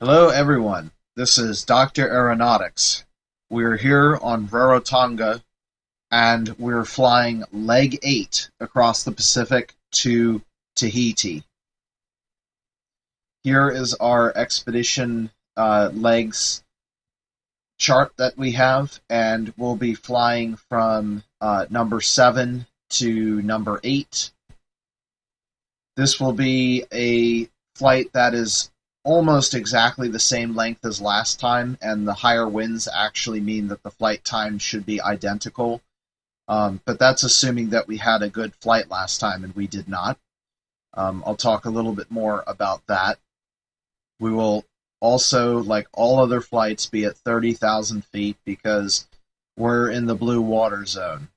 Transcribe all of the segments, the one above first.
Hello everyone, this is Dr. Aeronautics. We're here on Rarotonga and we're flying leg 8 across the Pacific to Tahiti. Here is our expedition legs chart that we have, and we'll be flying from number 7 to number 8. This will be a flight that is almost exactly the same length as last time, and the higher winds actually mean that the flight time should be identical. But that's assuming that we had a good flight last time, and we did not. I'll talk a little bit more about that. We will also, like all other flights, be at 30,000 feet because we're in the blue water zone.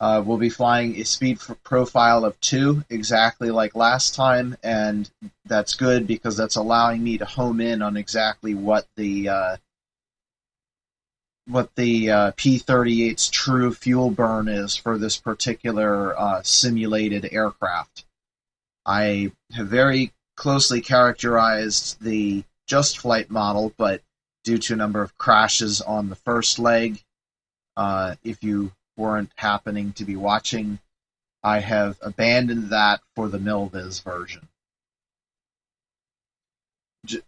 We'll be flying a speed profile of 2, exactly like last time, and that's good because that's allowing me to home in on exactly what the P38's true fuel burn is for this particular simulated aircraft. I have very closely characterized the just flight model, but due to a number of crashes on the first leg, if you weren't happening to be watching, I have abandoned that for the Milviz version.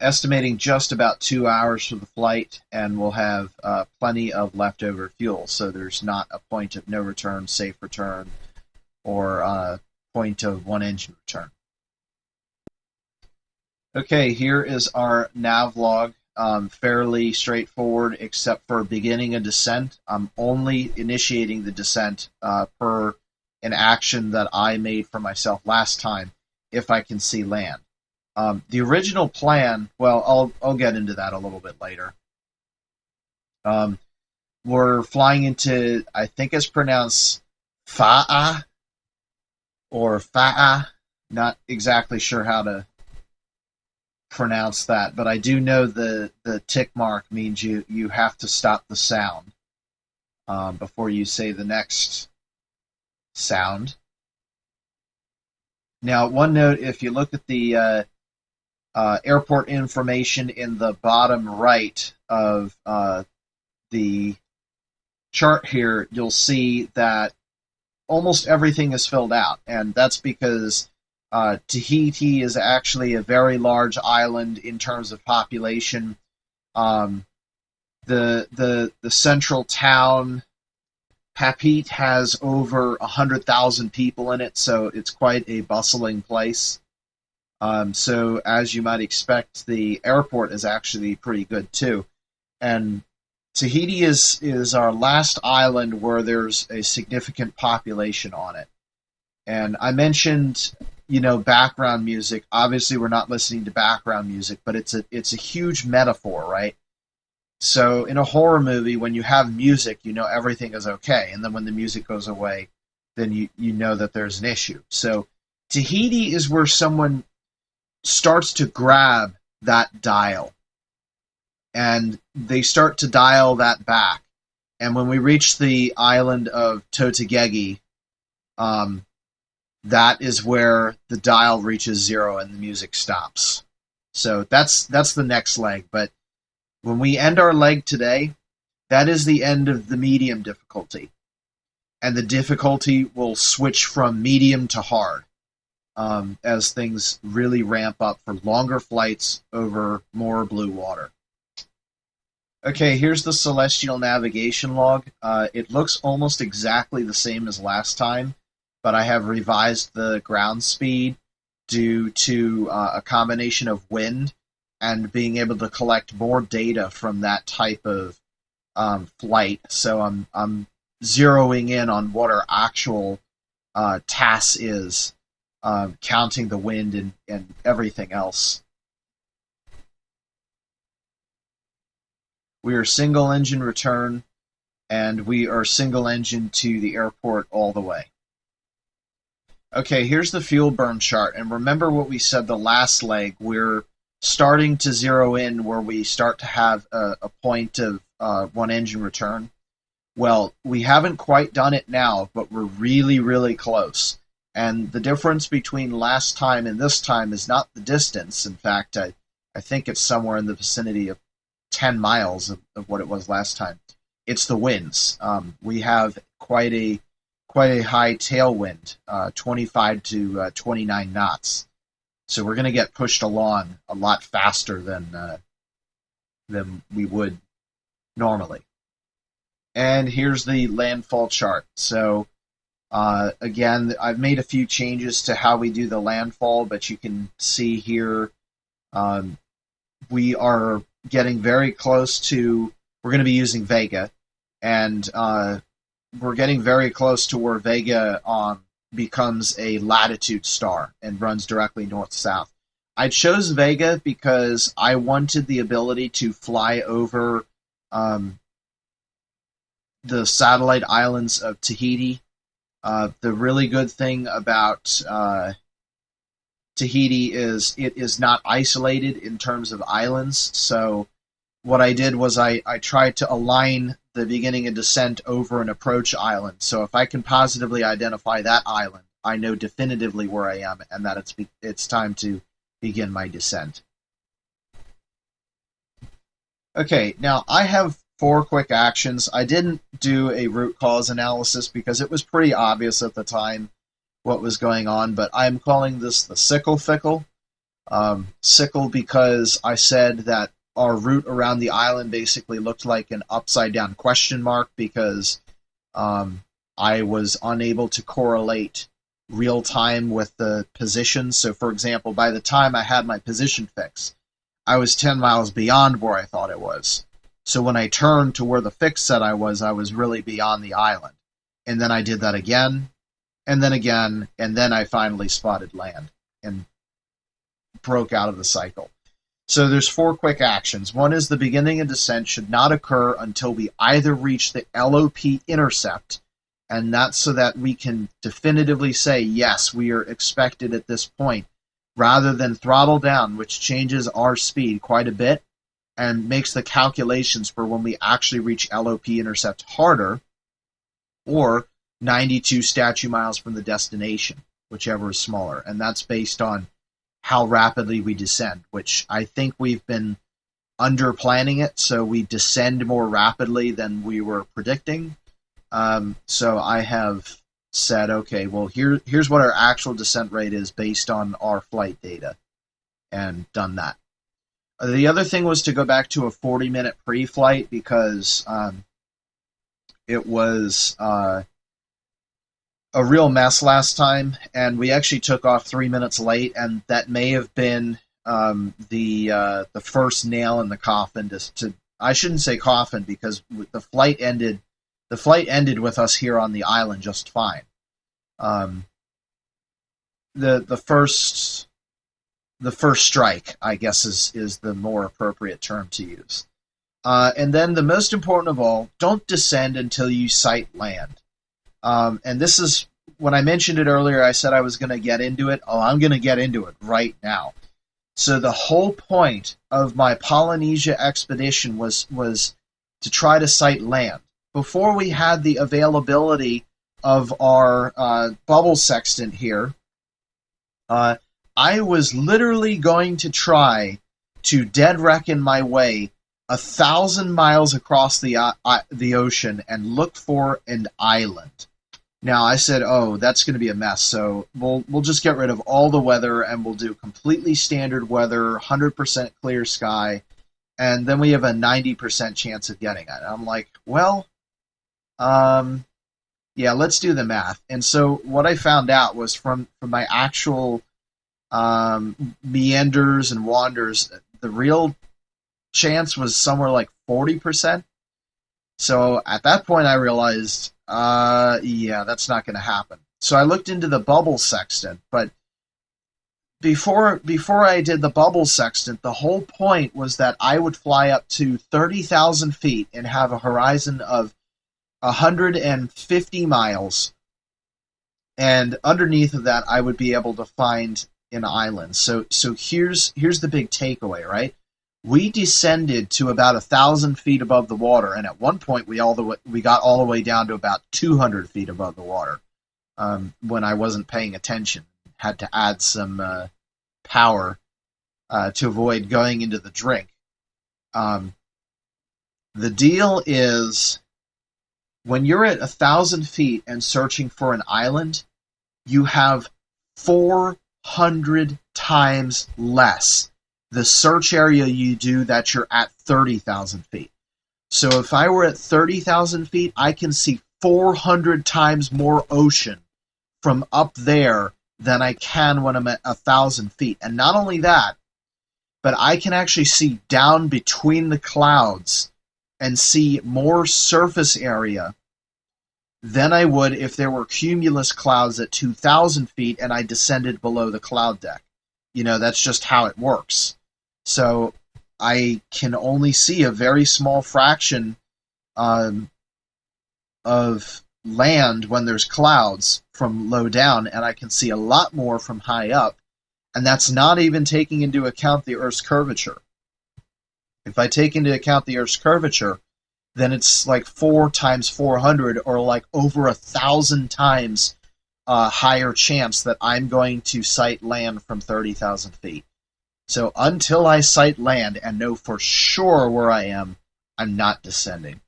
Estimating just about 2 hours for the flight, and we'll have plenty of leftover fuel, so there's not a point of no return, safe return, or a point of one engine return. Okay, here is our nav log. Fairly straightforward, except for beginning a descent. I'm only initiating the descent per an action that I made for myself last time, if I can see land. The original plan, well, I'll get into that a little bit later. We're flying into, I think it's pronounced Fa'a or Fa'a. Not exactly sure how to pronounce that, but I do know the tick mark means you have to stop the sound before you say the next sound. Now, one note, if you look at the airport information in the bottom right of the chart here, you'll see that almost everything is filled out, and that's because Tahiti is actually a very large island in terms of population. The central town, Papeete, has over 100,000 people in it, so it's quite a bustling place. So as you might expect, the airport is actually pretty good too. And Tahiti is our last island where there's a significant population on it. And I mentioned, background music. Obviously, we're not listening to background music, but it's a huge metaphor, right? So in a horror movie, when you have music, everything is okay, and then when the music goes away, then you know that there's an issue. So Tahiti is where someone starts to grab that dial, and they start to dial that back. And when we reach the island of Totagegi, that is where the dial reaches 0 and the music stops. So that's the next leg. But when we end our leg today, that is the end of the medium difficulty. And the difficulty will switch from medium to hard as things really ramp up for longer flights over more blue water. Okay, here's the Celestial Navigation log. It looks almost exactly the same as last time, but I have revised the ground speed due to a combination of wind and being able to collect more data from that type of flight. So I'm zeroing in on what our actual TAS is, counting the wind and everything else. We are single engine return, and we are single engine to the airport all the way. Okay, here's the fuel burn chart, and remember what we said the last leg. We're starting to zero in where we start to have a point of one engine return. Well, we haven't quite done it now, but we're really, really close. And the difference between last time and this time is not the distance. In fact, I think it's somewhere in the vicinity of 10 miles of what it was last time. It's the winds. We have quite a high tailwind, 25 to 29 knots. So we're going to get pushed along a lot faster than we would normally. And here's the landfall chart. So again, I've made a few changes to how we do the landfall, but you can see here we are getting very close to, we're going to be using Vega, and we're getting very close to where Vega becomes a latitude star and runs directly north-south. I chose Vega because I wanted the ability to fly over the satellite islands of Tahiti. The really good thing about Tahiti is it is not isolated in terms of islands. So what I did was I tried to align the beginning of descent over an approach island. So if I can positively identify that island, I know definitively where I am and that it's time to begin my descent. Okay, now I have 4 quick actions. I didn't do a root cause analysis because it was pretty obvious at the time what was going on, but I'm calling this the sickle fickle. Sickle because I said that our route around the island basically looked like an upside down question mark because I was unable to correlate real time with the position. So for example, by the time I had my position fix, I was 10 miles beyond where I thought it was. So when I turned to where the fix said I was really beyond the island. And then I did that again, and then again, and then I finally spotted land and broke out of the cycle. So there's 4 quick actions. One is the beginning of descent should not occur until we either reach the LOP intercept, and that's so that we can definitively say, yes, we are expected at this point, rather than throttle down, which changes our speed quite a bit and makes the calculations for when we actually reach LOP intercept harder, or 92 statute miles from the destination, whichever is smaller. And that's based on how rapidly we descend, which I think we've been under planning it, so we descend more rapidly than we were predicting. So I have said, okay, well, here's what our actual descent rate is based on our flight data, and done that. The other thing was to go back to a 40-minute pre-flight because it was a real mess last time, and we actually took off 3 minutes late, and that may have been the first nail in the coffin. I shouldn't say coffin because the flight ended. The flight ended with us here on the island just fine. The first strike, I guess, is the more appropriate term to use. And then the most important of all, don't descend until you sight land. And this is, when I mentioned it earlier, I said I was going to get into it. Oh, I'm going to get into it right now. So the whole point of my Polynesia expedition was to try to sight land. Before we had the availability of our bubble sextant here, I was literally going to try to dead reckon my way 1,000 miles across the ocean and look for an island. Now I said, oh, that's going to be a mess, so we'll just get rid of all the weather and we'll do completely standard weather, 100% clear sky, and then we have a 90% chance of getting it. And I'm like, well, yeah, let's do the math. And so what I found out was from my actual meanders and wanders, the real chance was somewhere like 40%. So at that point I realized, yeah, that's not going to happen. So I looked into the bubble sextant, but before I did the bubble sextant, the whole point was that I would fly up to 30,000 feet and have a horizon of 150 miles, and underneath of that I would be able to find an island. So here's the big takeaway, right? We descended to about 1,000 feet above the water, and at one point we got all the way down to about 200 feet above the water when I wasn't paying attention. Had to add some power to avoid going into the drink. The deal is, when you're at 1,000 feet and searching for an island, you have 400 times less the search area you do that you're at 30,000 feet. So if I were at 30,000 feet, I can see 400 times more ocean from up there than I can when I'm at 1,000 feet. And not only that, but I can actually see down between the clouds and see more surface area than I would if there were cumulus clouds at 2,000 feet and I descended below the cloud deck. That's just how it works. So I can only see a very small fraction of land when there's clouds from low down, and I can see a lot more from high up, and that's not even taking into account the Earth's curvature. If I take into account the Earth's curvature, then it's like 4 times 400, or like over 1,000 times higher chance that I'm going to sight land from 30,000 feet. So until I sight land and know for sure where I am, I'm not descending.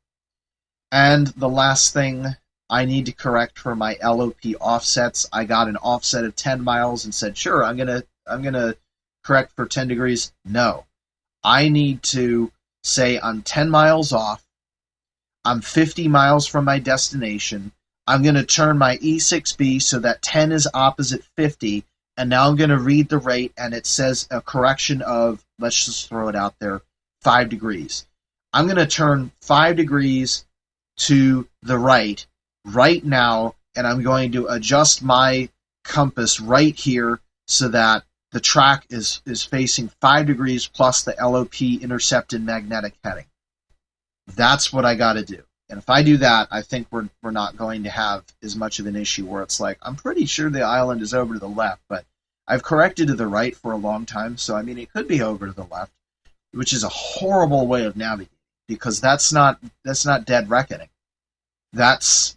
And the last thing I need to correct for my LOP offsets, I got an offset of 10 miles and said, sure, I'm gonna correct for 10 degrees. No. I need to say I'm 10 miles off, I'm 50 miles from my destination, I'm going to turn my E6B so that 10 is opposite 50, and now I'm going to read the rate, and it says a correction of, let's just throw it out there, 5 degrees. I'm going to turn 5 degrees to the right now, and I'm going to adjust my compass right here so that the track is facing 5 degrees plus the LOP intercepted magnetic heading. That's what I got to do. And if I do that, I think we're not going to have as much of an issue where it's like, I'm pretty sure the island is over to the left, but I've corrected to the right for a long time, so I mean, it could be over to the left, which is a horrible way of navigating, because that's not dead reckoning. That's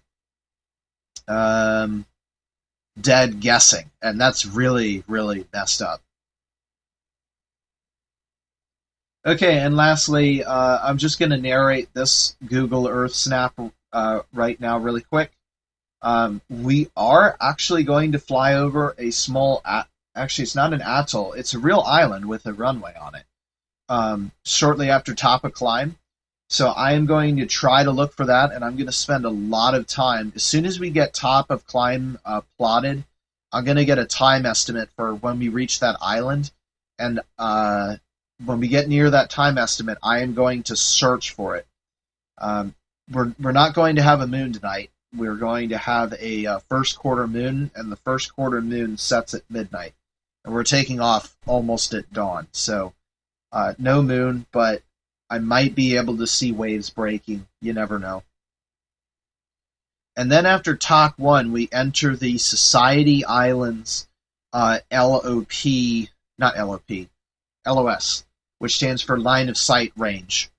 dead guessing, and that's really, really messed up. Okay, and lastly, I'm just going to narrate this Google Earth snap right now really quick. We are actually going to fly over a small, actually it's not an atoll, it's a real island with a runway on it, shortly after top of climb. So I am going to try to look for that, and I'm going to spend a lot of time. As soon as we get top of climb plotted, I'm going to get a time estimate for when we reach that island, and when we get near that time estimate, I am going to search for it. We're not going to have a moon tonight. We're going to have a first quarter moon, and the first quarter moon sets at midnight. And we're taking off almost at dawn. So no moon, but I might be able to see waves breaking. You never know. And then after TOC 1, we enter the Society Islands LOS, which stands for Line of Sight Range.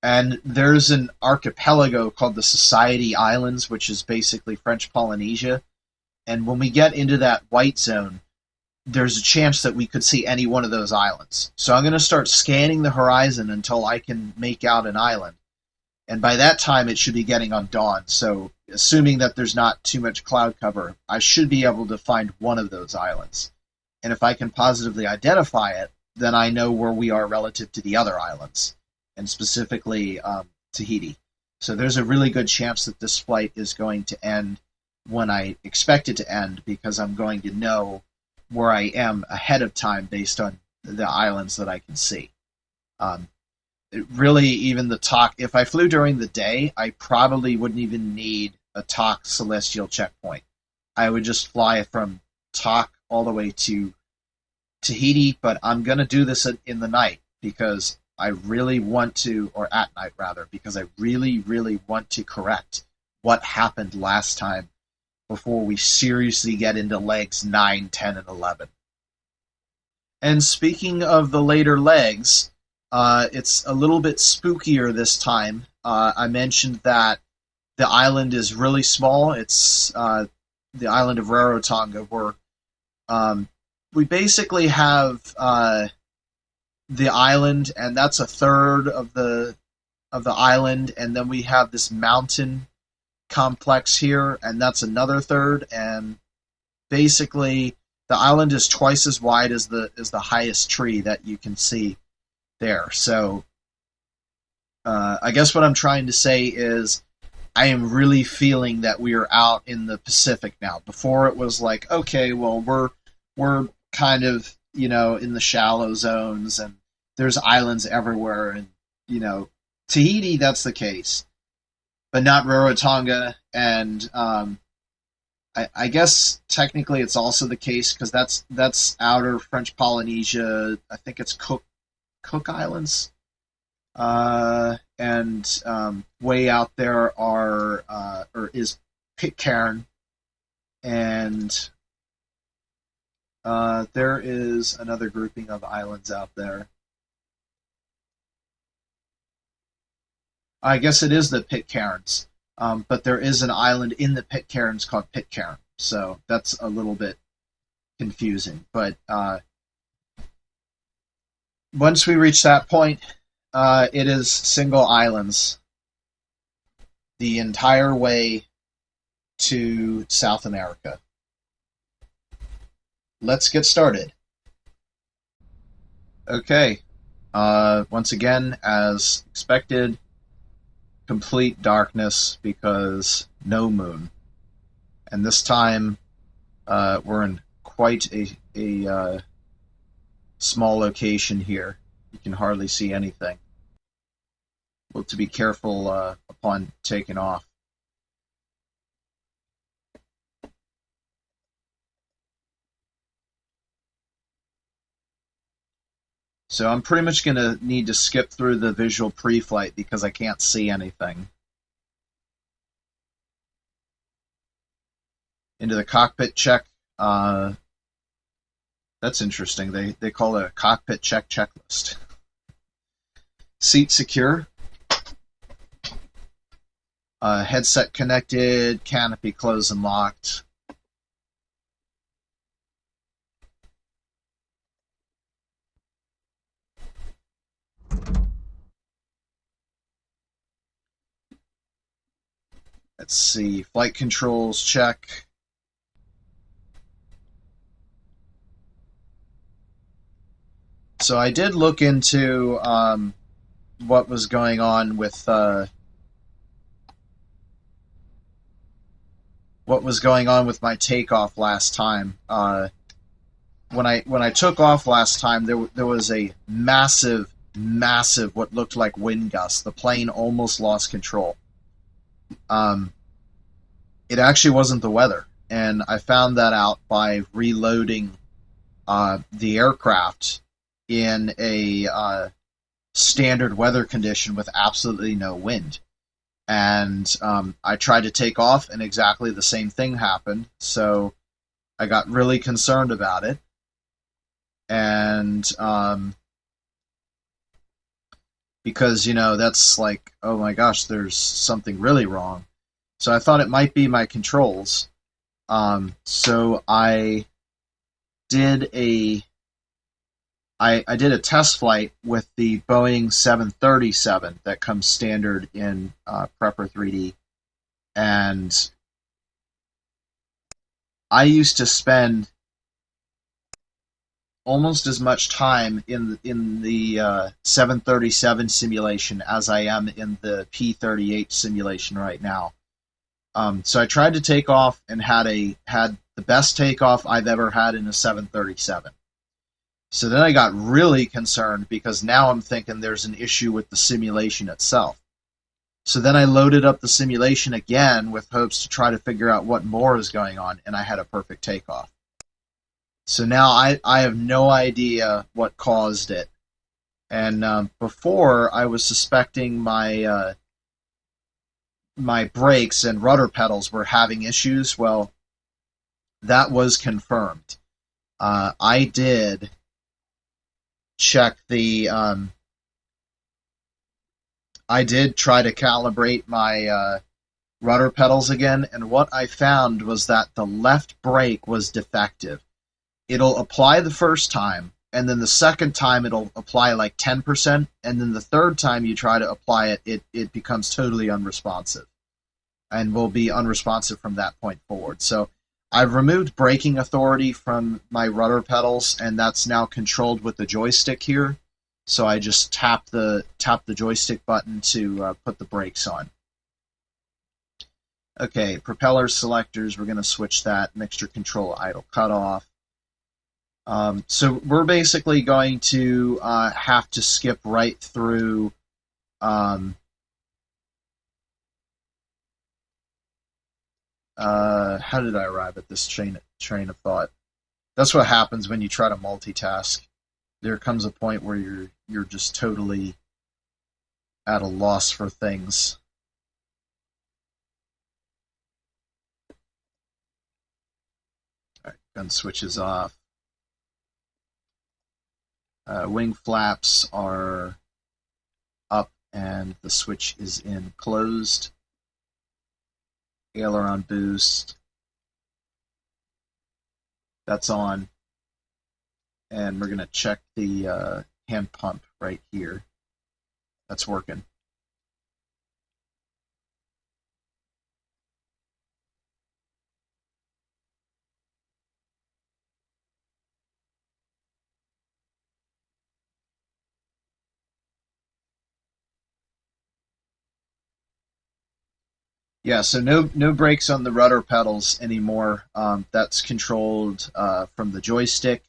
And there's an archipelago called the Society Islands, which is basically French Polynesia. And when we get into that white zone, there's a chance that we could see any one of those islands. So I'm going to start scanning the horizon until I can make out an island. And by that time, it should be getting on dawn. So assuming that there's not too much cloud cover, I should be able to find one of those islands. And if I can positively identify it, then I know where we are relative to the other islands, and specifically Tahiti. So there's a really good chance that this flight is going to end when I expect it to end, because I'm going to know where I am ahead of time based on the islands that I can see. Really, even the TOC, if I flew during the day, I probably wouldn't even need a TOC celestial checkpoint. I would just fly from TOC all the way to Tahiti, but I'm going to do this in the night because I really want to, or at night rather, because I really, really want to correct what happened last time before we seriously get into legs 9, 10, and 11. And speaking of the later legs, it's a little bit spookier this time. I mentioned that the island is really small. It's the island of Rarotonga. We're we basically have the island, and that's a third of the island, and then we have this mountain complex here, and that's another third, and basically the island is twice as wide as the highest tree that you can see there. So I guess what I'm trying to say is I am really feeling that we are out in the Pacific now. Before it was like, okay, well, we're kind of, you know, in the shallow zones, and there's islands everywhere, and, you know, Tahiti, that's the case, but not Rarotonga, and I guess technically it's also the case because that's outer French Polynesia. I think it's Cook Islands, and way out there is Pitcairn, and there is another grouping of islands out there. I guess it is the Pitcairns, but there is an island in the Pitcairns called Pitcairn, so that's a little bit confusing. But once we reach that point, it is single islands the entire way to South America. Let's get started. Okay, once again, as expected, complete darkness because no moon. And this time we're in quite a small location here. You can hardly see anything. Well, to be careful upon taking off. So I'm pretty much going to need to skip through the visual pre-flight because I can't see anything. Into the cockpit check. That's interesting. They call it a cockpit check checklist. Seat secure. Headset connected. Canopy closed and locked. Let's see, flight controls check. So I did look into what was going on with my takeoff last time. When I took off last time, there was a massive what looked like wind gust. The plane almost lost control. It actually wasn't the weather, and I found that out by reloading the aircraft in a standard weather condition with absolutely no wind. And I tried to take off, and exactly the same thing happened, so I got really concerned about it. And because, you know, that's like, oh my gosh, there's something really wrong. So I thought it might be my controls. So I did a test flight with the Boeing 737 that comes standard in Prepper 3D, and I used to spend almost as much time in the 737 simulation as I am in the P38 simulation right now. So I tried to take off and had the best takeoff I've ever had in a 737. So then I got really concerned because now I'm thinking there's an issue with the simulation itself. So then I loaded up the simulation again with hopes to try to figure out what more is going on, and I had a perfect takeoff. So now I have no idea what caused it. And before, I was suspecting my my brakes and rudder pedals were having issues. Well, that was confirmed. I did check the... I did try to calibrate my rudder pedals again, and what I found was that the left brake was defective. it'll apply the first time, and then the second time it'll apply like 10%, and then the third time you try to apply it, it becomes totally unresponsive, and will be unresponsive from that point forward. So I've removed braking authority from my rudder pedals, and that's now controlled with the joystick here. So I just tap the joystick button to put the brakes on. Okay, propeller selectors, we're going to switch that. Mixture control, idle cutoff. So we're basically going to have to skip right through how did I arrive at this train of thought? That's what happens when you try to multitask. There comes a point where you're just totally at a loss for things. All right, gun switches off. Wing flaps are up and the switch is in closed. Aileron boost, that's on. And we're going to check the hand pump right here. That's working. Yeah, so no brakes on the rudder pedals anymore. That's controlled from the joystick.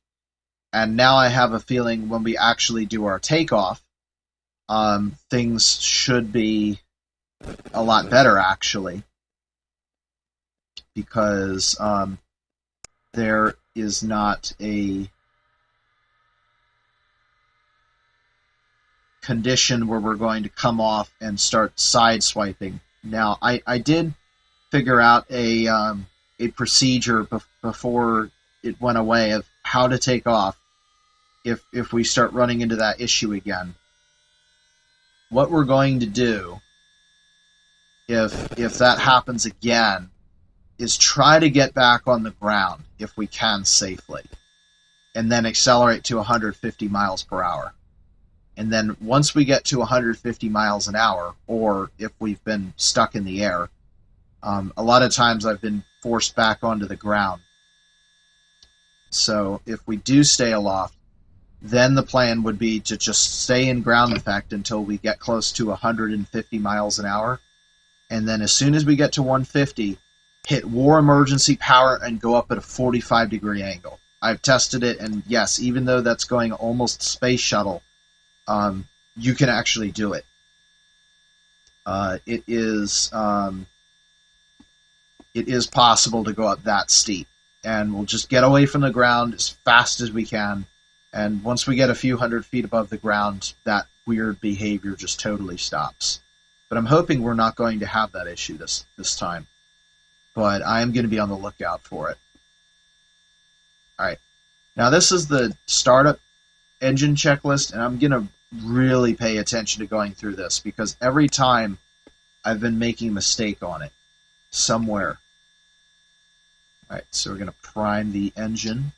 And now I have a feeling when we actually do our takeoff, things should be a lot better, actually. Because there is not a condition where we're going to come off and start sideswiping. Now, I did figure out a procedure before it went away of how to take off if we start running into that issue again. What we're going to do, if that happens again, is try to get back on the ground if we can safely, and then accelerate to 150 miles per hour. And then once we get to 150 miles an hour, or if we've been stuck in the air, a lot of times I've been forced back onto the ground. So if we do stay aloft, then the plan would be to just stay in ground effect until we get close to 150 miles an hour. And then as soon as we get to 150, hit war emergency power and go up at a 45-degree angle. I've tested it, and yes, even though that's going almost space shuttle, you can actually do it. It is possible to go up that steep, and we'll just get away from the ground as fast as we can. And once we get a few hundred feet above the ground, that weird behavior just totally stops. But I'm hoping we're not going to have that issue this time. But I am going to be on the lookout for it. All right. Now this is the startup engine checklist, and I'm going to really pay attention to going through this because every time I've been making a mistake on it somewhere. All right, so we're going to prime the engine.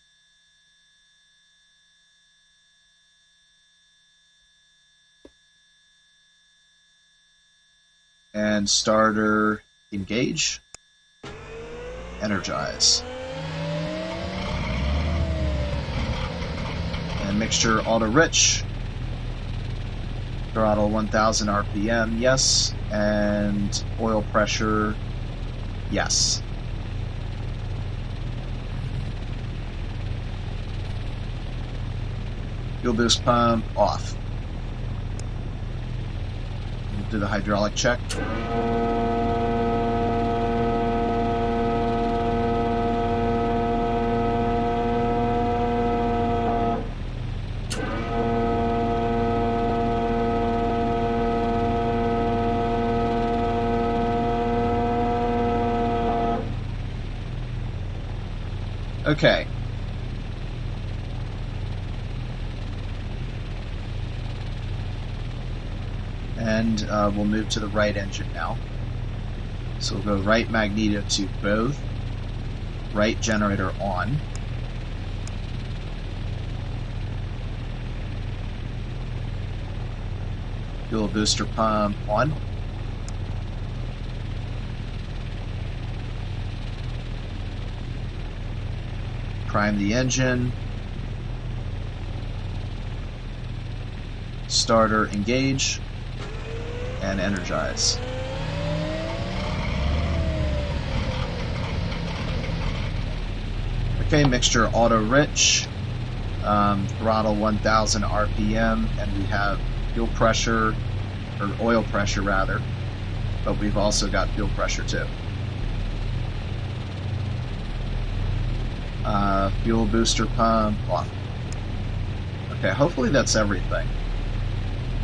And starter engage. Energize. And mixture auto rich. Throttle 1000 RPM, yes. And oil pressure, yes. Fuel boost pump off. We'll do the hydraulic check. Okay. And we'll move to the right engine now. So we'll go right magneto to both. Right generator on. Fuel booster pump on. Prime the engine. Starter engage. And energize. Okay, mixture auto rich. Throttle 1000 RPM, and we have fuel pressure, or oil pressure rather, but we've also got fuel pressure too. Fuel booster pump off. Okay, hopefully that's everything.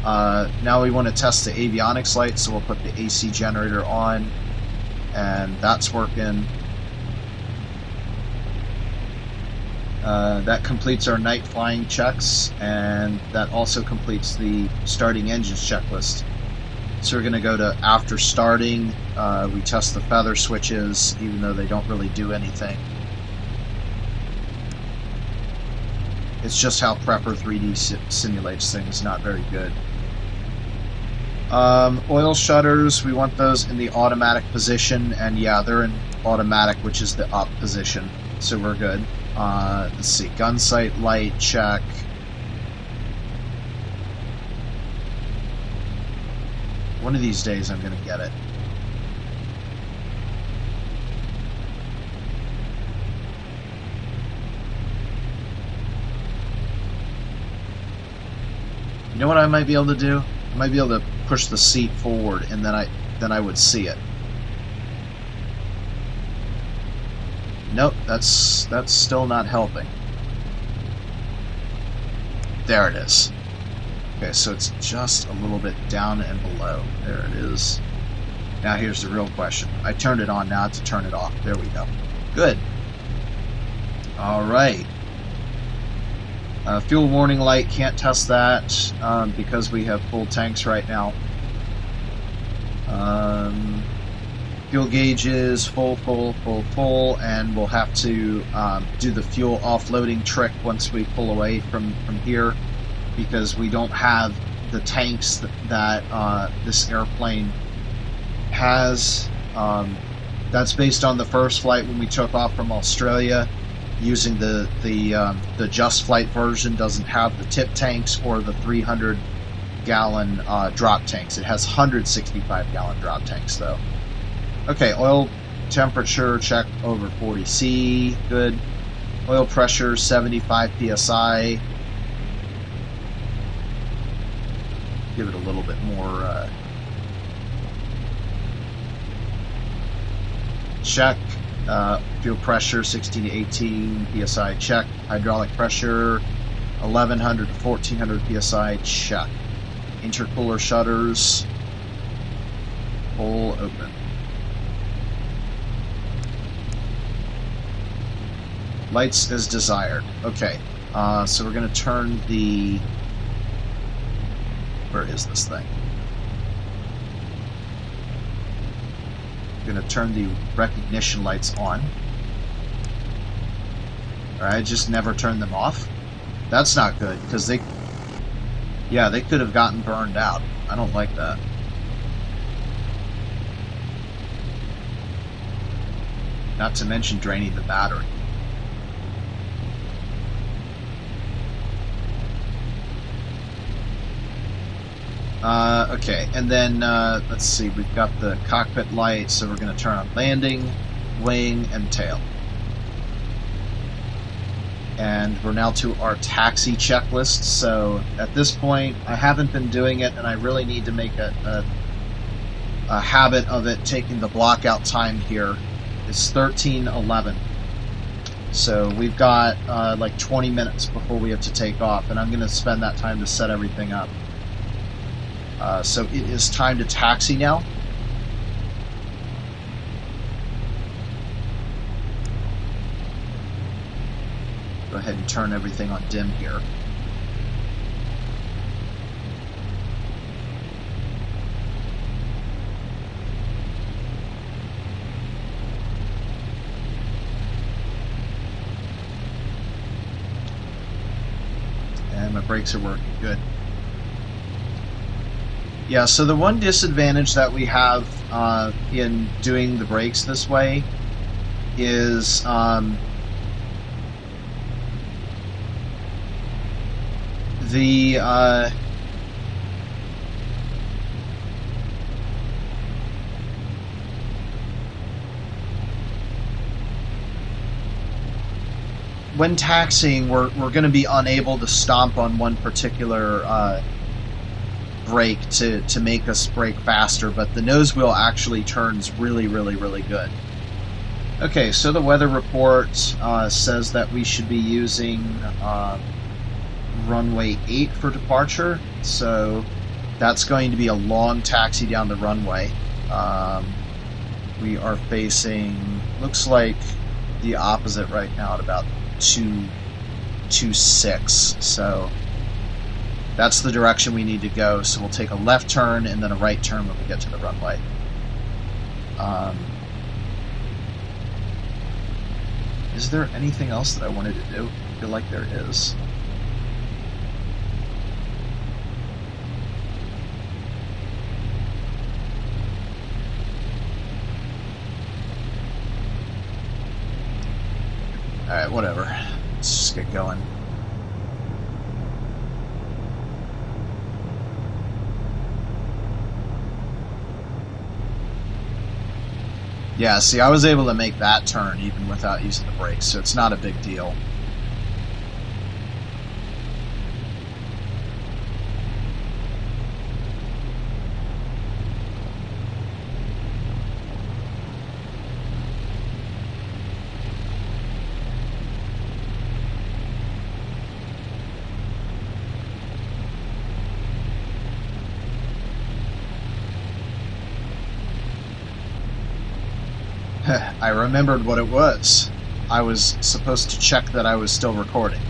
Now we want to test the avionics light, so we'll put the AC generator on, and that's working. That completes our night flying checks, and that also completes the starting engines checklist. So we're going to go to after starting. We test the feather switches, even though they don't really do anything. It's just how Prepper3D simulates things, not very good. Oil shutters, we want those in the automatic position, and yeah, they're in automatic, which is the up position, so we're good. Let's see, gun sight light, check. One of these days I'm going to get it. You know what I might be able to do? I might be able to push the seat forward, and then I would see it. Nope, that's still not helping. There it is. Okay, so it's just a little bit down and below. There it is. Now here's the real question. I turned it on, now to turn it off. There we go. Good. Alright. Fuel warning light, can't test that because we have full tanks right now. Fuel gauges full, and we'll have to do the fuel offloading trick once we pull away from here, because we don't have the tanks that this airplane has. That's based on the first flight when we took off from Australia. Using the Just Flight version doesn't have the tip tanks or the 300-gallon drop tanks. It has 165-gallon drop tanks though. Okay, oil temperature check over 40 C, good. Oil pressure 75 psi. Give it a little bit more. Check. Fuel pressure 16 to 18 psi, check. Hydraulic pressure 1100 to 1400 psi, check. Intercooler shutters full open. Lights as desired. Okay, so we're going to turn the... Where is this thing? Going to turn the recognition lights on. Alright, I just never turned them off. That's not good, because they could have gotten burned out. I don't like that. Not to mention draining the battery. Okay, and then let's see, we've got the cockpit light, so we're going to turn on landing, wing, and tail. And we're now to our taxi checklist. So at this point, I haven't been doing it, and I really need to make a habit of it. Taking the block out time here is 13:11. So we've got like 20 minutes before we have to take off, and I'm going to spend that time to set everything up. So it is time to taxi now. Go ahead and turn everything on dim here. And my brakes are working good. Yeah, so the one disadvantage that we have in doing the brakes this way is when taxiing, we're going to be unable to stomp on one particular brake to make us brake faster, but the nose wheel actually turns really, really, really good. Okay, so the weather report says that we should be using runway 8 for departure, so that's going to be a long taxi down the runway. We are facing, looks like the opposite right now at about 226, so that's the direction we need to go. So we'll take a left turn and then a right turn when we get to the runway. Is there anything else that I wanted to do? I feel like there is. Alright, whatever. Let's just get going. Yeah, see, I was able to make that turn even without using the brakes, so it's not a big deal. I remembered what it was. I was supposed to check that I was still recording.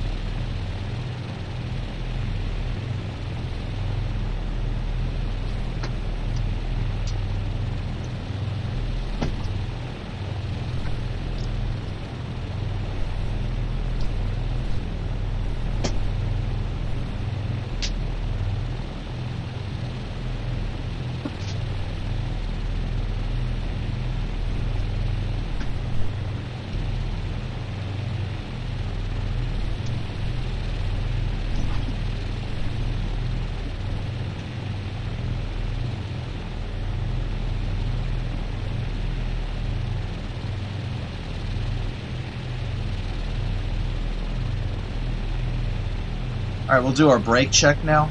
Alright, we'll do our brake check now.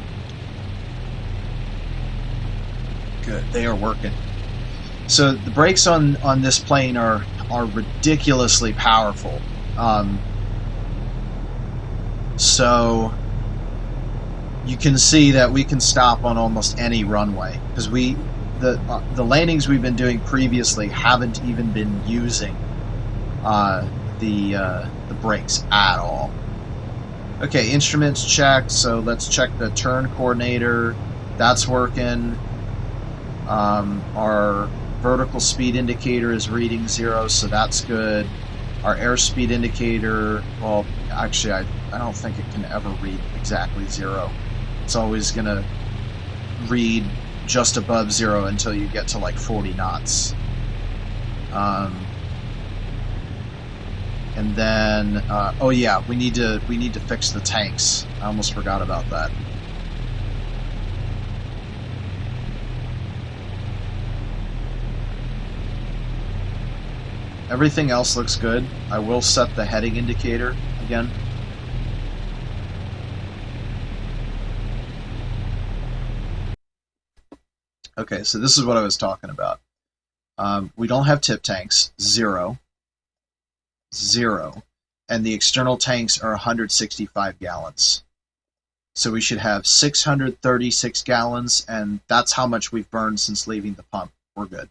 Good, they are working. So the brakes on this plane are ridiculously powerful. So you can see that we can stop on almost any runway, because the landings we've been doing previously haven't even been using the brakes at all. Okay, instruments checked, so let's check the turn coordinator. That's working. Our vertical speed indicator is reading 0, so that's good. Our airspeed indicator, well, actually, I don't think it can ever read exactly 0. It's always going to read just above 0 until you get to like 40 knots. And then, oh yeah, we need to fix the tanks. I almost forgot about that. Everything else looks good. I will set the heading indicator again. Okay, so this is what I was talking about. We don't have tip tanks, 0. 0, and the external tanks are 165 gallons. So we should have 636 gallons, and that's how much we've burned since leaving the pump. We're good.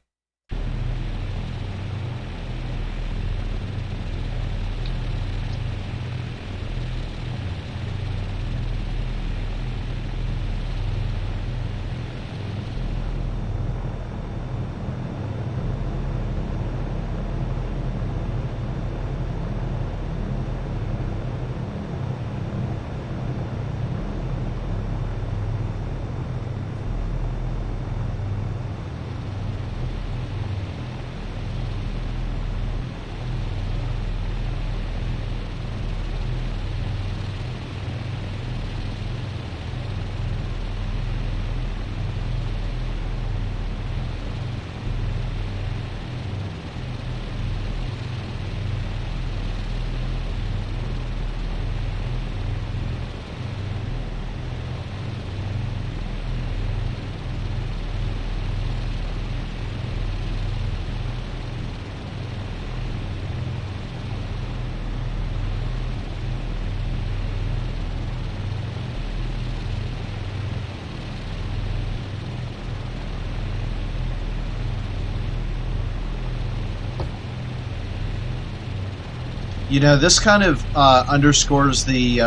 You know, this kind of underscores the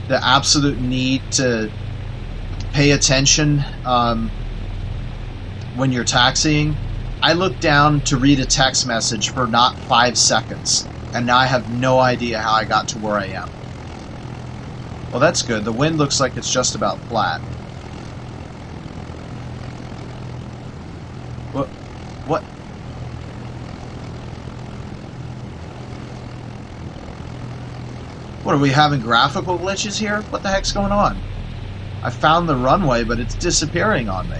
absolute need to pay attention when you're taxiing. I looked down to read a text message for not 5 seconds, and now I have no idea how I got to where I am. Well, that's good. The wind looks like it's just about flat. What? What, are we having graphical glitches here? What the heck's going on? I found the runway, but it's disappearing on me.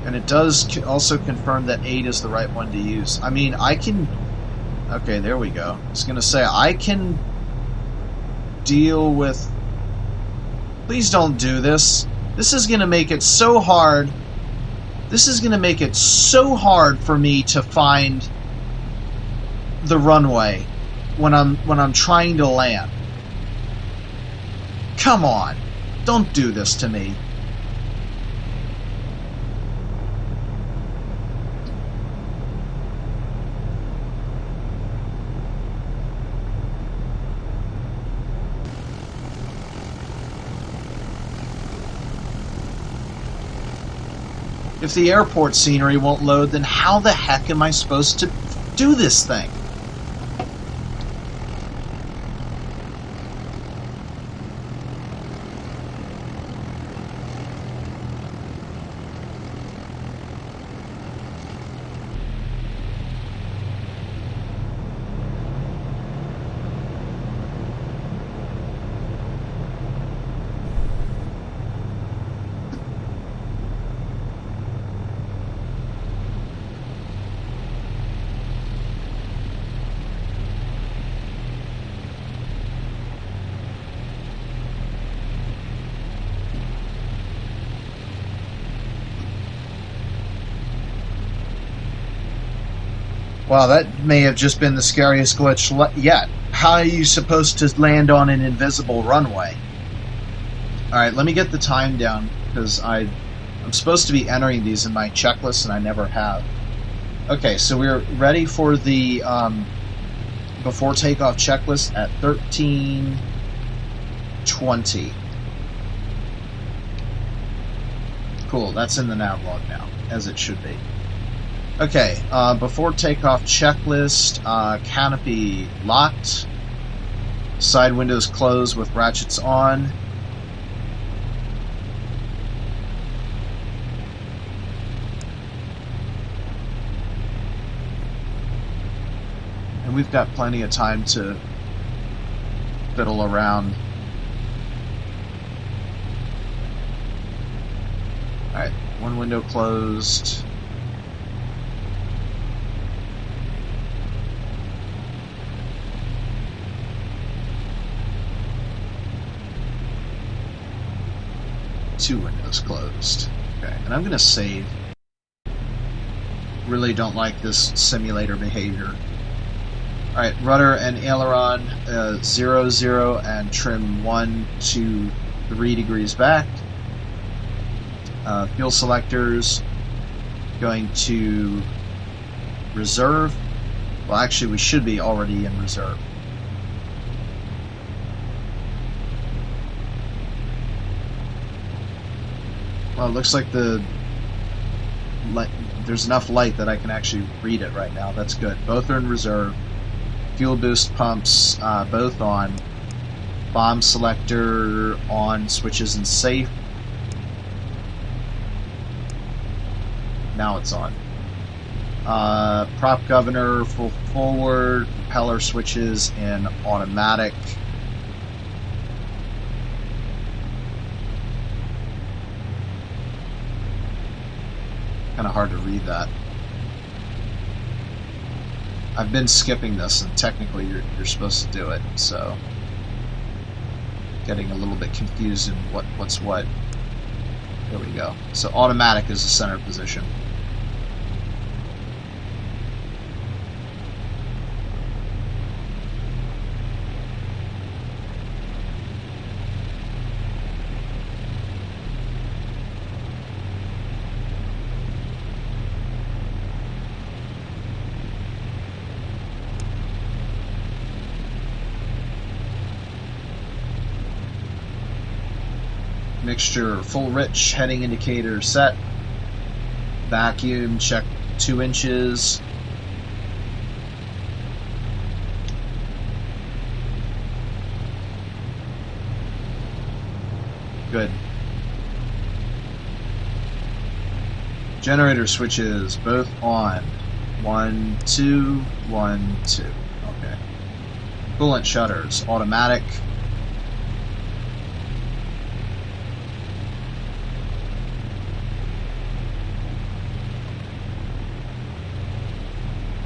And it does also confirm that 8 is the right one to use. I mean, I can... Okay, there we go. I was going to say, I can deal with... Please don't do this. This is going to make it so hard. This is going to make it so hard for me to find the runway when I'm trying to land. Come on. Don't do this to me. If the airport scenery won't load, then how the heck am I supposed to do this thing? Wow, that may have just been the scariest glitch yet. How are you supposed to land on an invisible runway? Alright, let me get the time down, because I'm supposed to be entering these in my checklist, and I never have. Okay, so we're ready for the before takeoff checklist at 13:20. Cool, that's in the nav log now, as it should be. Okay, before takeoff checklist, canopy locked, side windows closed with ratchets on. And we've got plenty of time to fiddle around. Alright, one window closed. Two windows closed. Okay, and I'm going to save. Really don't like this simulator behavior. Alright, rudder and aileron 0, 0, and trim 1 to 3 degrees back. Fuel selectors going to reserve. Well, actually, we should be already in reserve. Well, it looks like there's enough light that I can actually read it right now. That's good. Both are in reserve. Fuel boost pumps both on. Bomb selector on. Switches in safe. Now it's on. Prop governor full forward. Propeller switches in automatic. Kind of hard to read that. I've been skipping this, and technically you're supposed to do it, so getting a little bit confused in what's what. There we go. So automatic is the center position. Mixture full rich, heading indicator set. Vacuum, check 2 inches. Good. Generator switches both on. 1, 2, 1, 2. Okay. Coolant shutters, automatic.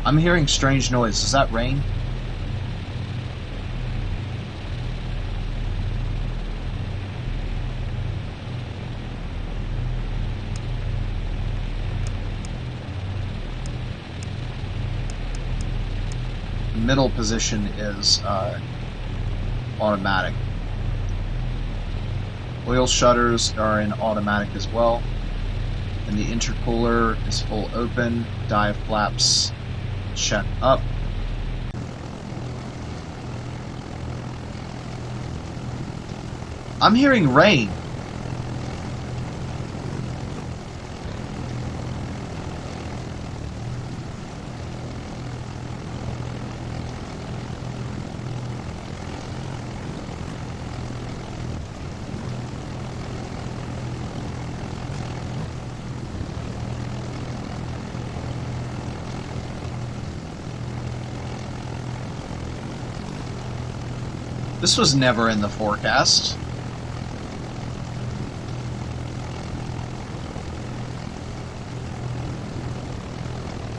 I'm hearing strange noise. Is that rain? The middle position is automatic. Oil shutters are in automatic as well. And the intercooler is full open. Dive flaps check up. I'm hearing rain. This was never in the forecast.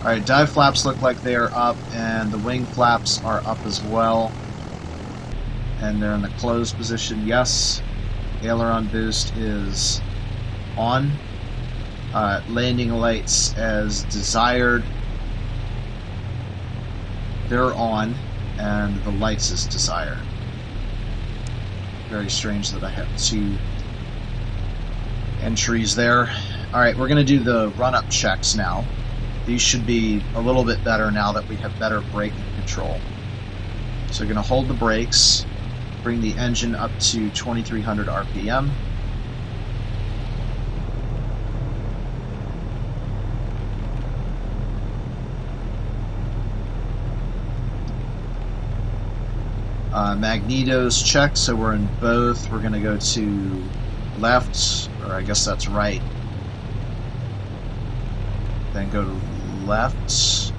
Alright, dive flaps look like they are up, and the wing flaps are up as well. And they're in the closed position, yes. Aileron boost is on. Landing lights as desired. They're on, and the lights as desired. Very strange that I have 2 entries there. Alright, we're going to do the run-up checks now. These should be a little bit better now that we have better braking control. So we're going to hold the brakes, bring the engine up to 2300 RPM. Magnetos check, so we're in both. We're going to go to left, or I guess that's right. Then go to left.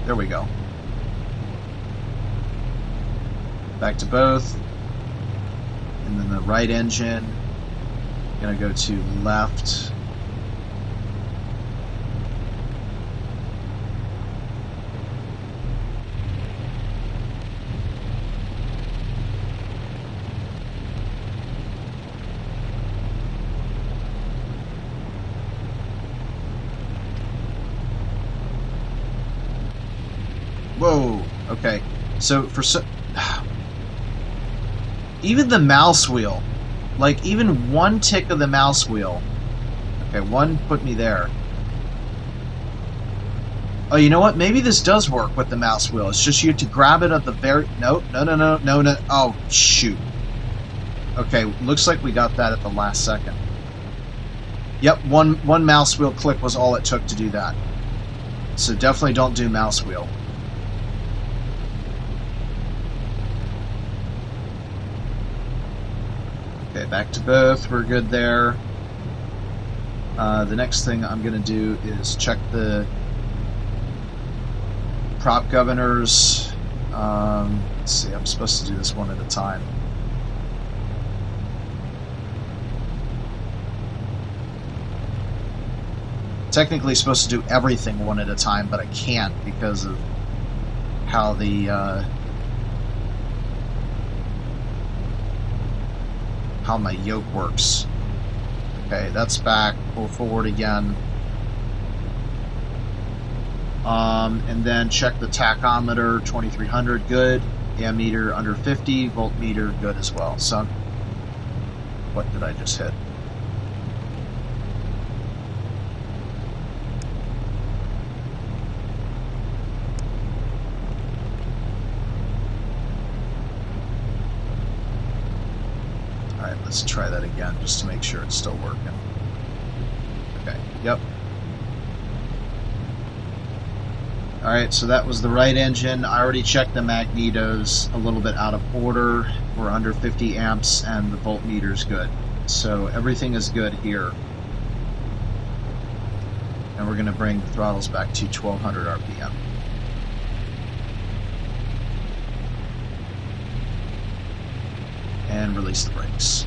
There we go. Back to both. And then the right engine. Going to go to left. Whoa, okay. So for even the mouse wheel, like even one tick of the mouse wheel. Okay, one put me there. Oh, you know what? Maybe this does work with the mouse wheel. It's just you have to grab it at the very... No. Oh, shoot. Okay, looks like we got that at the last second. Yep, one mouse wheel click was all it took to do that. So definitely don't do mouse wheel. Okay, back to both. We're good there. The next thing I'm going to do is check the prop governors. Let's see, I'm supposed to do this one at a time. Technically supposed to do everything one at a time, but I can't because of how the how my yoke works. Okay, that's back. Pull forward again. And then check the tachometer, 2300, good. Ammeter under 50, voltmeter, good as well. So, what did I just hit? let's try that again just to make sure it's still working. Okay, yep. Alright, so that was the right engine. I already checked the magnetos, a little bit out of order. We're under 50 amps and the voltmeter's good. So everything is good here. And we're going to bring the throttles back to 1200 RPM. And release the brakes.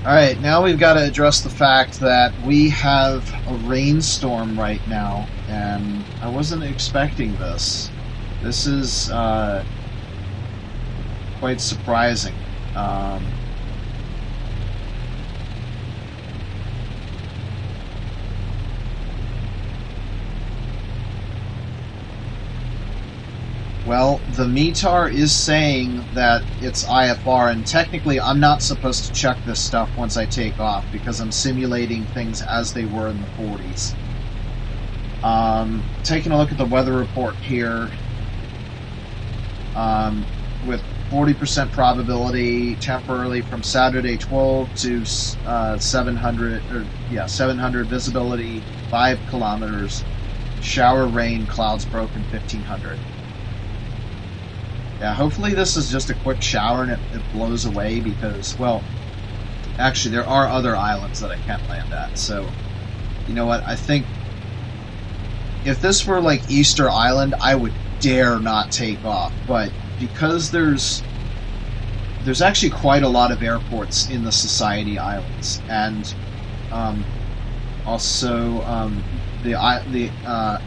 Alright, now we've got to address the fact that we have a rainstorm right now, and I wasn't expecting this. This is quite surprising. Well, the METAR is saying that it's IFR, and technically I'm not supposed to check this stuff once I take off because I'm simulating things as they were in the 40s. Taking a look at the weather report here, with 40% probability temporarily from Saturday 12 to 700 visibility 5 kilometers, shower rain, clouds broken 1500. Yeah, hopefully this is just a quick shower and it blows away because, well, actually there are other islands that I can't land at. So, you know what, I think if this were like Easter Island, I would dare not take off. But because there's actually quite a lot of airports in the Society Islands, and also the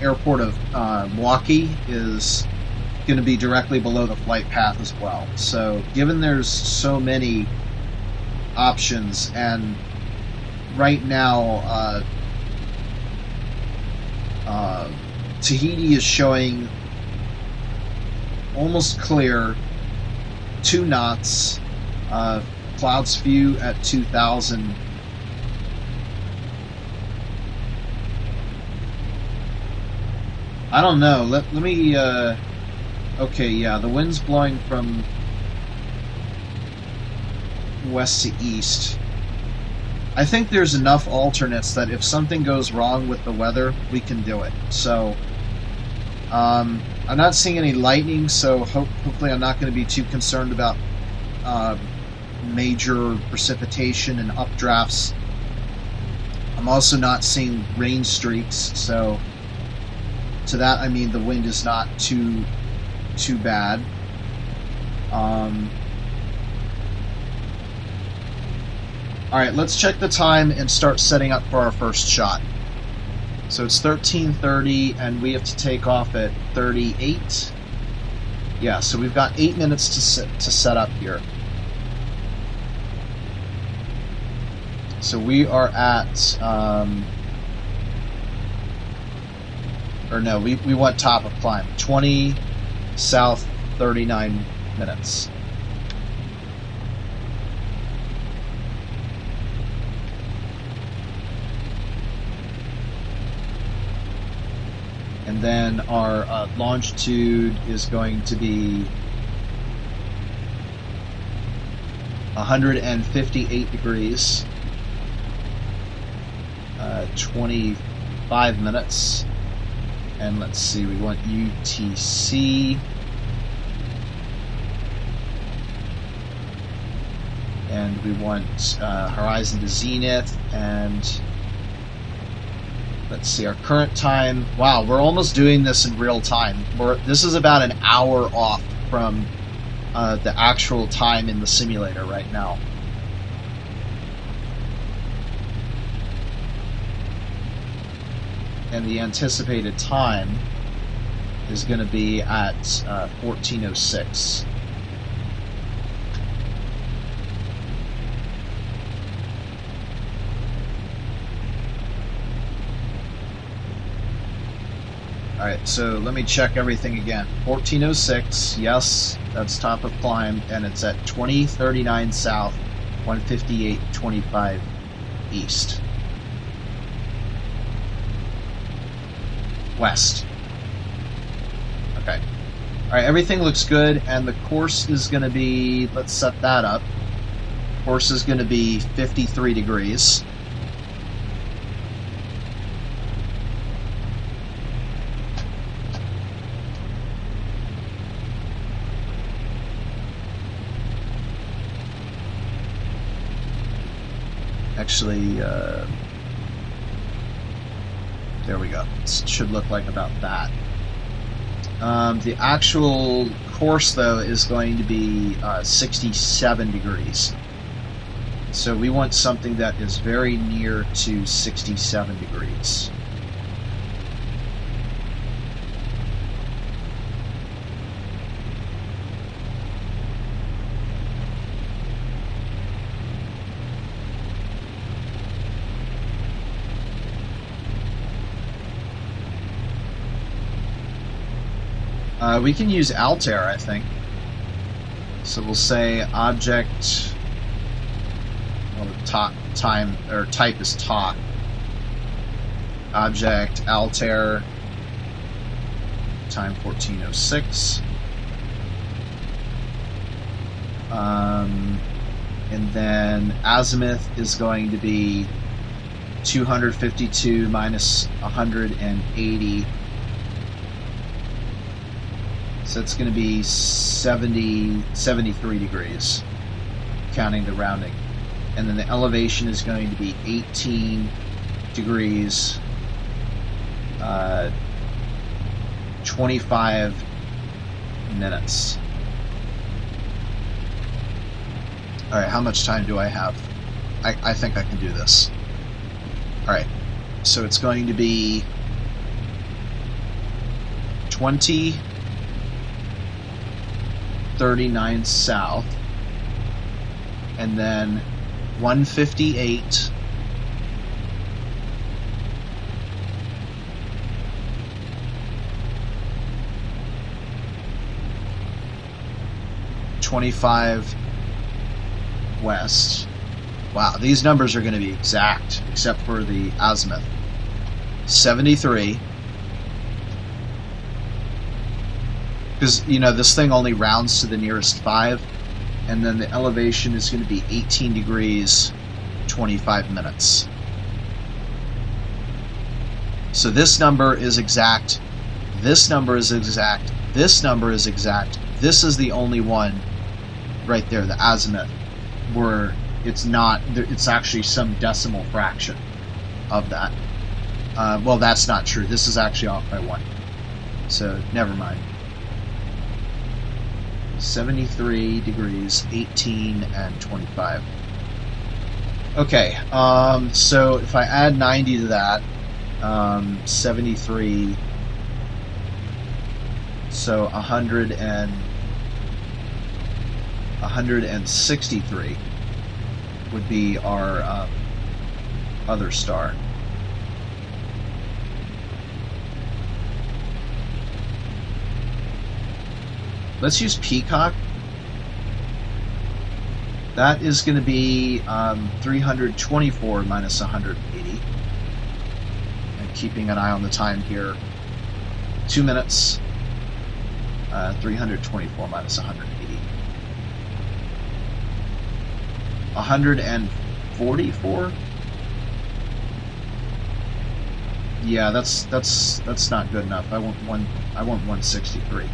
airport of Milwaukee is going to be directly below the flight path as well. So given there's so many options, and right now Tahiti is showing almost clear, 2 knots, clouds few at 2000. I don't know, let me okay, yeah, the wind's blowing from west to east. I think there's enough alternates that if something goes wrong with the weather, we can do it. So, I'm not seeing any lightning, so hopefully I'm not going to be too concerned about major precipitation and updrafts. I'm also not seeing rain streaks, so to that I mean the wind is not too bad. Alright, let's check the time and start setting up for our first shot. So it's 13:30 and we have to take off at 38. Yeah, so we've got 8 minutes to set up here. So we are at or no, we want top of climb. 20 south, 39 minutes. And then our longitude is going to be 158 degrees, 25 minutes. And let's see, we want UTC. And we want horizon to zenith. And let's see, our current time. Wow, we're almost doing this in real time. This is about an hour off from the actual time in the simulator right now. And the anticipated time is going to be at 14:06. Alright, so let me check everything again. 14:06, yes, that's top of climb, and it's at 20:39 south, 158.25 east. West. Okay. Alright, everything looks good, and the course is going to be, let's set that up. Course is going to be 53 degrees. Actually, there we go. It should look like about that. The actual course, though, is going to be 67 degrees. So we want something that is very near to 67 degrees. We can use Altair, I think. So we'll say object, well, the type is talk. Object Altair time 1406. And then azimuth is going to be 252 minus 180. So it's going to be 73 degrees, counting the rounding. And then the elevation is going to be 18 degrees, 25 minutes. Alright, how much time do I have? I think I can do this. Alright, so it's going to be 39 south, and then 158, .25 west. Wow, these numbers are going to be exact, except for the azimuth. 73. Because, you know, this thing only rounds to the nearest 5, and then the elevation is going to be 18 degrees, 25 minutes. So this number is exact, this number is exact, this number is exact, this is the only one right there, the azimuth, where it's not, it's actually some decimal fraction of that. Well, that's not true. This is actually off by 1. So, never mind. 73 degrees, 18, and 25. Okay, so if I add 90 to that, 73, so 163 would be our other star. Let's use Peacock. That is going to be 324 minus 180. And keeping an eye on the time here, 2 minutes. 324 minus 180. 144. Yeah, that's not good enough. I want 163.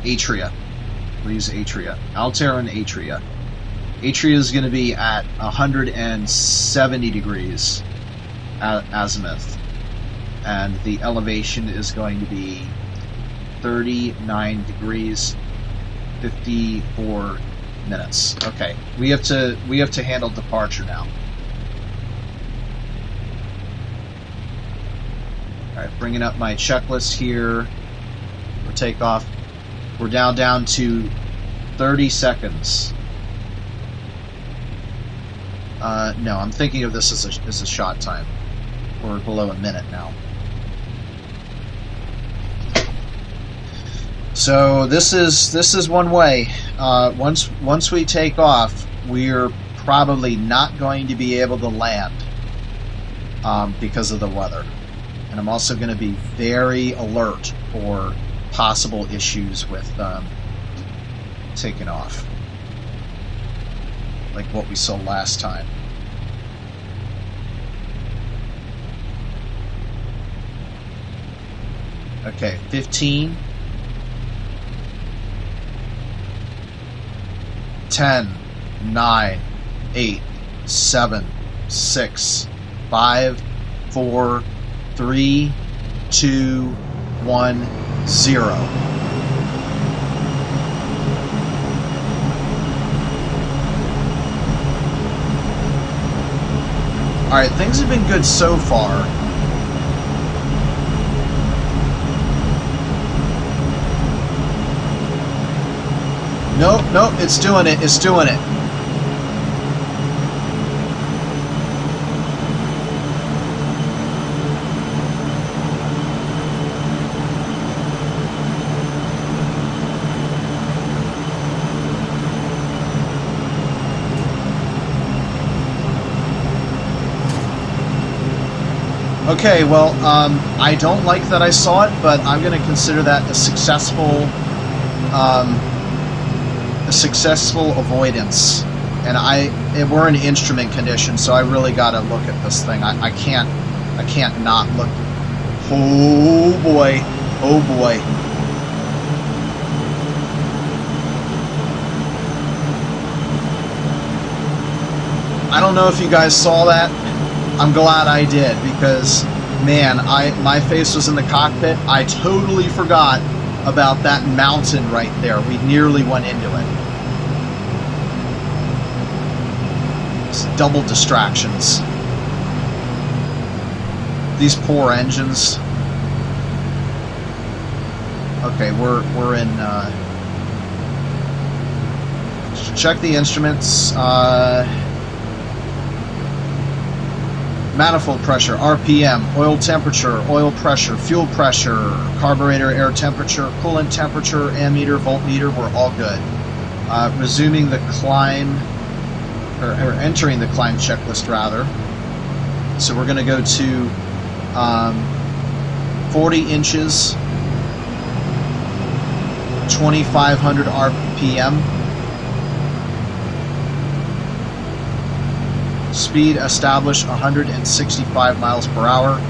Atria. We'll use Atria. Altair and Atria. Atria is going to be at 170 degrees azimuth, and the elevation is going to be 39 degrees, 54 minutes. Okay, we have to handle departure now. All right, bringing up my checklist here for takeoff. We're down to 30 seconds. No, I'm thinking of this as a shot time. We're below a minute now. So this is one way. Once we take off, we're probably not going to be able to land. because of the weather. And I'm also going to be very alert for possible issues with taking off, like what we saw last time. Okay, 15, 10, 9, 8, 7, 6, 5, 4, 3, 2, 1, 0. Alright, things have been good so far. Nope, nope, it's doing it, it's doing it. Okay, well, I don't like that I saw it, but I'm going to consider that a successful avoidance. And we're in instrument condition, so I really got to look at this thing. I can't not look. Oh boy, oh boy. I don't know if you guys saw that. I'm glad I did, because, man, my face was in the cockpit. I totally forgot about that mountain right there. We nearly went into it. It's double distractions. These poor engines. Okay, we're in. Check the instruments. Manifold pressure, RPM, oil temperature, oil pressure, fuel pressure, carburetor air temperature, coolant temperature, ammeter, voltmeter, we're all good. Resuming the climb, or entering the climb checklist rather. So we're going to go to 40 inches, 2,500 RPM. Speed established 165 miles per hour.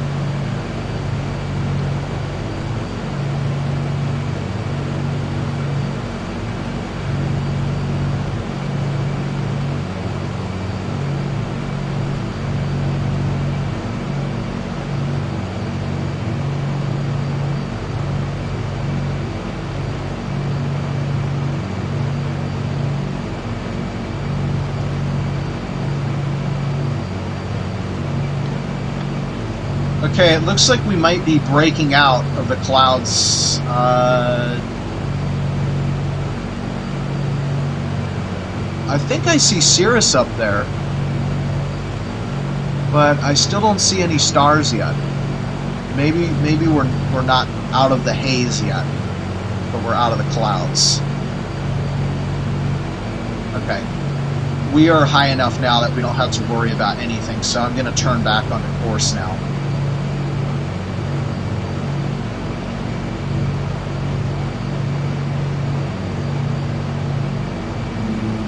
Okay, it looks like we might be breaking out of the clouds. I think I see Cirrus up there, but I still don't see any stars yet. Maybe we're not out of the haze yet, but we're out of the clouds. Okay, we are high enough now that we don't have to worry about anything. So I'm going to turn back on the course now.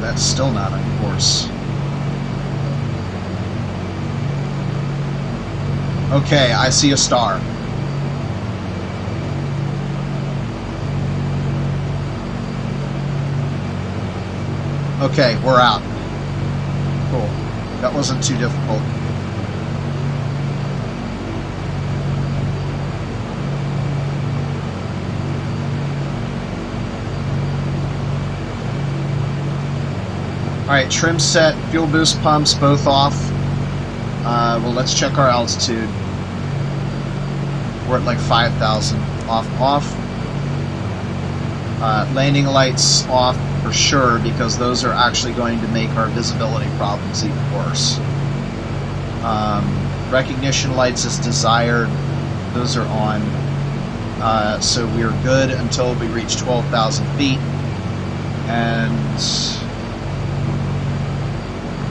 That's still not on course. Okay, I see a star. Okay, we're out. Cool. That wasn't too difficult. Alright, trim set, fuel boost pumps, both off. Well, let's check our altitude. We're at like 5,000. Off. Landing lights off for sure, because those are actually going to make our visibility problems even worse. Recognition lights as desired. Those are on. So we're good until we reach 12,000 feet. And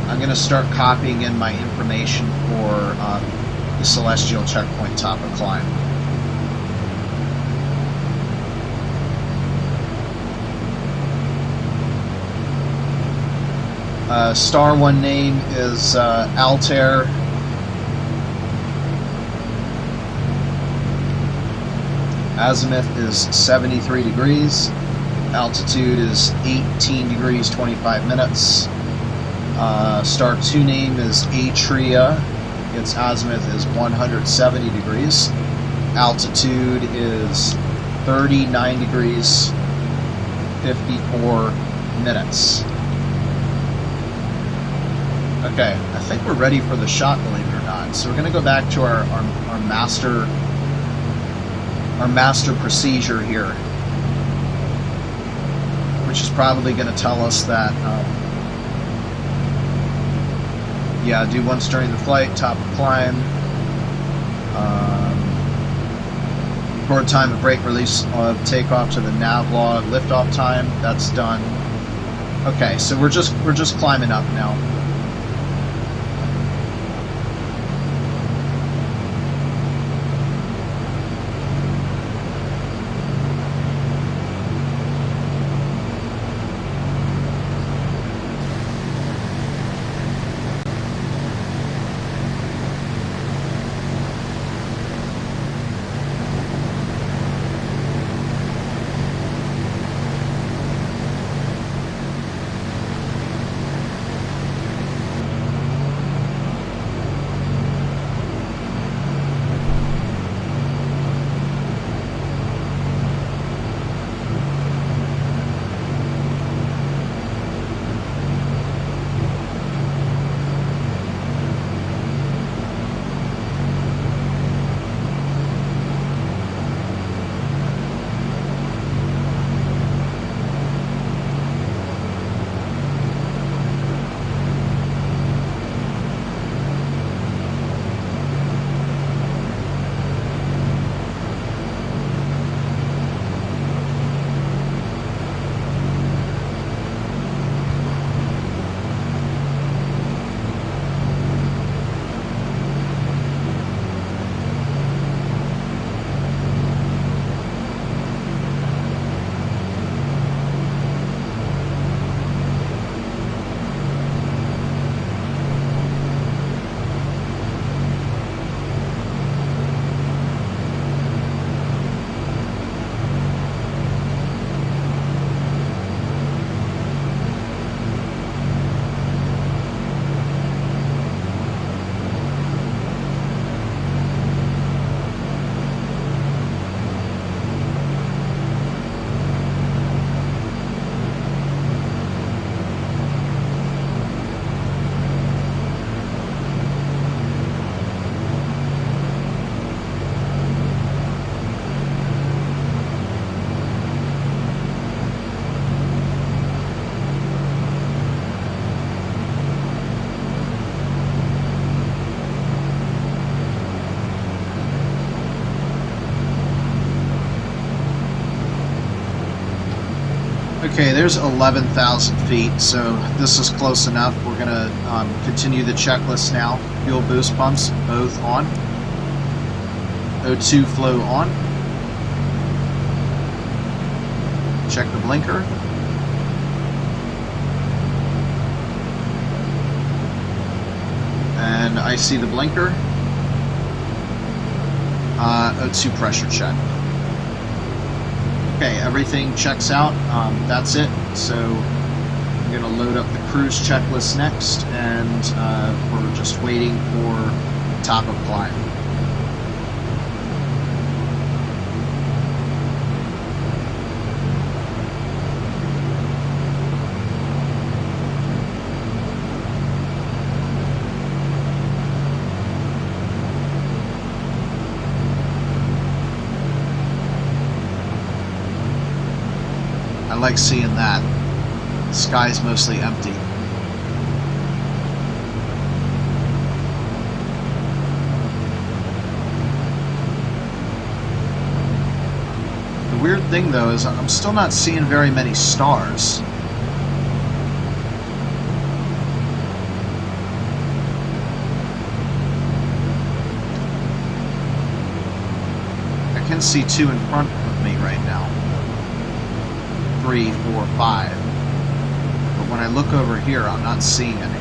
I'm going to start copying in my information for the celestial checkpoint top of climb. Star 1 name is Altair. Azimuth is 73 degrees. Altitude is 18 degrees 25 minutes. Star 2 name is Atria. Its azimuth is 170 degrees. Altitude is 39 degrees 54 minutes. Okay, I think we're ready for the shot, believe it or not. So we're going to go back to our master procedure here, which is probably going to tell us that, yeah, do once during the flight, top of climb, record time of brake release of takeoff to the nav log, liftoff time, that's done. Okay, so we're just climbing up now. Okay, there's 11,000 feet, so this is close enough. We're going to continue the checklist now. Fuel boost pumps, both on. O2 flow on. Check the blinker. And I see the blinker. O2 pressure check. Okay, everything checks out. That's it. So I'm going to load up the cruise checklist next, and we're just waiting for top of climb. I like seeing that. The sky's mostly empty. The weird thing though is I'm still not seeing very many stars. can see 2 in front of me right now. 3, 4, 5. But when I look over here, I'm not seeing any.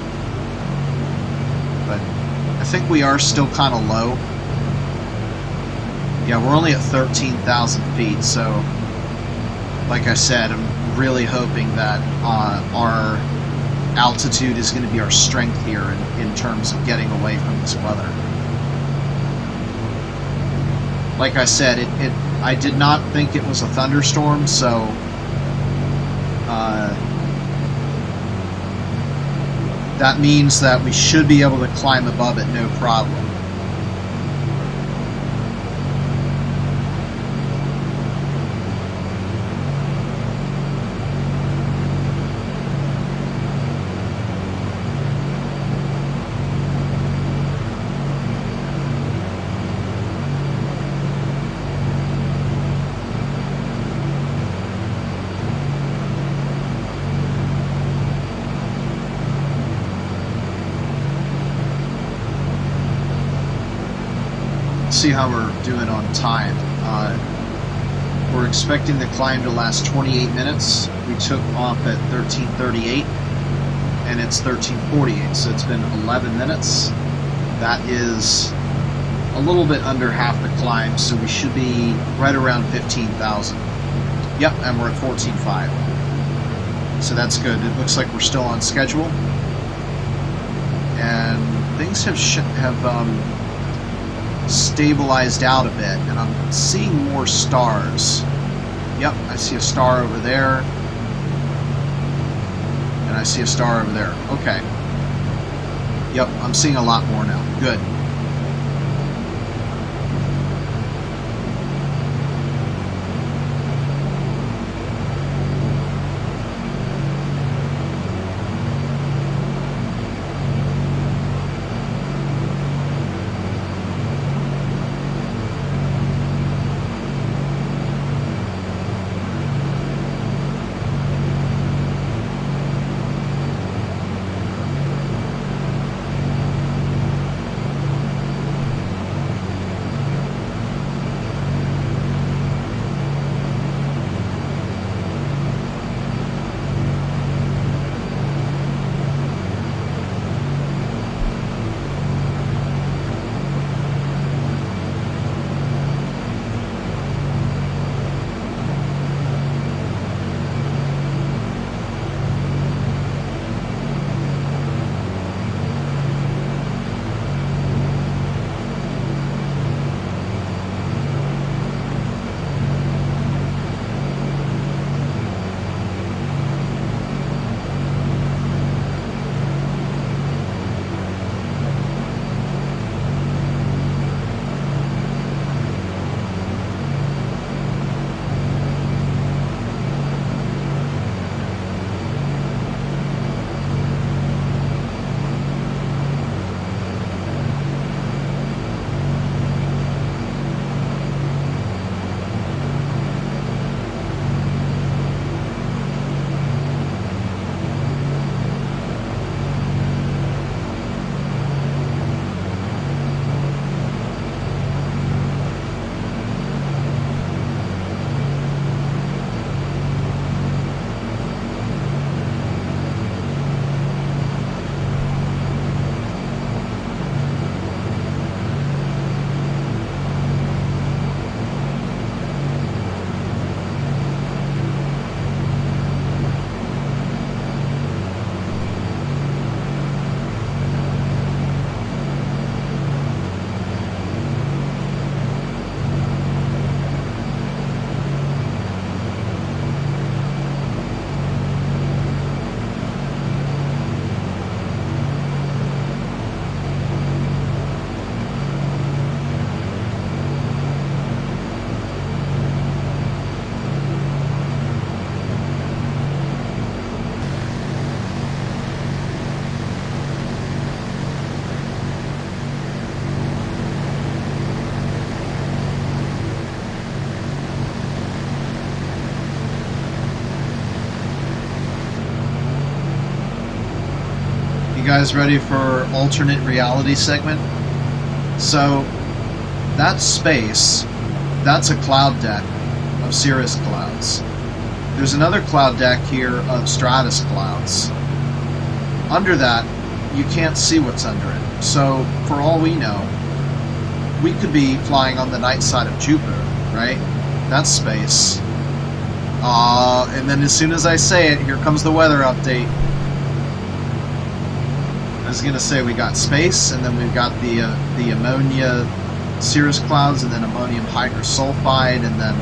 But I think we are still kind of low. Yeah, we're only at 13,000 feet, so like I said, I'm really hoping that our altitude is going to be our strength here in terms of getting away from this weather. Like I said, I did not think it was a thunderstorm, so that means that we should be able to climb above it no problem. See how we're doing on time. We're expecting the climb to last 28 minutes. We took off at 13:38 and it's 13:48, so it's been 11 minutes. That is a little bit under half the climb, so we should be right around 15,000. Yep, and we're at 14.5. So that's good. It looks like we're still on schedule. And things have stabilized out a bit, and I'm seeing more stars. Yep, I see a star over there, and I see a star over there. Okay. Yep, I'm seeing a lot more now. Good. You guys ready for alternate reality segment? So, that space that's a cloud deck of cirrus clouds. There's another cloud deck here of stratus clouds. Under that, you can't see what's under it. So, for all we know, we could be flying on the night side of Jupiter, right? That's space. And then as soon as I say it, here comes the weather update. I was going to say we got space, and then we've got the ammonia cirrus clouds, and then ammonium hydrosulfide, and then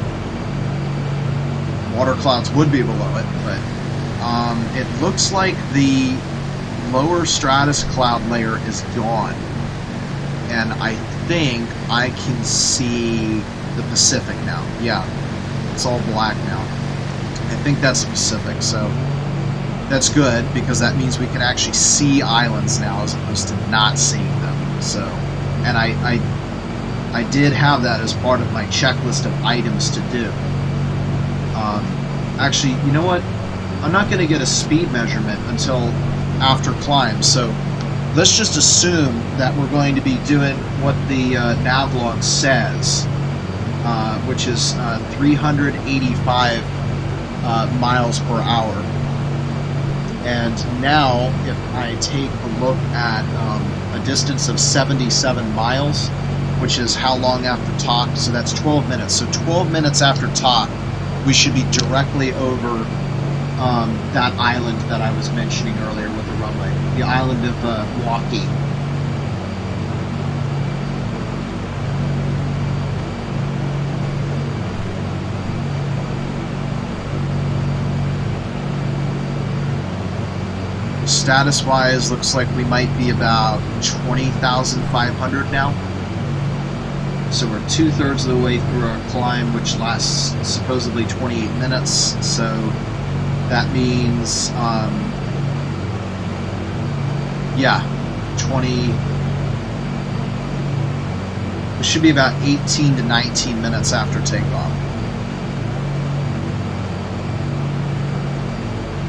water clouds would be below it, but it looks like the lower stratus cloud layer is gone, and I think I can see the Pacific now. Yeah, it's all black now. I think that's the Pacific, so that's good, because that means we can actually see islands now as opposed to not seeing them. So, and I did have that as part of my checklist of items to do. Actually, you know what? I'm not going to get a speed measurement until after climb, so let's just assume that we're going to be doing what the navlog says, which is 385 miles per hour. And now, if I take a look at a distance of 77 miles, which is how long after talk, so that's 12 minutes. So 12 minutes after talk, we should be directly over that island that I was mentioning earlier with the runway, the island of Waukee. Status-wise, looks like we might be about 20,500 now. So we're 2/3 of the way through our climb, which lasts supposedly 28 minutes. So that means, yeah, 20. It should be about 18 to 19 minutes after takeoff.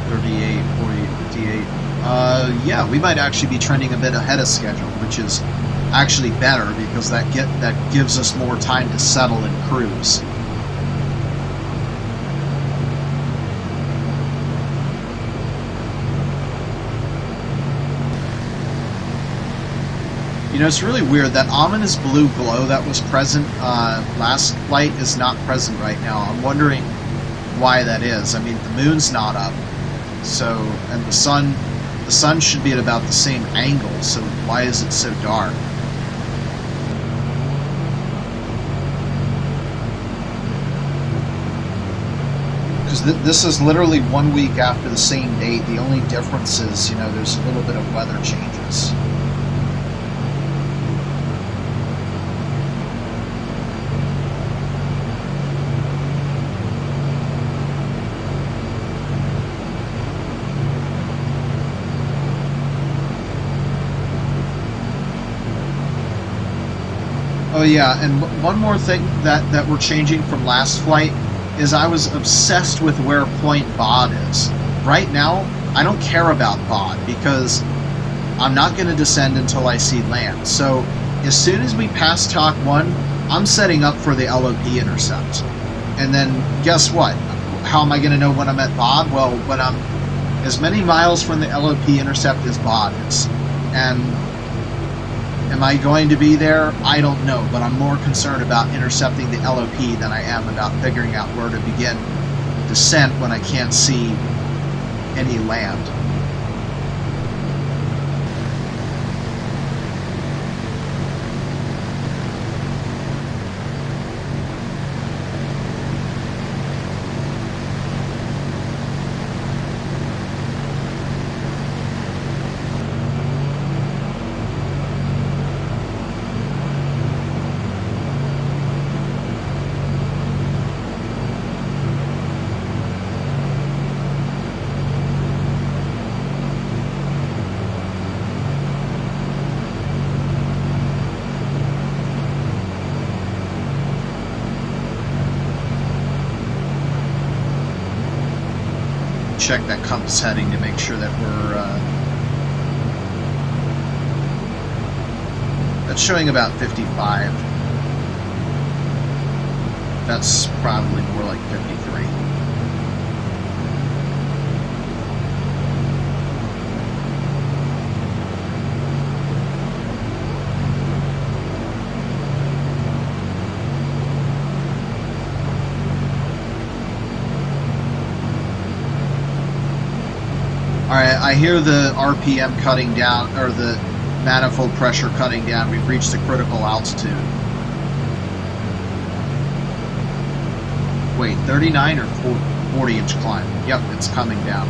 38, 48, 58. Yeah, we might actually be trending a bit ahead of schedule, which is actually better, because that gives us more time to settle and cruise. You know, it's really weird. That ominous blue glow that was present last flight is not present right now. I'm wondering why that is. I mean, the moon's not up, so, and the sun should be at about the same angle, so why is it so dark? Because this is literally 1 week after the same date. The only difference is, you know, there's a little bit of weather changes. Oh yeah, and one more thing that we're changing from last flight is I was obsessed with where Point BOD is. Right now, I don't care about BOD because I'm not going to descend until I see land. So as soon as we pass Talk 1, I'm setting up for the LOP intercept. And then guess what? How am I going to know when I'm at BOD? Well, when I'm as many miles from the LOP intercept as BOD is. And am I going to be there? I don't know, but I'm more concerned about intercepting the LOP than I am about figuring out where to begin descent when I can't see any land. Check that compass heading to make sure that we're that's showing about 55. That's probably more like 53. Alright, I hear the RPM cutting down, or the manifold pressure cutting down. We've reached the critical altitude. Wait, 39 or 40-inch climb? Yep, it's coming down.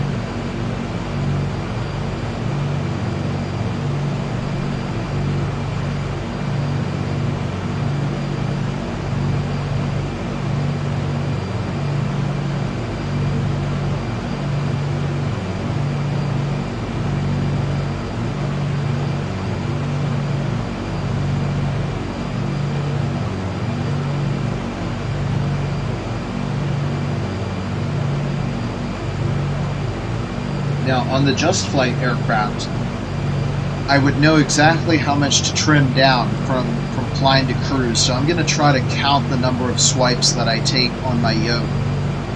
Now, on the Just Flight aircraft, I would know exactly how much to trim down from climb to cruise, so I'm going to try to count the number of swipes that I take on my yoke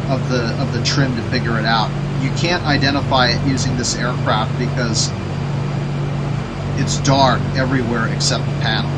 of the trim to figure it out. You can't identify it using this aircraft because it's dark everywhere except the panel.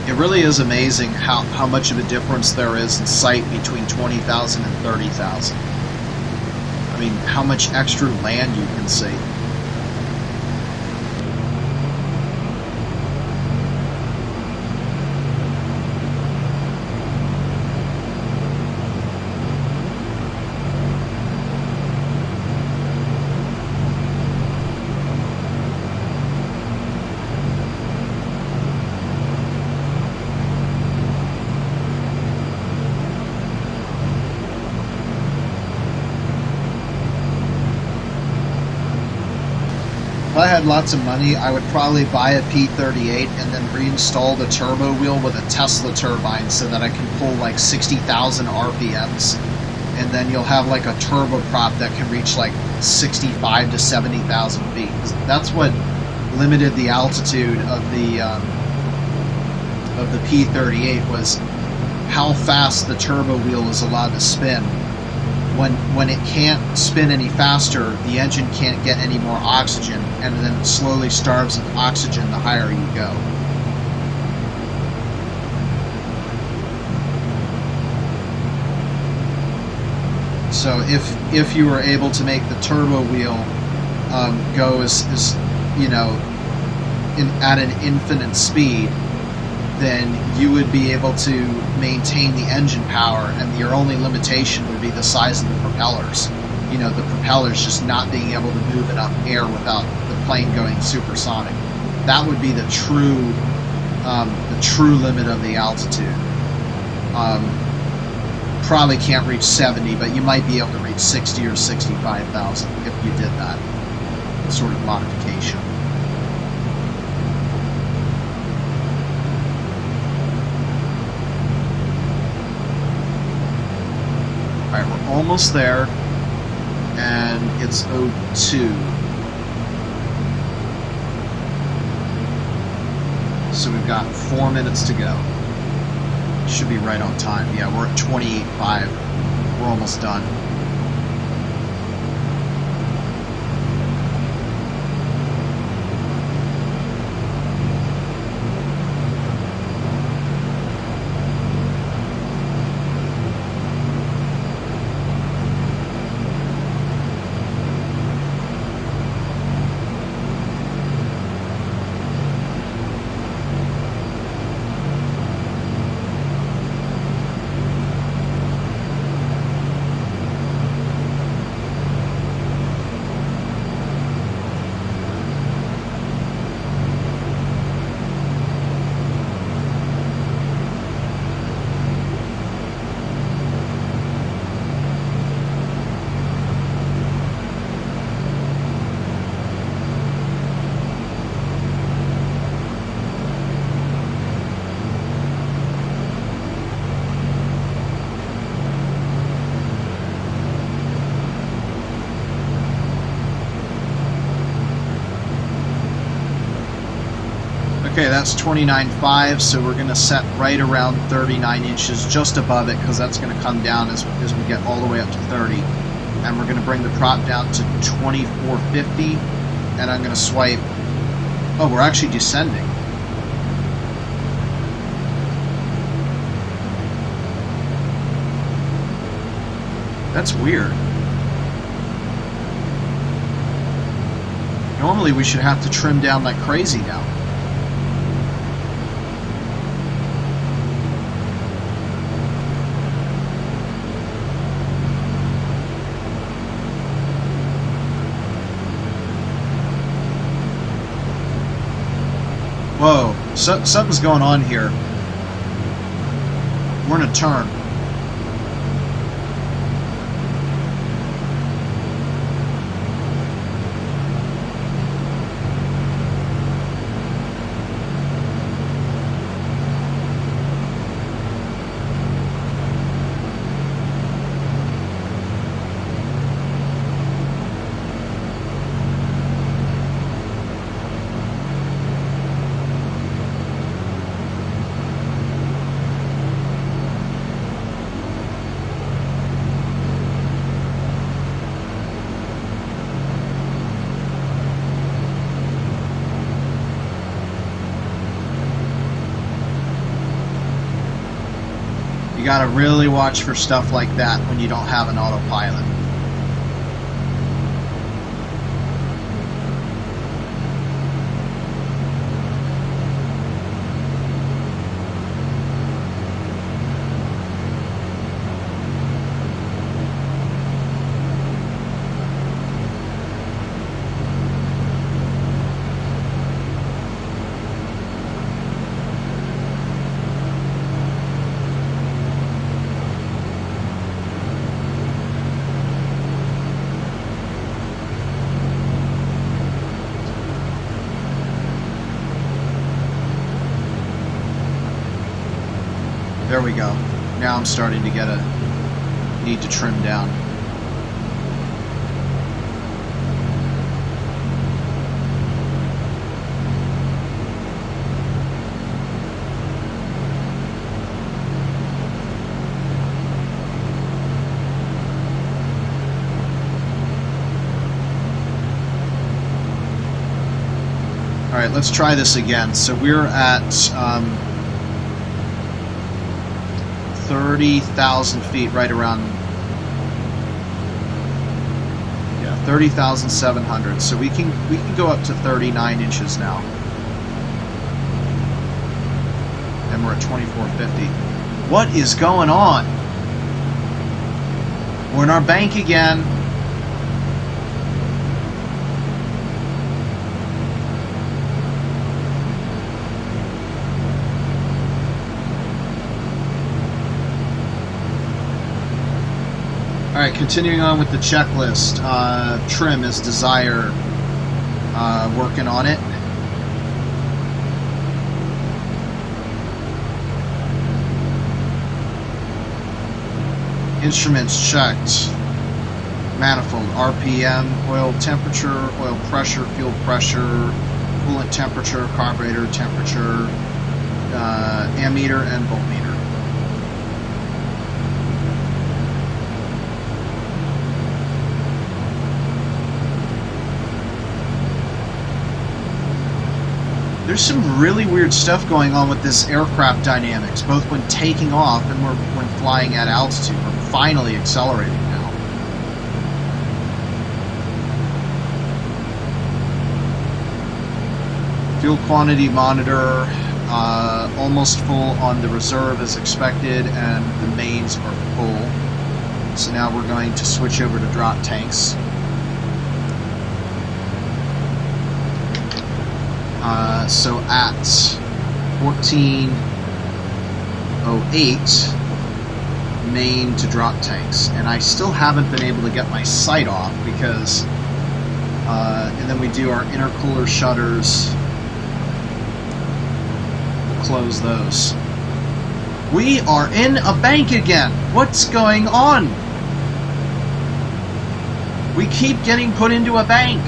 It really is amazing how much of a difference there is in sight between 20,000 and 30,000. I mean, how much extra land you can see. If I had lots of money, I would probably buy a P38 and then reinstall the turbo wheel with a Tesla turbine so that I can pull like 60,000 RPMs, and then you'll have like a turboprop that can reach like 65 to 70,000 feet. That's what limited the altitude of the P38, was how fast the turbo wheel is allowed to spin. When it can't spin any faster, the engine can't get any more oxygen, and then it slowly starves of oxygen the higher you go. So if you were able to make the turbo wheel go as you know, at an infinite speed, then you would be able to maintain the engine power, and your only limitation would be the size of the propellers. You know, the propellers just not being able to move enough air without the plane going supersonic. That would be the true limit of the altitude. Probably can't reach 70, but you might be able to reach 60 or 65,000 if you did that sort of modification. Alright, we're almost there, and it's 02. So we've got 4 minutes to go. Should be right on time. Yeah, we're at 28.5. We're almost done. Okay, that's 29.5, so we're going to set right around 39 inches, just above it, because that's going to come down as we get all the way up to 30. And we're going to bring the prop down to 24.50, and I'm going to swipe... Oh, we're actually descending. That's weird. Normally we should have to trim down like crazy now. Whoa, something's going on here. We're in a turn. You gotta really watch for stuff like that when you don't have an autopilot. There we go. Now I'm starting to get a need to trim down. All right, let's try this again. So we're at 30,000 feet, right around, yeah, 30,700. So we can go up to 39 inches now, and we're at 2450. What is going on? We're in our bank again. Alright, continuing on with the checklist. Trim is desired. Working on it. Instruments checked. Manifold, RPM, oil temperature, oil pressure, fuel pressure, coolant temperature, carburetor temperature, ammeter and voltmeter. There's some really weird stuff going on with this aircraft dynamics, both when taking off and when flying at altitude. We're finally accelerating now. Fuel quantity monitor, almost full on the reserve as expected, and the mains are full. So now we're going to switch over to drop tanks. So at 1408, main to drop tanks, and I still haven't been able to get my sight off because, and then we do our intercooler shutters, we'll close those. We are in a bank again. What's going on? We keep getting put into a bank.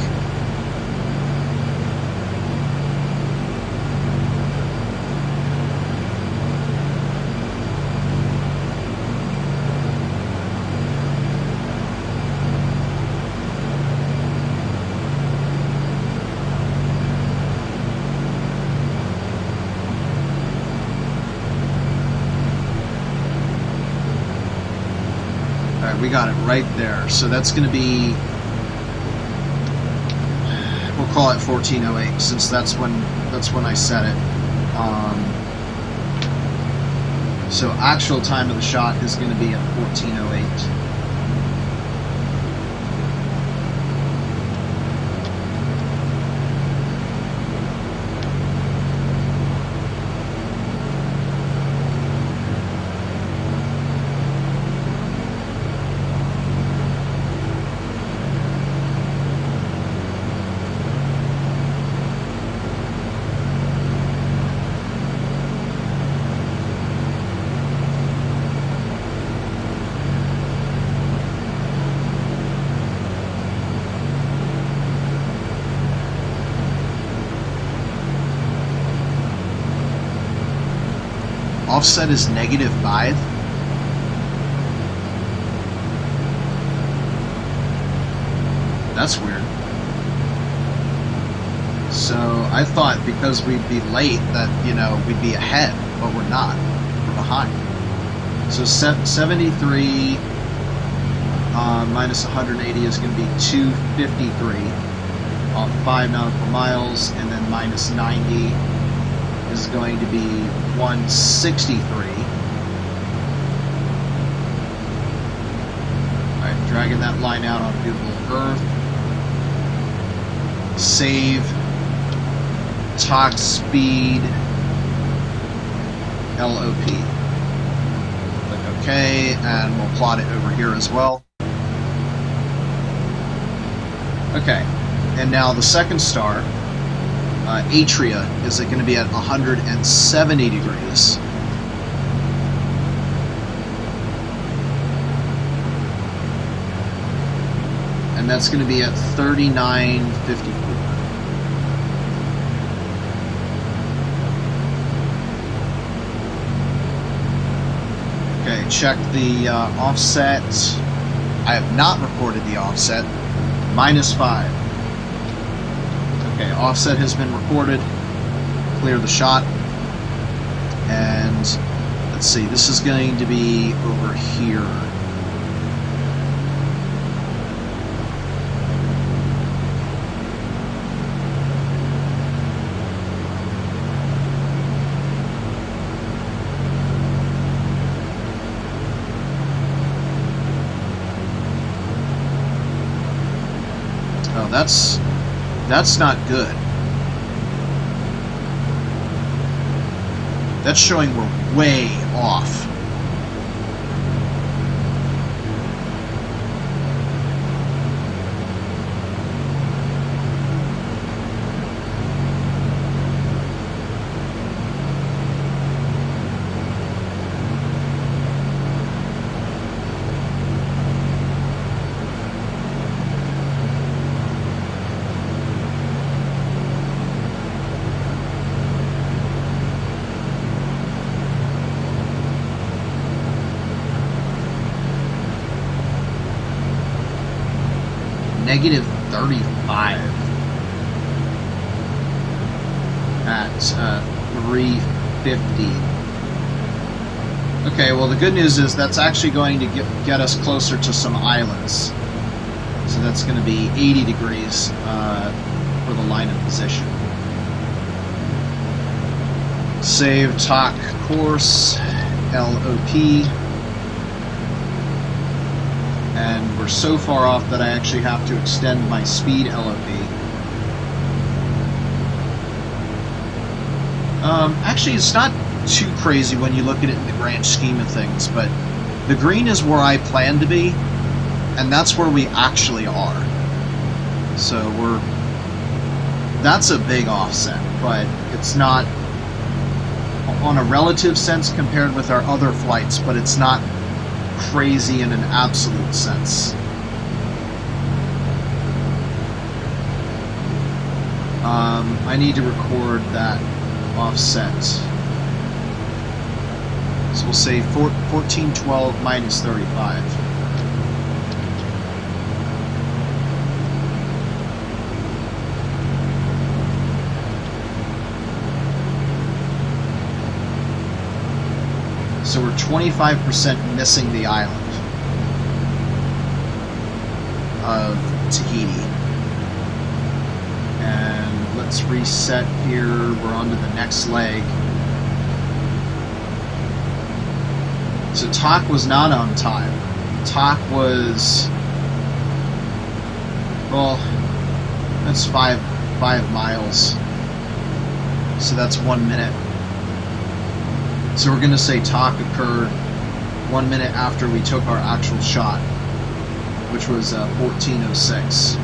we got it right there. So that's going to be, we'll call it 1408 since that's when I set it. So actual time of the shot is going to be at 1408. Offset is -5. That's weird. So I thought because we'd be late that, you know, we'd be ahead, but we're not. We're behind. So 73 minus 180 is going to be 253 off 5 nautical miles, and then minus 90 is going to be 163. Alright, dragging that line out on Google Earth. Save. Talk speed. LOP. Click OK, and we'll plot it over here as well. Okay, and now the second star, Atria, is going to be at 170 degrees. And that's going to be at 3954. Okay, check the offset. I have not recorded the offset. -5. Okay, offset has been recorded. Clear the shot. And let's see, this is going to be over here. Oh, that's not good. That's showing we're way off. -35 at 350. Okay, well the good news is that's actually going to get us closer to some islands. So that's going to be 80 degrees for the line of position. Save TOC course, LOP. And we're so far off that I actually have to extend my speed LOP. Actually, it's not too crazy when you look at it in the grand scheme of things, but the green is where I plan to be, and that's where we actually are. So that's a big offset, but it's not on a relative sense compared with our other flights, but it's not crazy in an absolute sense. I need to record that offset. So we'll say 1412 minus 35. So we're 25% missing the island. of Tahiti. And let's reset here. We're on to the next leg. So TOC was not on time. TOC was, well, that's five miles. So that's 1 minute. So we're going to say TOC occurred 1 minute after we took our actual shot, which was 14:06.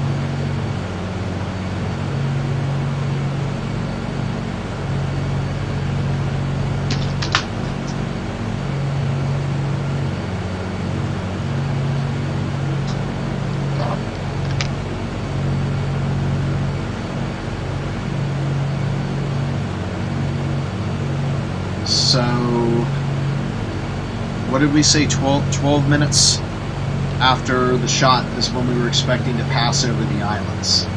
So, what did we say, 12 minutes after the shot is when we were expecting to pass over the islands.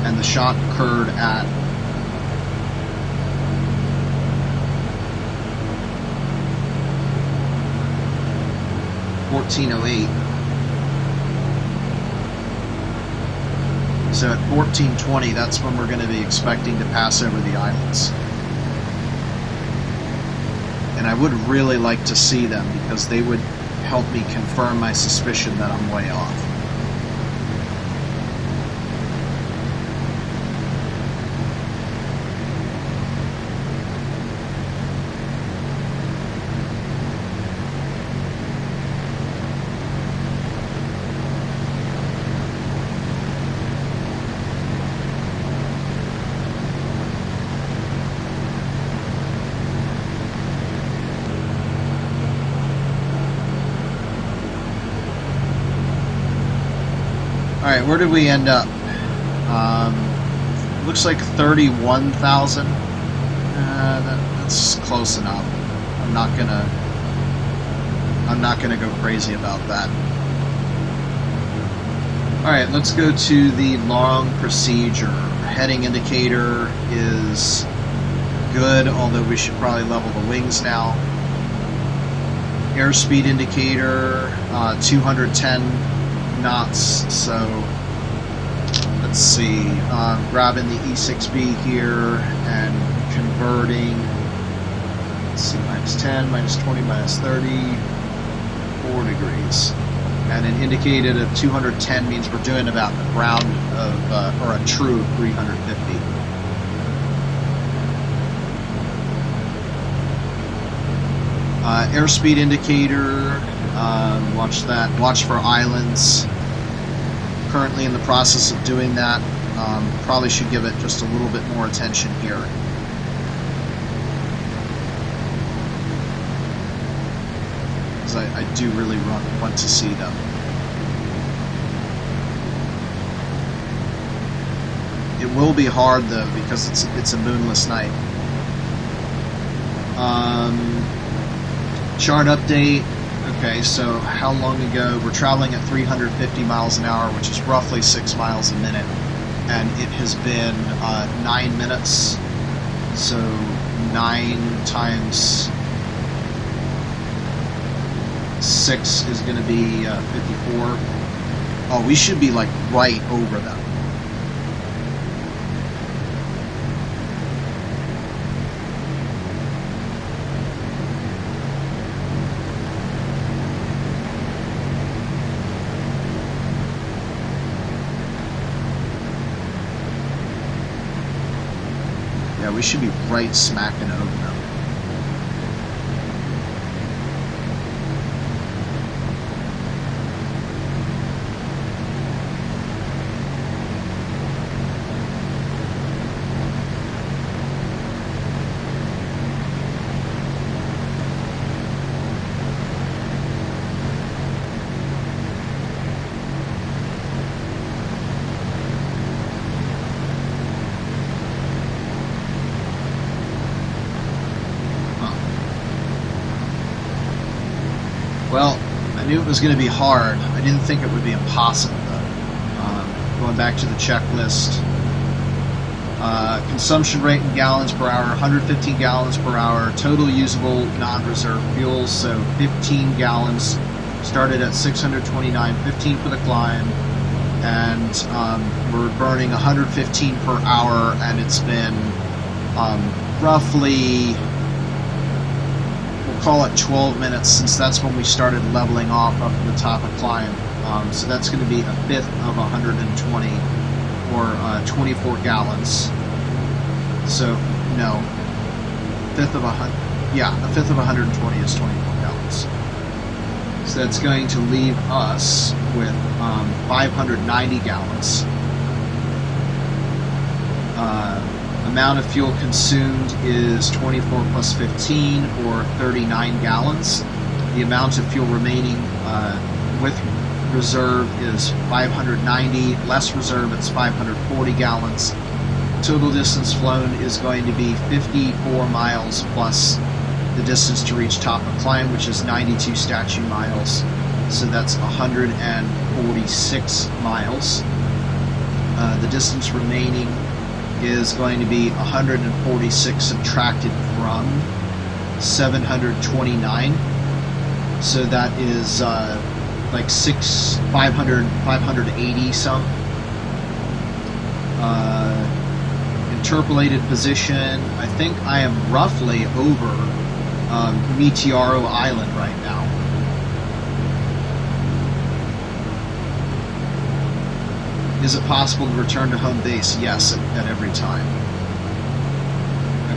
And the shot occurred at 14:08. So at 14:20, that's when we're going to be expecting to pass over the islands. And I would really like to see them because they would help me confirm my suspicion that I'm way off. Alright, where did we end up? Looks like 31,000. That's close enough. I'm not gonna go crazy about that. Alright, let's go to the long procedure. Heading indicator is good, although we should probably level the wings now. Airspeed indicator, 210 knots, so let's see, grabbing the E6B here and converting, let's see, minus 10, minus 20, minus 30, 4 degrees. And an indicated of 210 means we're doing about a ground of, or a true of 350. Airspeed indicator, watch that. Watch for islands. Currently in the process of doing that. Probably should give it just a little bit more attention here. Because I do really want to see them. It will be hard though because it's a moonless night. Chart update. Okay, so how long ago? We're traveling at 350 miles an hour, which is roughly 6 miles a minute, and it has been 9 minutes. So 9 times 6 is going to be 54. Oh, we should be like right over them. We should be right smacking over them. Well, I knew it was going to be hard. I didn't think it would be impossible, though. Going back to the checklist. Consumption rate in gallons per hour, 115 gallons per hour. Total usable non-reserve fuels, so 15 gallons Started at 629, 15 for the climb, and we're burning 115 per hour, and it's been roughly, we'll call it 12 minutes, since that's when we started leveling off up to the top of climb. So that's going to be a fifth of 120, or 24 gallons. So, no, fifth of 100, yeah, a fifth of 120 is 24 gallons. So that's going to leave us with 590 gallons. Amount of fuel consumed is 24 plus 15, or 39 gallons. The amount of fuel remaining with reserve is 590, less reserve it's 540 gallons. Total distance flown is going to be 54 miles plus the distance to reach top of climb, which is 92 statute miles. So that's 146 miles. The distance remaining is going to be 146 subtracted from 729. So that is like 580 some. Interpolated position, I think I am roughly over Meteoro Island right now. Is it possible to return to home base? Yes, at every time.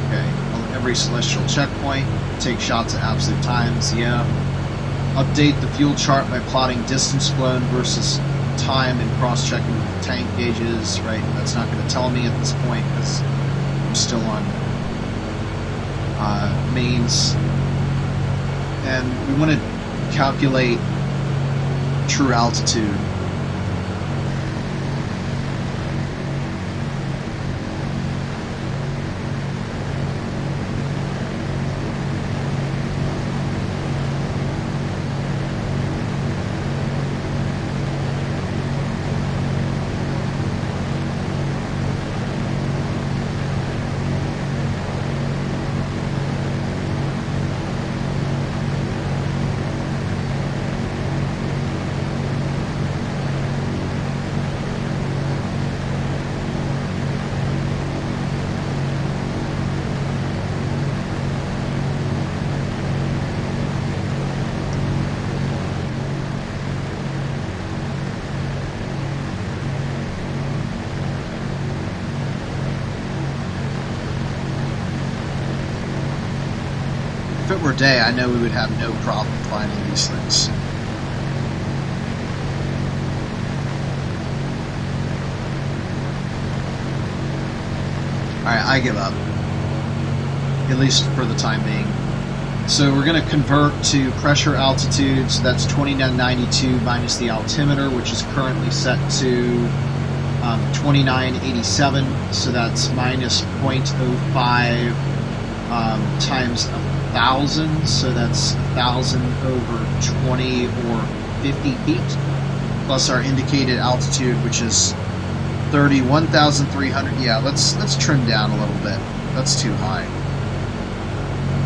Okay, on every celestial checkpoint, take shots at absolute times, yeah. Update the fuel chart by plotting distance flown versus time and cross-checking with the tank gauges, right? That's not going to tell me at this point because I'm still on mains. And we want to calculate true altitude. If it were day, I know we would have no problem finding these things. Alright, I give up. At least for the time being. So we're going to convert to pressure altitude, so that's 2992 minus the altimeter, which is currently set to 2987, so that's minus 0.05 times 1,000, so that's 1,000 over 20 or 50 feet, plus our indicated altitude, which is 31,300. Yeah, let's trim down a little bit. That's too high.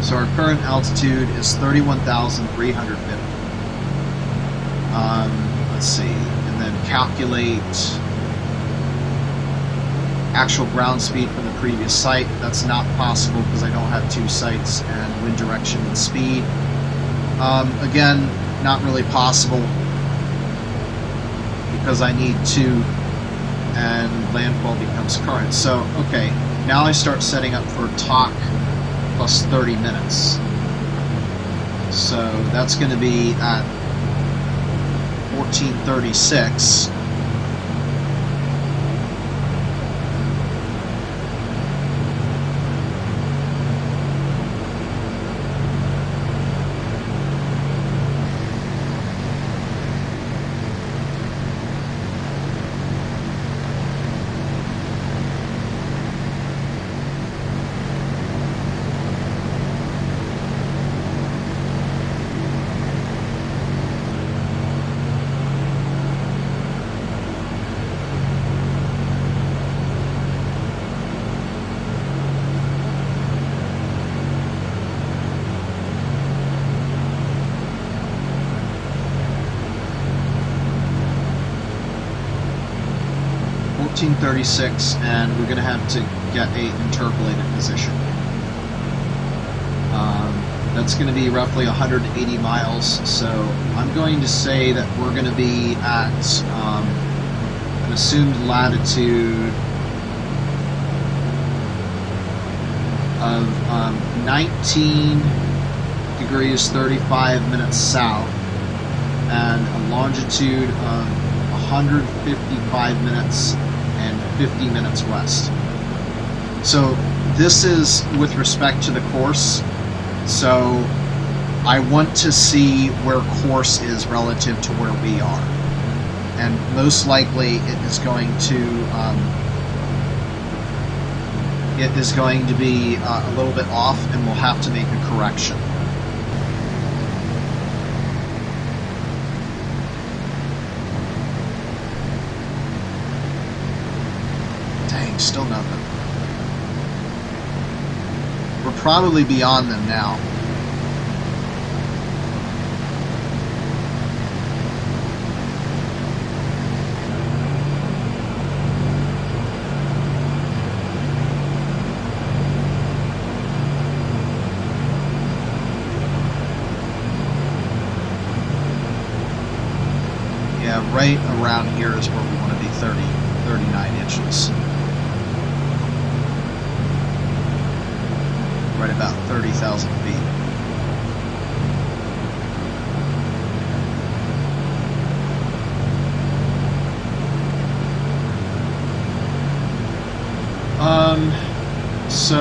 So our current altitude is 31,350. Let's see, and then calculate actual ground speed from the previous site. That's not possible because I don't have two sites and wind direction and speed. Again, not really possible because I need two and landfall becomes current. So, okay, now I start setting up for talk plus 30 minutes. So that's going to be at 1436. 1336, and we're going to have to get a interpolated position. That's going to be roughly 180 miles, so I'm going to say that we're going to be at an assumed latitude of 19 degrees 35 minutes south and a longitude of 155 minutes and 50 minutes west. So this is with respect to the course. So I want to see where course is relative to where we are, and most likely it is going to be a little bit off, and we'll have to make a correction. Dang, still nothing. We're probably beyond them now. Yeah, right around here is where we want to be, 39 inches. Right about 30,000 feet. So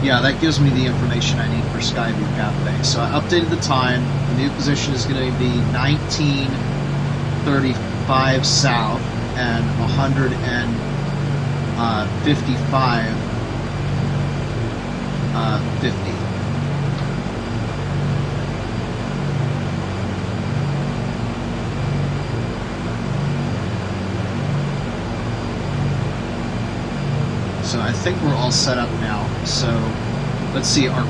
yeah, that gives me the information I need for Skyview Cafe. So I updated the time. The new position is going to be 1935 south and 155 50. So I think we're all set up now. So let's see, our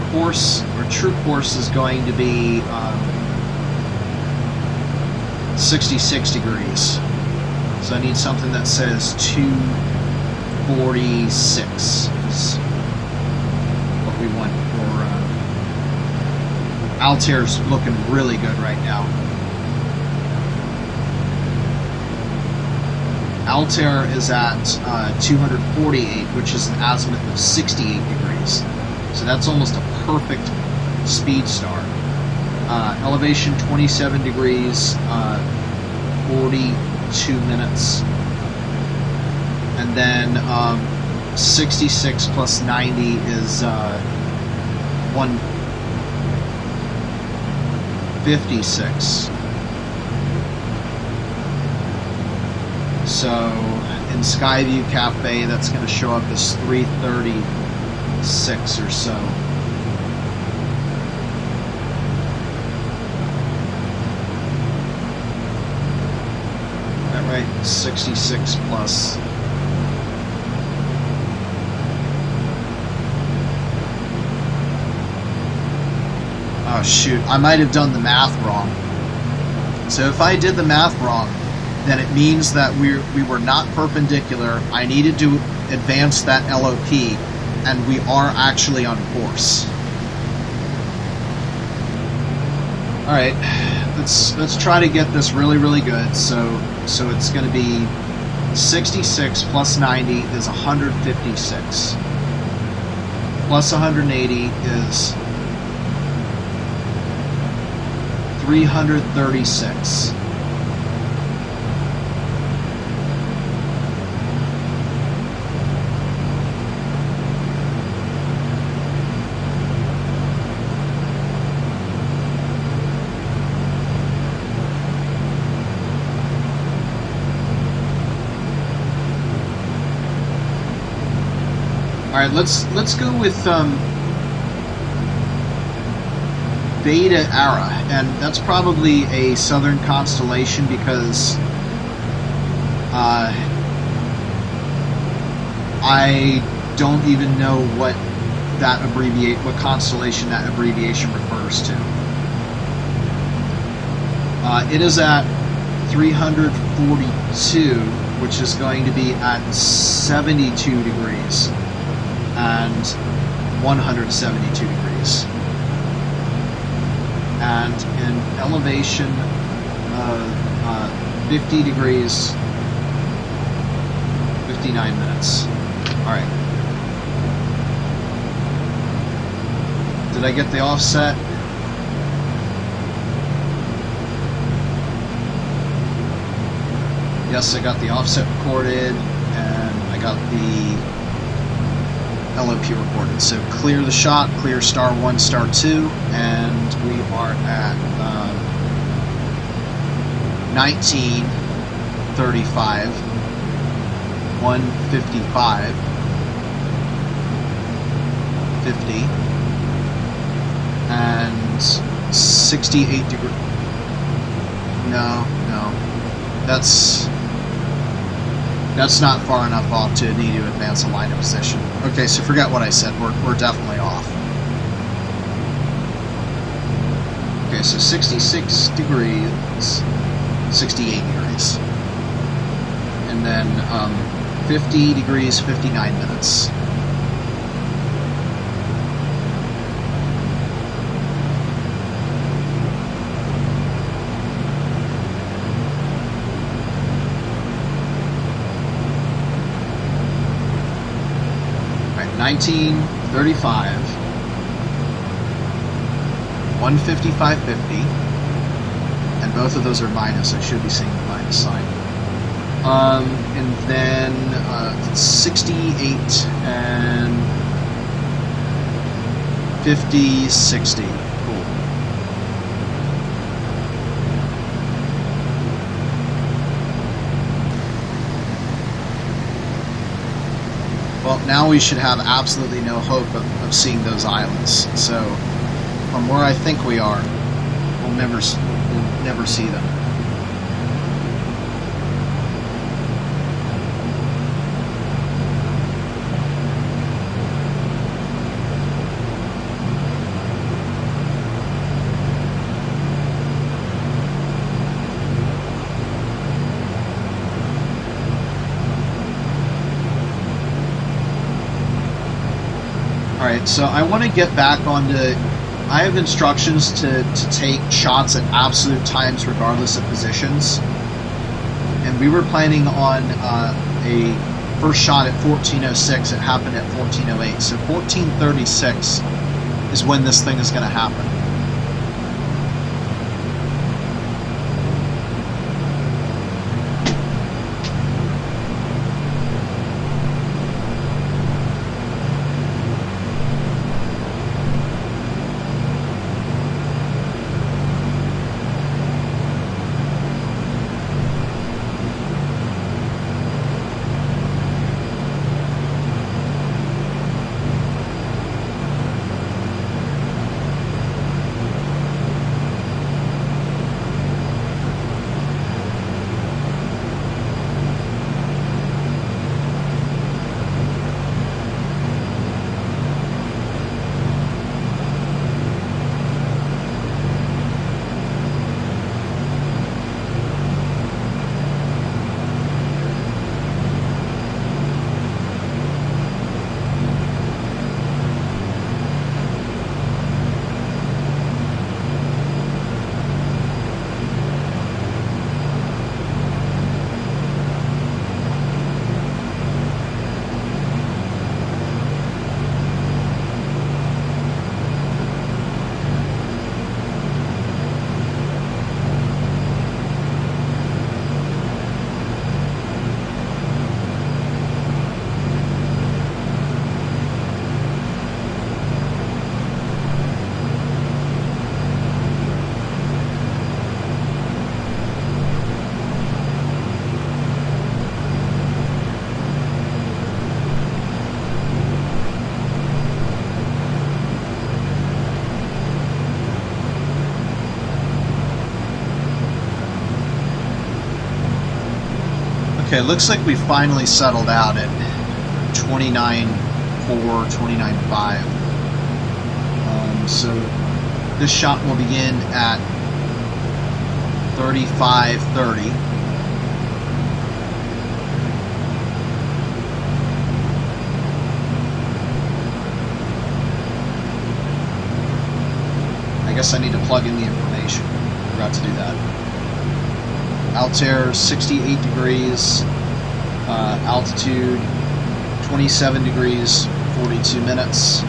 true course is going to be 66 degrees. So I need something that says 246 is what we want for Altair's looking really good right now. Altair is at 248, which is an azimuth of 68 degrees. So that's almost a perfect speed start. Elevation 27 degrees, 42 minutes. And then 66 plus 90 is 156. So in Skyview Cafe, that's going to show up as 336 or so. Is that right? 66 plus. Oh shoot, I might have done the math wrong. So if I did the math wrong, then it means that we were not perpendicular. I needed to advance that LOP, and we are actually on course. All right, let's try to get this really good. So it's going to be 66 plus 90 is 156. Plus 180 is 336. All right, let's go with Beta Ara, and that's probably a southern constellation because I don't even know what constellation that abbreviation refers to. It is at 342. which is going to be at 72 degrees and 172 degrees. And an elevation of 50 degrees, 59 minutes. Alright. Did I get the offset? Yes, I got the offset recorded, and I got the LOP recorded. So clear the shot, clear star 1, star 2, and we are at 19:35, 1:55, 50, and 68 degrees. No, that's not far enough off to need to advance a line of position. Okay, so forget what I said. We're definitely off. Okay, so 66 degrees, 68 degrees. And then 50 degrees, 59 minutes. All right, 1935, 155.50, and both of those are minus. I should be seeing the minus sign. And then 68 and 50, 60. Cool. Well, now we should have absolutely no hope of seeing those islands. So, from where I think we are, we'll never see them. Alright, so I want to get back onto... I have instructions to take shots at absolute times regardless of positions. And we were planning on a first shot at 14:06. It happened at 14:08. So 14:36 is when this thing is going to happen. Okay, looks like we finally settled out at 29.4, 29.5. So this shot will begin at 35.30. guess I need to plug in the information. Forgot to do that. Altair 68 degrees, altitude 27 degrees 42 minutes,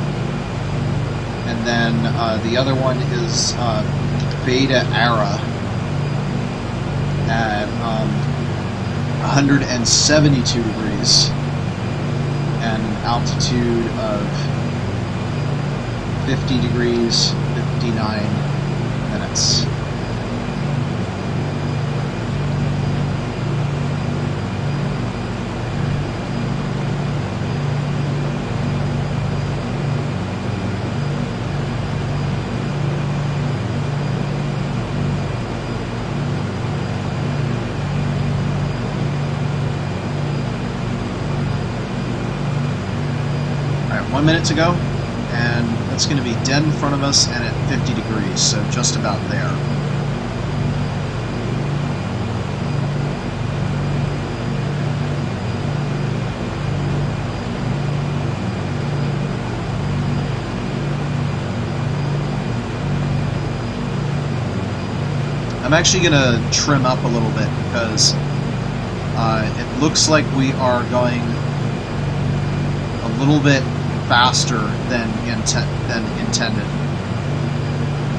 and then the other one is Beta Ara at 172 degrees and an altitude of 50 degrees 59 minutes. Alright, 1 minute to go, and that's going to be dead in front of us and at 50 degrees, so just about there. I'm actually going to trim up a little bit because it looks like we are going a little bit faster than intended.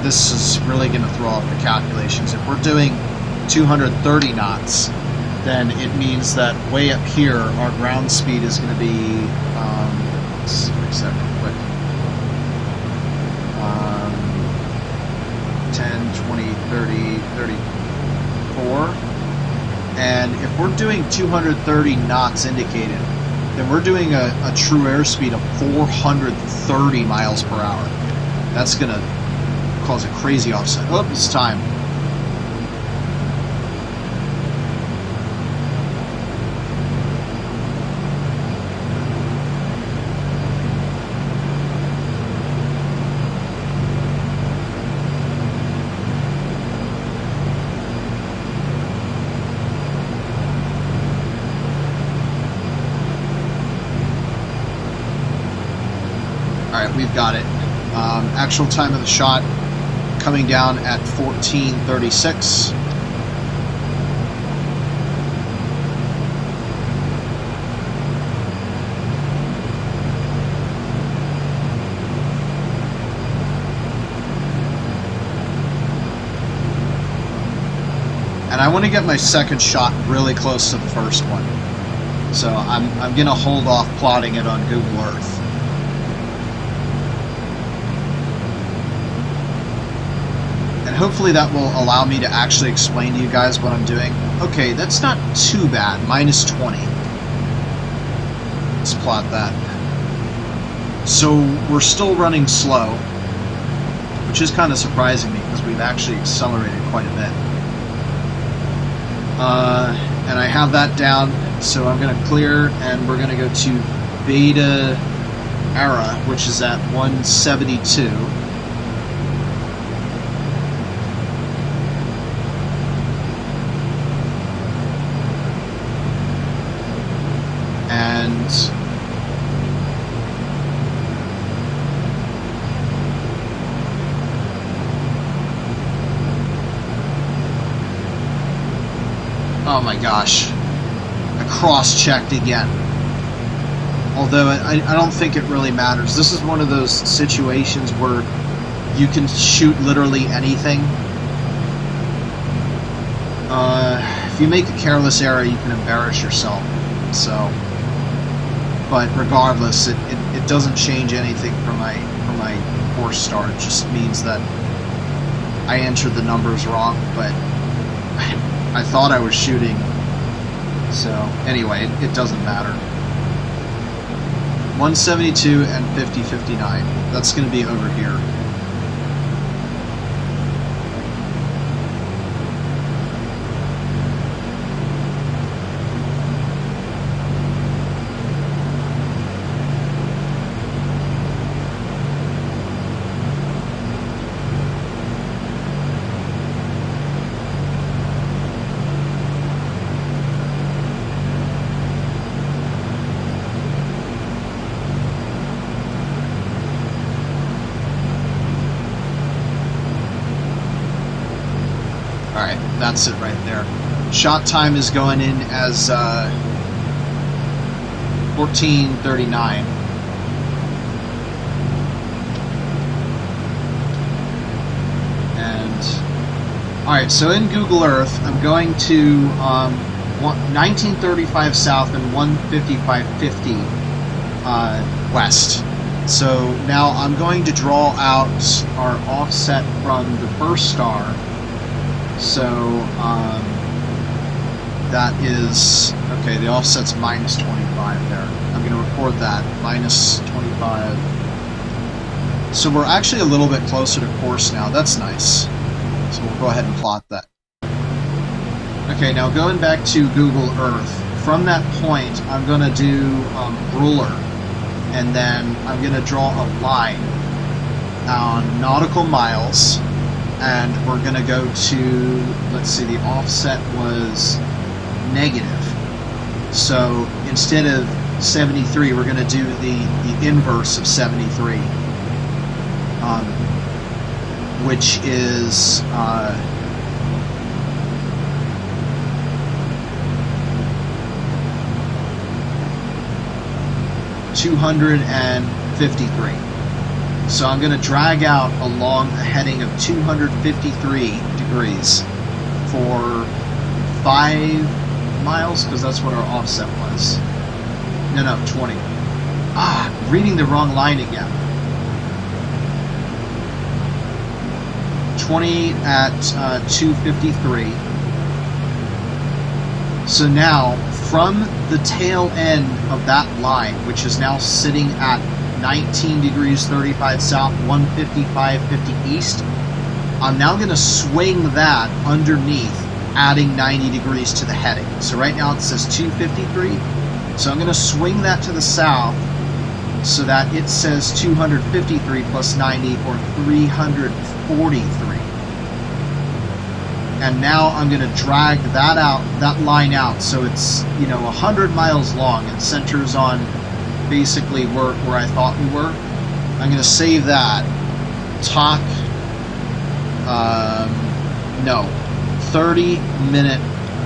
This is really going to throw off the calculations. If we're doing 230 knots, then it means that way up here our ground speed is going to be let's fix that real quick. 10, 20, 30, 34. And if we're doing 230 knots indicated, then we're doing a true airspeed of 430 miles per hour. That's going to cause a crazy offset. Oh, it's time. Alright, we've got it. Actual time of the shot coming down at 14:36. And I want to get my second shot really close to the first one. So I'm going to hold off plotting it on Google Earth. And hopefully that will allow me to actually explain to you guys what I'm doing. Okay, that's not too bad. Minus 20. Let's plot that. So we're still running slow, which is kind of surprising me because we've actually accelerated quite a bit. And I have that down, so I'm going to clear, and we're going to go to Beta Ara, which is at 172. And oh my gosh, I cross-checked again. Although I don't think it really matters. This is one of those situations where you can shoot literally anything. If you make a careless error, you can embarrass yourself. So, but regardless, it doesn't change anything for my course start. It just means that I entered the numbers wrong, but I thought I was shooting. So anyway, it doesn't matter. 172 and 50-59. That's going to be over here. that's it right there. Shot time is going in as 14:39. And alright, so in Google Earth, I'm going to 1935 south and 15550 west. So now I'm going to draw out our offset from the first star. So that is, okay, the offset's minus 25 there. I'm going to record that, minus 25. So we're actually a little bit closer to course now. That's nice. So we'll go ahead and plot that. Okay, now going back to Google Earth, from that point I'm going to do ruler, and then I'm going to draw a line on nautical miles, and we're going to go to, let's see, the offset was negative. So instead of 73, we're going to do the inverse of 73, which is 253. So I'm going to drag out along a heading of 253 degrees for 5 miles, because that's what our offset was. No, 20. Reading the wrong line again. 20 at 253. So now, from the tail end of that line, which is now sitting at 19 degrees 35 south, 155.50 east, I'm now going to swing that underneath, adding 90 degrees to the heading. So right now it says 253. So I'm going to swing that to the south so that it says 253 plus 90, or 343. And now I'm going to drag that out, that line out, so it's, 100 miles long. It centers on basically where I thought we were. I'm going to save that. Talk, 30-minute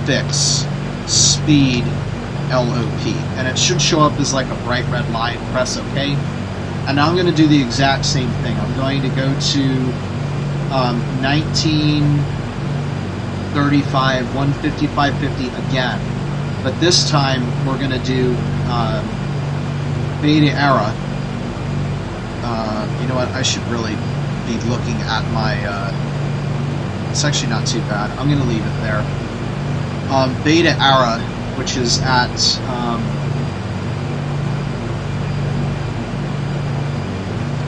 fix, speed, LOP. And it should show up as like a bright red line. Press OK. And now I'm going to do the exact same thing. I'm going to go to 1935, 155.50 again. But this time we're going to do beta era. You know what? I should really be looking at my... it's actually not too bad. I'm going to leave it there. Beta era, which is at...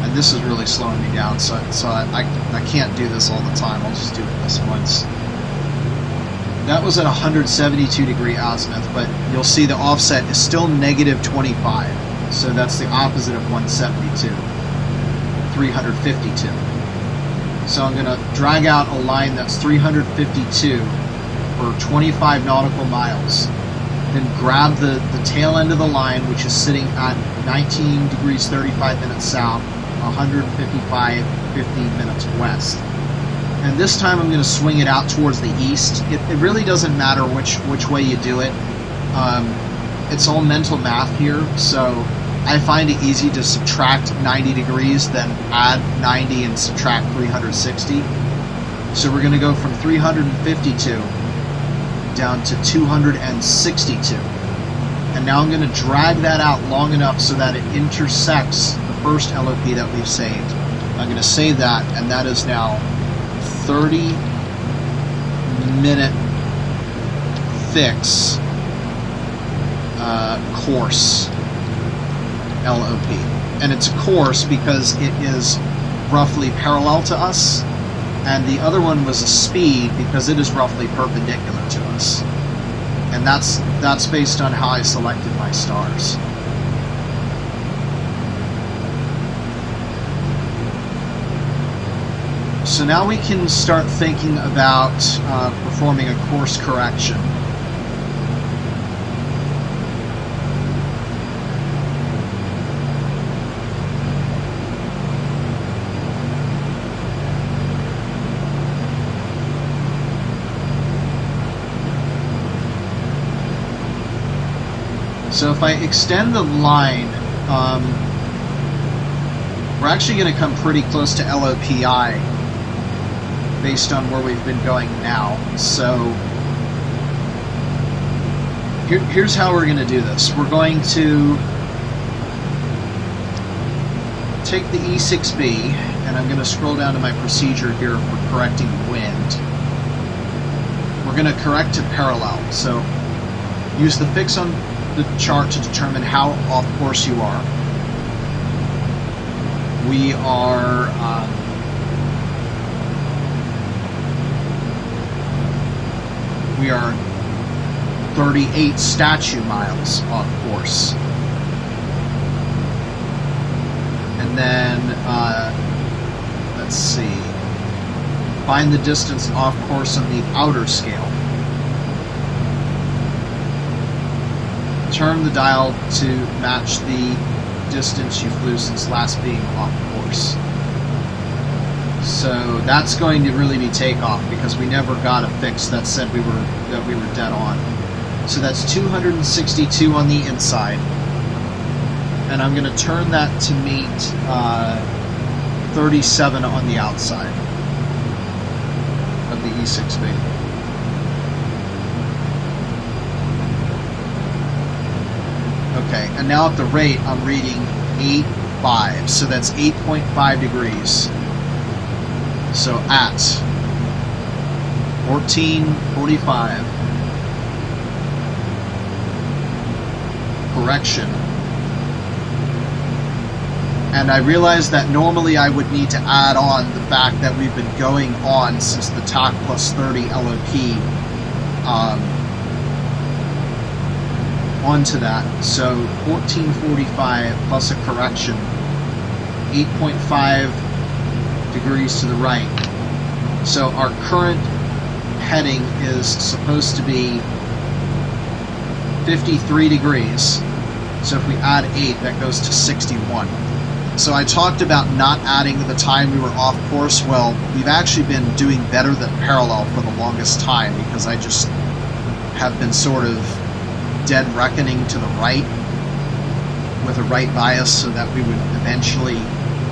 and this is really slowing me down, so I can't do this all the time. I'll just do it this once. That was at 172 degree azimuth, but you'll see the offset is still negative 25. So that's the opposite of 172, 352. So I'm going to drag out a line that's 352 for 25 nautical miles. Then grab the tail end of the line, which is sitting at 19 degrees 35 minutes south, 155.50 minutes west. And this time I'm going to swing it out towards the east. It really doesn't matter which way you do it. It's all mental math here, so I find it easy to subtract 90 degrees, then add 90 and subtract 360. So we're going to go from 352 down to 262. And now I'm going to drag that out long enough so that it intersects the first LOP that we've saved. I'm going to save that, and that is now 30-minute fix course LOP. And it's a course because it is roughly parallel to us, and the other one was a speed because it is roughly perpendicular to us. And that's based on how I selected my stars. So now we can start thinking about performing a course correction. So if I extend the line, we're actually going to come pretty close to LOPI based on where we've been going now. So here's how we're going to do this. We're going to take the E6B, and I'm going to scroll down to my procedure here for correcting wind. We're going to correct to parallel. So use the fix on the chart to determine how off course you are. We are we are 38 statue miles off course. And then, let's see, find the distance off course on the outer scale. Turn the dial to match the distance you flew since last being off course. So that's going to really be takeoff because we never got a fix that said we were dead on. So that's 262 on the inside. And I'm going to turn that to meet 37 on the outside of the E6B. Okay, and now at the rate, I'm reading 8.5, so that's 8.5 degrees. So at 14:45, correction. And I realized that normally I would need to add on the fact that we've been going on since the TAC plus 30 LOP onto that. So 14:45 plus a correction, 8.5 degrees to the right. So our current heading is supposed to be 53 degrees. So if we add 8, that goes to 61. So I talked about not adding the time we were off course. Well, we've actually been doing better than parallel for the longest time because I just have been sort of dead reckoning to the right with a right bias so that we would eventually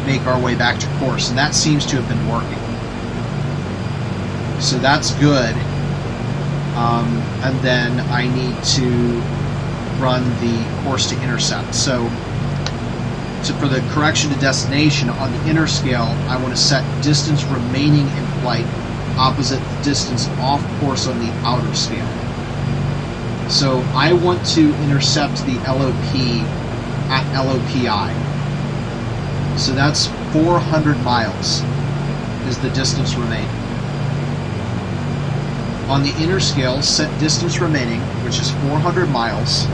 make our way back to course, and that seems to have been working. So that's good. And then I need to run the course to intercept. So for the correction to destination on the inner scale, I want to set distance remaining in flight opposite the distance off course on the outer scale. So I want to intercept the LOP at LOPI. So that's 400 miles is the distance remaining. On the inner scale, set distance remaining, which is 400 miles,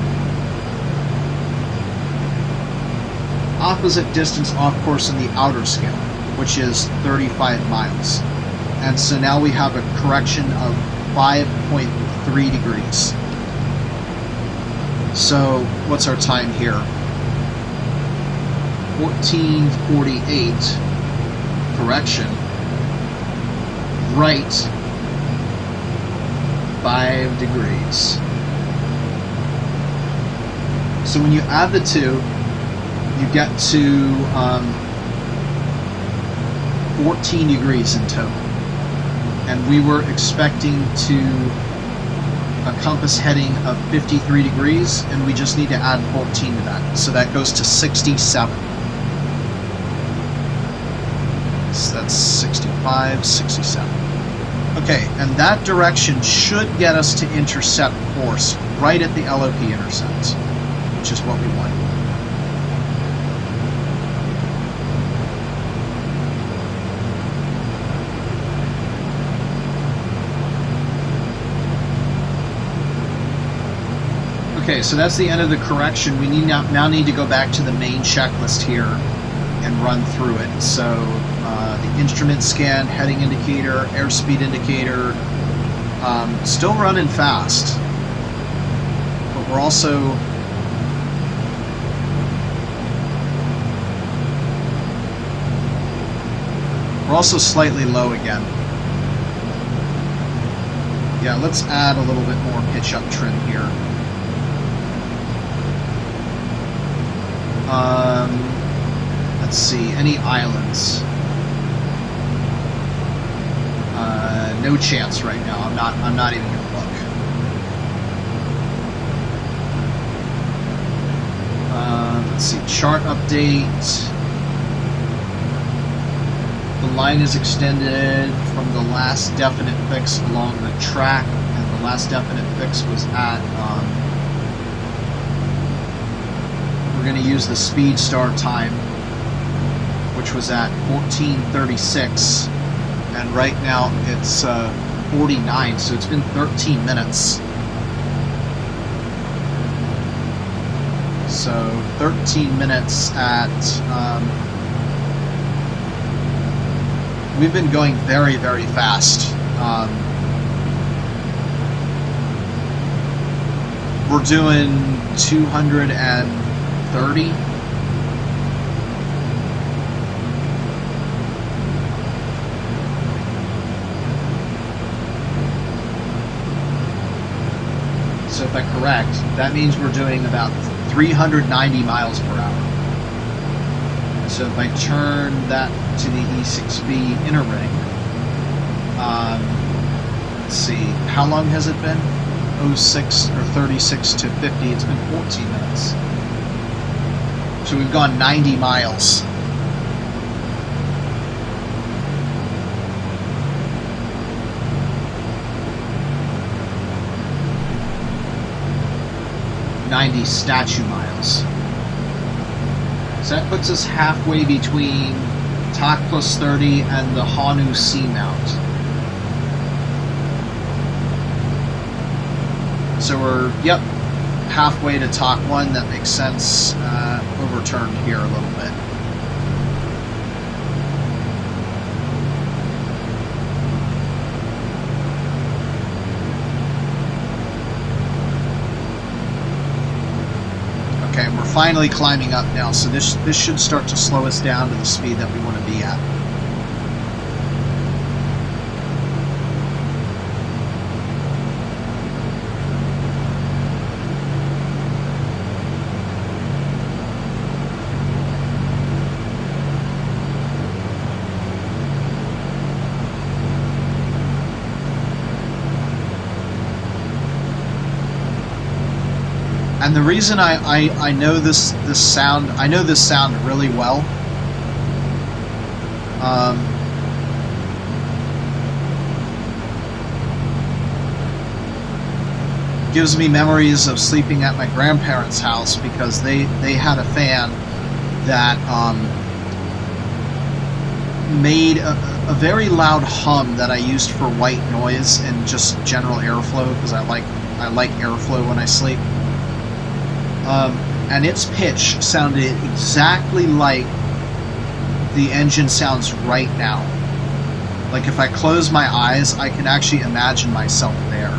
opposite distance off course on the outer scale, which is 35 miles. And so now we have a correction of 5.3 degrees. So what's our time here? 14:48, correction, right 5 degrees. So when you add the two, you get to 14 degrees in total. And we were expecting to a compass heading of 53 degrees, and we just need to add 14 to that. So that goes to 67. So that's 65, 67. Okay, and that direction should get us to intercept course right at the LOP intercept, which is what we want. Okay, so that's the end of the correction. We now need to go back to the main checklist here and run through it. So the instrument scan, heading indicator, airspeed indicator, still running fast, but we're also slightly low again. Yeah, let's add a little bit more pitch up trim here. Let's see, any islands? No chance right now. I'm not even gonna look. Let's see, chart update. The line is extended from the last definite fix along the track, and the last definite fix was at, we're going to use the speed star time, which was at 14:36, and right now it's 49, so it's been 13 minutes. So 13 minutes at, we've been going very, very fast. We're doing 230. So if I'm correct, that means we're doing about 390 miles per hour. So if I turn that to the E6B inner ring, let's see, how long has it been? 06 or 36 to 50, it's been 14 minutes. So we've gone 90 miles. .90 statue miles. So that puts us halfway between TOC plus 30 and the Honu Seamount. So we're, yep, halfway to TOC 1, that makes sense. Overturned here a little bit. Okay, we're finally climbing up now, so this should start to slow us down to the speed that we want to be at. And the reason I know this sound, I know this sound really well. Gives me memories of sleeping at my grandparents' house, because they had a fan that made a very loud hum that I used for white noise and just general airflow, because I like airflow when I sleep. And its pitch sounded exactly like the engine sounds right now. Like if I close my eyes, I can actually imagine myself there.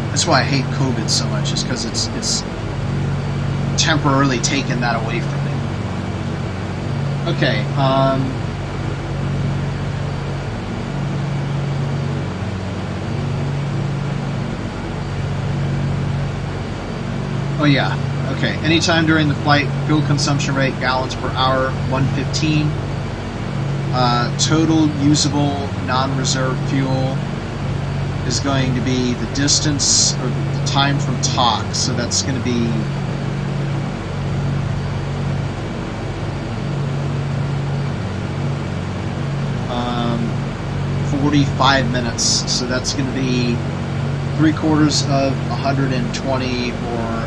That's why I hate COVID so much, is because it's temporarily taken that away from me. Okay, oh yeah, okay. Anytime during the flight, fuel consumption rate, gallons per hour, 115. Total usable non-reserve fuel is going to be the distance, or the time from TOC, so that's going to be 45 minutes, so that's going to be 3/4 of 120, or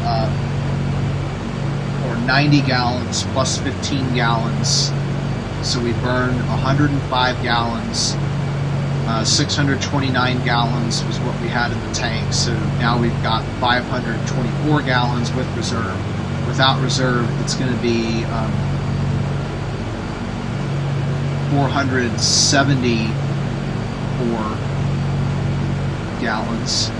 90 gallons plus 15 gallons. So we burned 105 gallons. 629 gallons was what we had in the tank. So now we've got 524 gallons with reserve. Without reserve, it's going to be 474 gallons.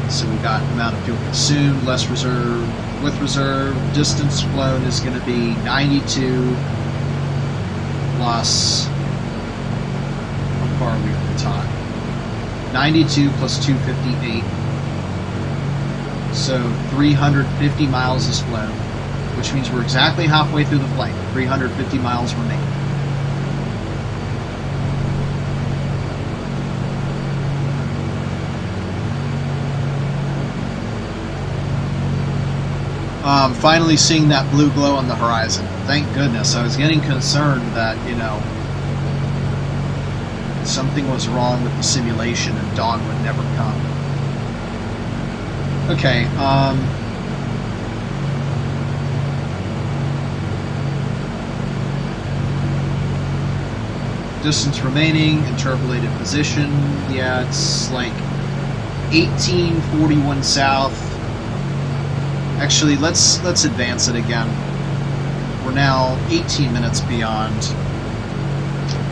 So we got amount of fuel consumed, less reserve. With reserve, distance flown is going to be 92 plus, how far are we from TOC? 92 plus 258. So 350 miles is flown, which means we're exactly halfway through the flight. 350 miles remaining. Finally seeing that blue glow on the horizon. Thank goodness. I was getting concerned that, you know, something was wrong with the simulation and dawn would never come. Okay, distance remaining, interpolated position, yeah, it's like 1841 south. Actually, let's advance it again. We're now 18 minutes beyond,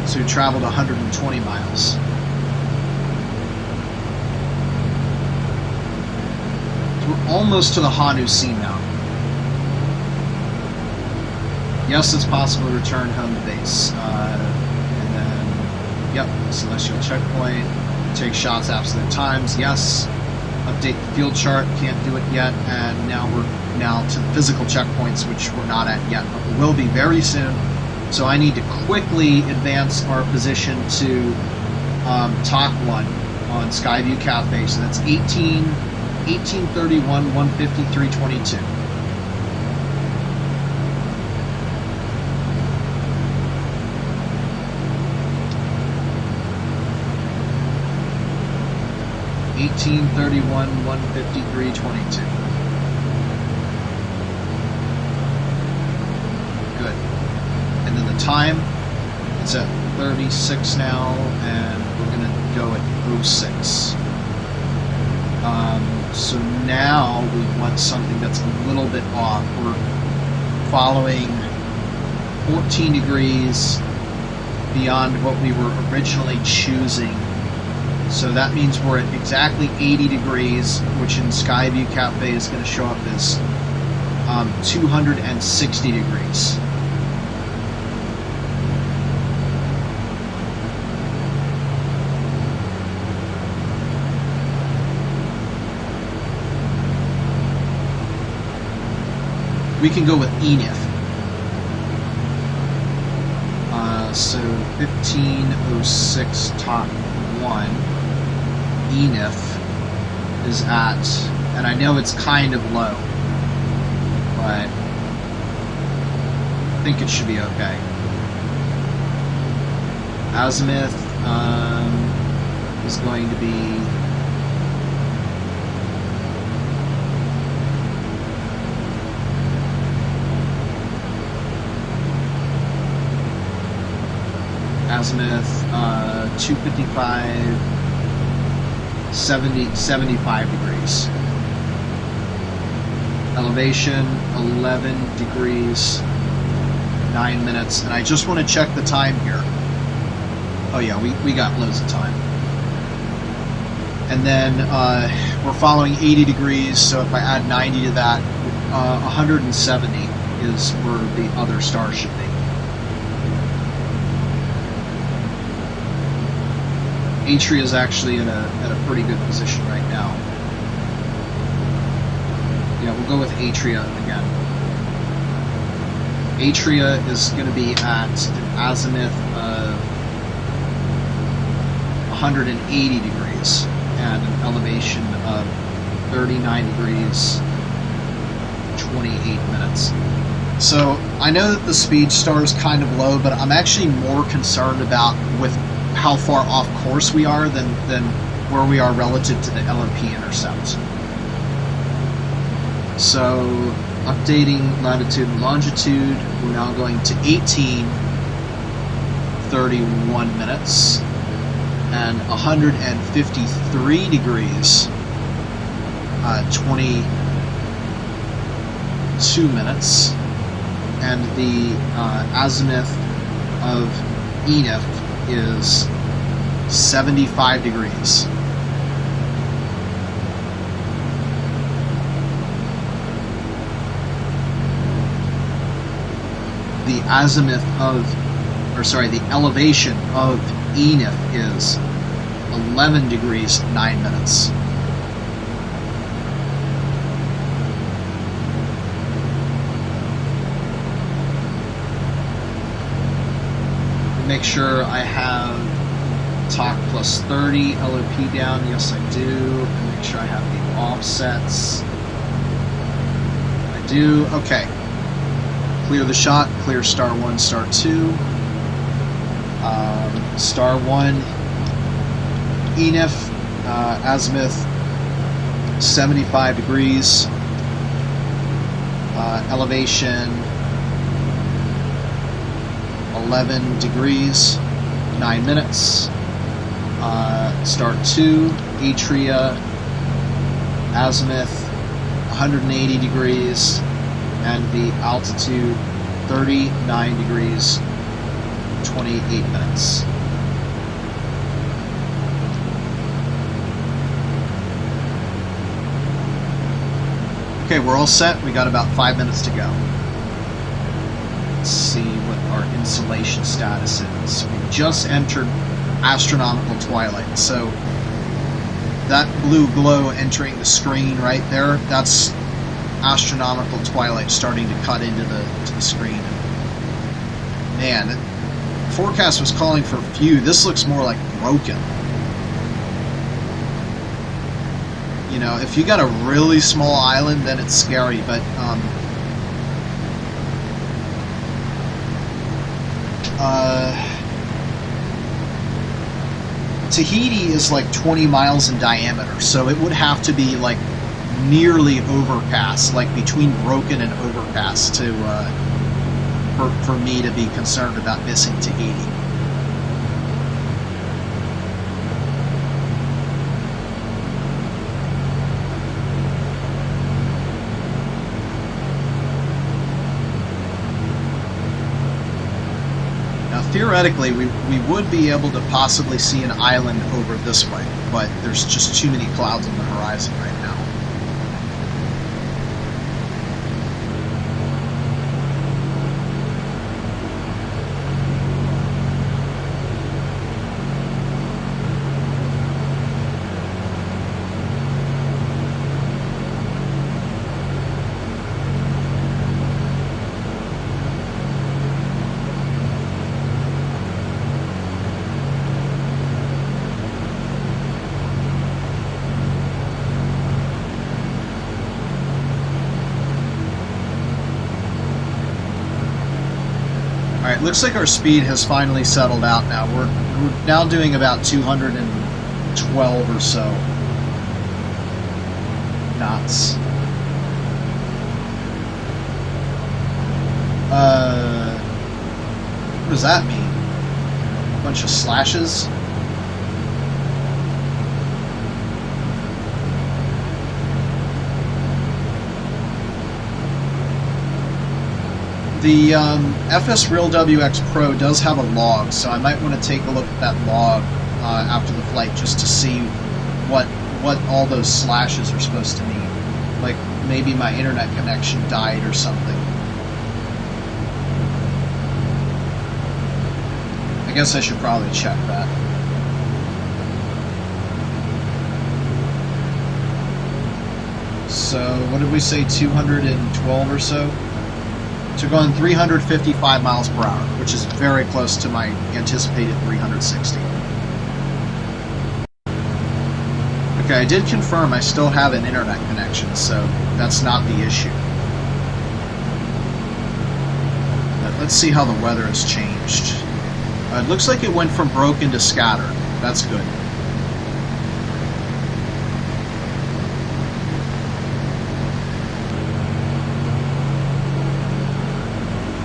so we traveled 120 miles. We're almost to the Hanu Seamount. Yes, it's possible to return home to base. And then, yep, celestial checkpoint. Take shots absolute times. Yes. Update the field chart. Can't do it yet. And now we're to the physical checkpoints, which we're not at yet, but we will be very soon. So I need to quickly advance our position to Top 1 on Skyview Cafe. So that's 1831, 153.22. $18.31, 153.22. Good. And then the time, it's at 36 now, and we're going to go at 06. So now we want something that's a little bit off. We're following 14 degrees beyond what we were originally choosing. So that means we're at exactly 80 degrees, which in Skyview Cafe is going to show up as 260 degrees. We can go with ENIF. So 1506 Top 1. ENIF is at, and I know it's kind of low, but I think it should be okay. Azimuth is going to be azimuth 255, 75 degrees. Elevation 11 degrees, 9 minutes. And I just want to check the time here. Oh yeah, we got loads of time. And then we're following 80 degrees, so if I add 90 to that, 170 is where the other star should be. Atria is actually at a pretty good position right now. Yeah, we'll go with Atria again. Atria is going to be at an azimuth of 180 degrees and an elevation of 39 degrees, 28 minutes. So I know that the speed star is kind of low, but I'm actually more concerned about with how far off course we are than where we are relative to the LMP intercept. So, updating latitude and longitude, we're now going to 18:31 minutes and 153 degrees, 22 minutes, and the azimuth of ENIF is 75 degrees. The azimuth of, the elevation of ENIF is 11 degrees, 9 minutes. make sure I have TOC plus 30, LOP down. Yes, I do. And make sure I have the offsets. I do. Okay. Clear the shot. Clear star 1, star 2. Star 1, ENIF, azimuth 75 degrees. Elevation 11 degrees, 9 minutes. Start 2, Atria, azimuth 180 degrees, and the altitude 39 degrees, 28 minutes. Okay, we're all set. We got about 5 minutes to go. Let's see what our insulation status is. We just entered astronomical twilight, so that blue glow entering the screen right there, that's astronomical twilight starting to cut into the screen. Man, the forecast was calling for few. This looks more like broken. You know, if you got a really small island, then it's scary, but Tahiti is like 20 miles in diameter, so it would have to be like nearly overcast, like between broken and overcast, to for me to be concerned about missing Tahiti. Theoretically, we would be able to possibly see an island over this way, but there's just too many clouds on the horizon right now. Alright, looks like our speed has finally settled out now. We're now doing about 212 or so knots. What does that mean? A bunch of slashes? The FS Real WX Pro does have a log, so I might want to take a look at that log after the flight just to see what all those slashes are supposed to mean. Like, maybe my internet connection died or something. I guess I should probably check that. So, what did we say, 212 or so? So we're going 355 miles per hour, which is very close to my anticipated 360. Okay, I did confirm I still have an internet connection, so that's not the issue. But let's see how the weather has changed. It looks like it went from broken to scattered. That's good.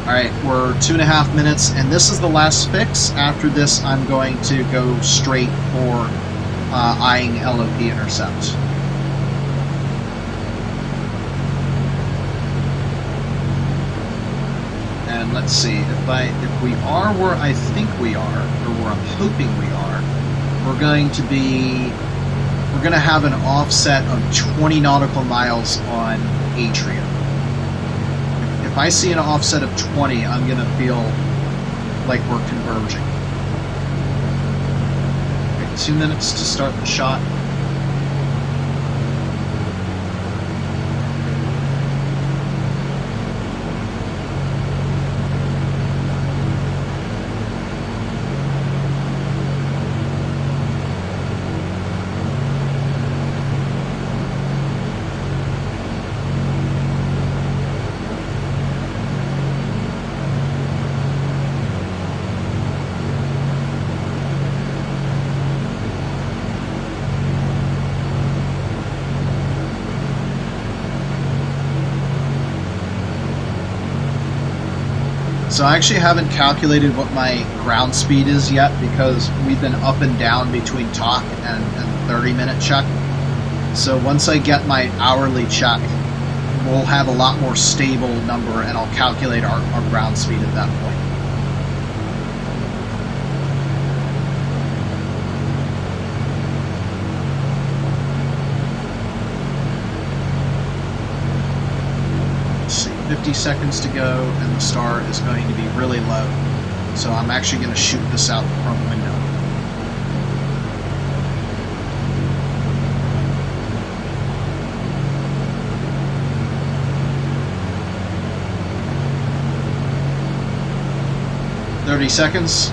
Alright, we're 2.5 minutes, and this is the last fix. After this, I'm going to go straight for eyeing LOP intercept. And let's see, if we are where I think we are, or where I'm hoping we are, we're going to have an offset of 20 nautical miles on Atria. If I see an offset of 20, I'm going to feel like we're converging. Okay, 2 minutes to start the shot. So I actually haven't calculated what my ground speed is yet because we've been up and down between talk and 30-minute check. So once I get my hourly check, we'll have a lot more stable number and I'll calculate our ground speed at that point. Let's see, 50 seconds to go and the star is going to be really low. So I'm actually going to shoot this out the front window. "30 seconds.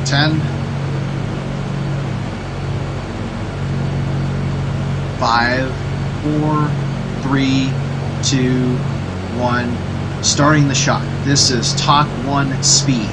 "10, 5, 4, 3, 2, 1. Starting the shot. This is Talk 1 speed.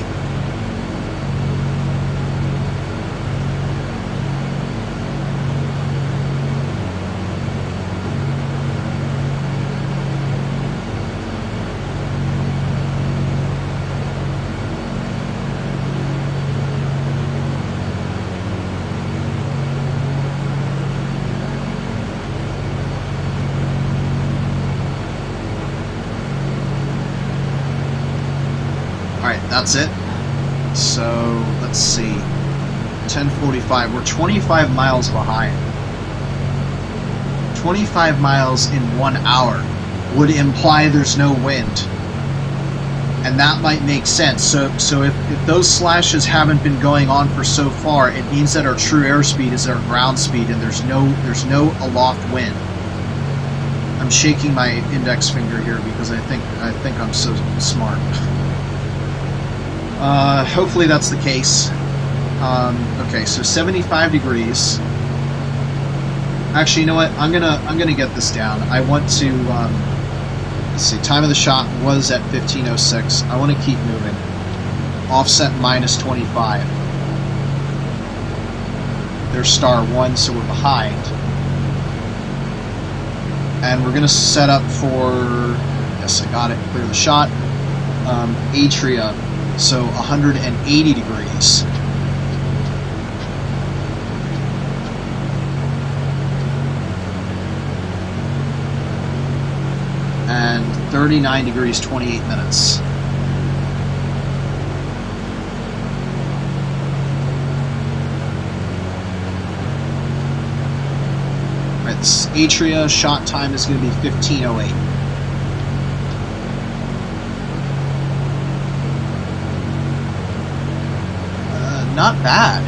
Alright, that's it. So, let's see. 10:45. We're 25 miles behind. 25 miles in 1 hour would imply there's no wind. And that might make sense. So if those slashes haven't been going on for so far, it means that our true airspeed is our ground speed and there's no aloft wind. I'm shaking my index finger here because I think I'm so smart. Hopefully that's the case. Okay, so 75 degrees. Actually, you know what? I'm gonna get this down. I want to let's see. Time of the shot was at 15:06. I want to keep moving. Offset -25. There's star 1, so we're behind. And we're gonna set up for. Yes, I got it. Clear the shot. Atria. So 180 degrees. And 39 degrees, 28 minutes. Alright, this Atria shot time is going to be 15:08. Not bad.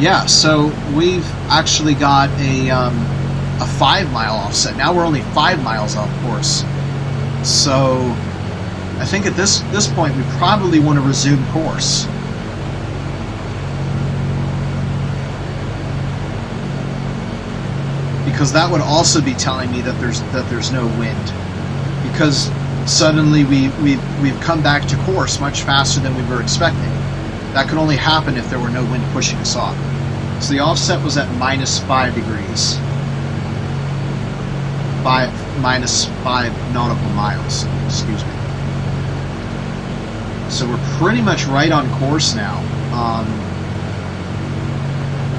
Yeah, so we've actually got a 5-mile offset. Now we're only 5 miles off course. So I think at this point we probably want to resume course. Because that would also be telling me that there's no wind. Because suddenly we've come back to course much faster than we were expecting. That could only happen if there were no wind pushing us off. So the offset was at -5 degrees. -5 nautical miles, excuse me. So we're pretty much right on course now.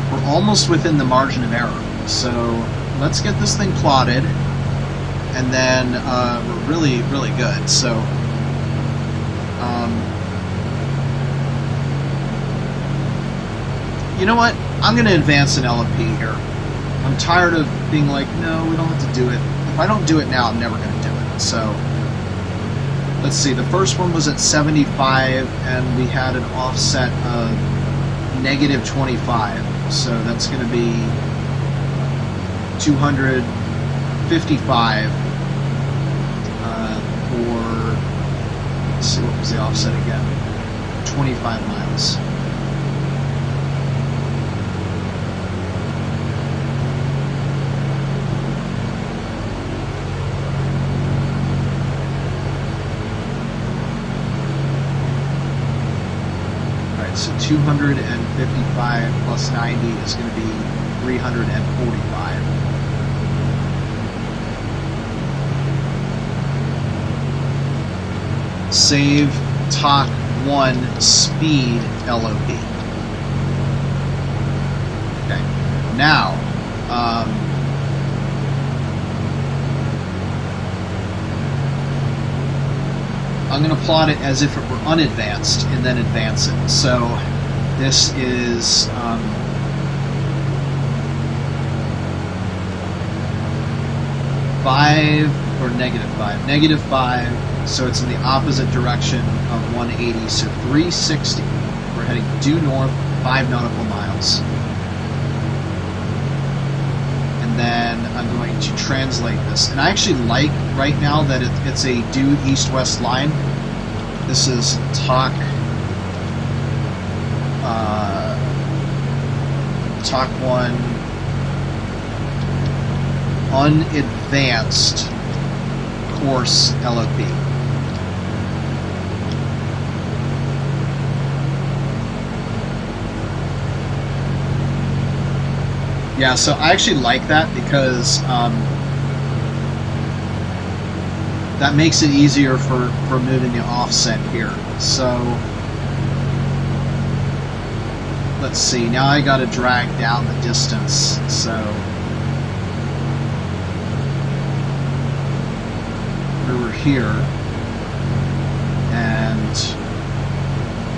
We're almost within the margin of error. So let's get this thing plotted, and then we're really, really good. So you know what? I'm going to advance an LFP here. I'm tired of being like, no, we don't have to do it. If I don't do it now, I'm never going to do it. So, let's see. The first one was at 75, and we had an offset of negative 25. So that's going to be 255 or, let's see, what was the offset again? 25 miles. So 255 plus 90 is going to be 345. Save Talk 1 speed LOP. Okay, now I'm going to plot it as if it were unadvanced and then advance it. So this is -5 or -5. -5, so it's in the opposite direction of 180, so 360. We're heading due north, 5 nautical miles. And then I'm going to translate this. And I actually like right now that it's a due east-west line. This is Talk 1 unadvanced course LOP. Yeah, so I actually like that because that makes it easier for moving the offset here. So let's see, now I got to drag down the distance. So we were here and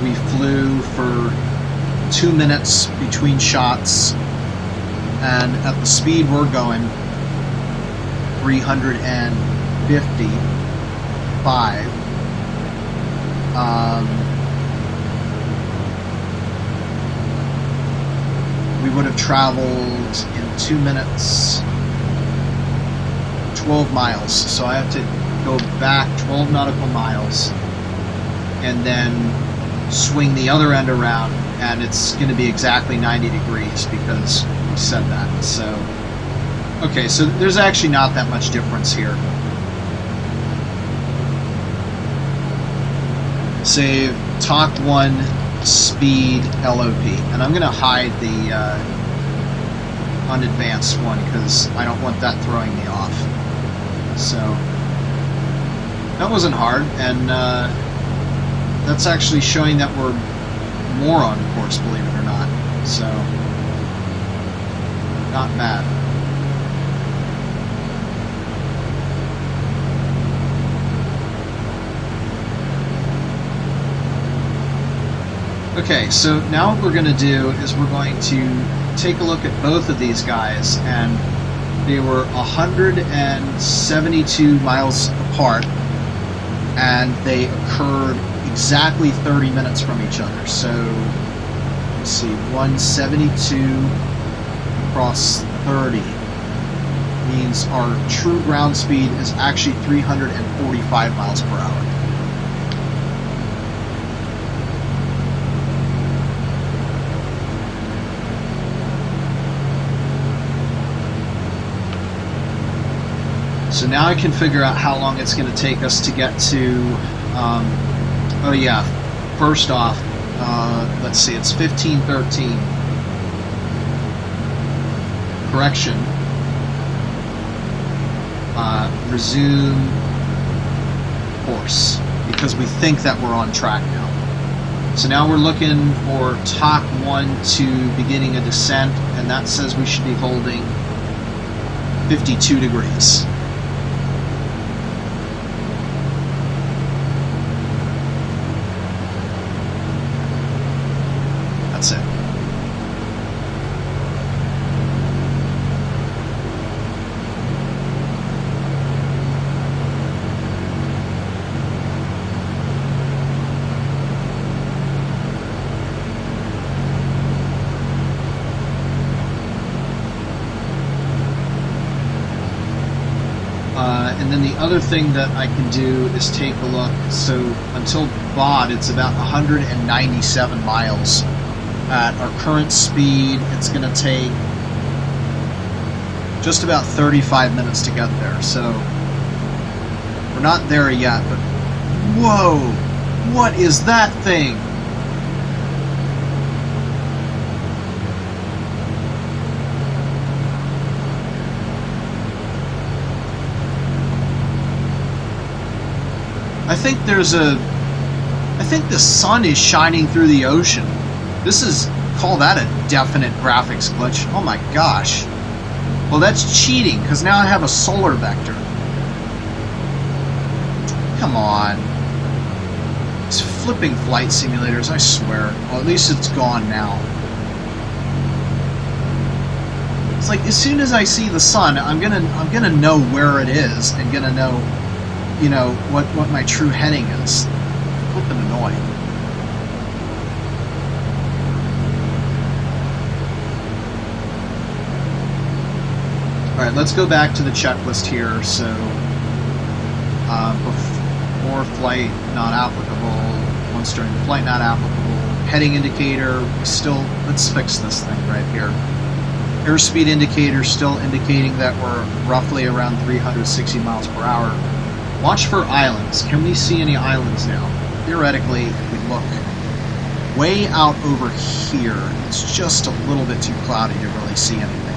we flew for 2 minutes between shots. And at the speed we're going, 355, we would have traveled in 2 minutes 12 miles. So I have to go back 12 nautical miles and then swing the other end around, and it's going to be exactly 90 degrees because we said that. So okay, so there's actually not that much difference here. Save Talk 1 speed LOP, and I'm going to hide the unadvanced one because I don't want that throwing me off. So that wasn't hard, and that's actually showing that we're more on course, believe it or not. So not bad. Okay, so now what we're going to do is we're going to take a look at both of these guys, and they were 172 miles apart, and they occurred exactly 30 minutes from each other. So let's see, 172 across 30 means our true ground speed is actually 345 miles per hour. So now I can figure out how long it's going to take us to get to, oh yeah, first off, let's see, it's 1513. Correction. Resume course, because we think that we're on track now. So now we're looking for Talk 1 to beginning a descent, and that says we should be holding 52 degrees. That's it. And then the other thing that I can do is take a look. So until BOD, it's about 197 miles. At our current speed, it's going to take just about 35 minutes to get there. So we're not there yet, but whoa! What is that thing? I think the sun is shining through the ocean. Call that a definite graphics glitch. Oh my gosh. Well, that's cheating, because now I have a solar vector. Come on. These flipping flight simulators, I swear. Well, at least it's gone now. It's like, as soon as I see the sun, I'm gonna know where it is, and gonna know, you know, what my true heading is. Flipping annoying. Alright, let's go back to the checklist here. So, before flight, not applicable. Once during the flight, not applicable. Heading indicator, let's fix this thing right here. Airspeed indicator still indicating that we're roughly around 360 miles per hour. Watch for islands. Can we see any islands now? Theoretically, if we look way out over here, it's just a little bit too cloudy to really see anything.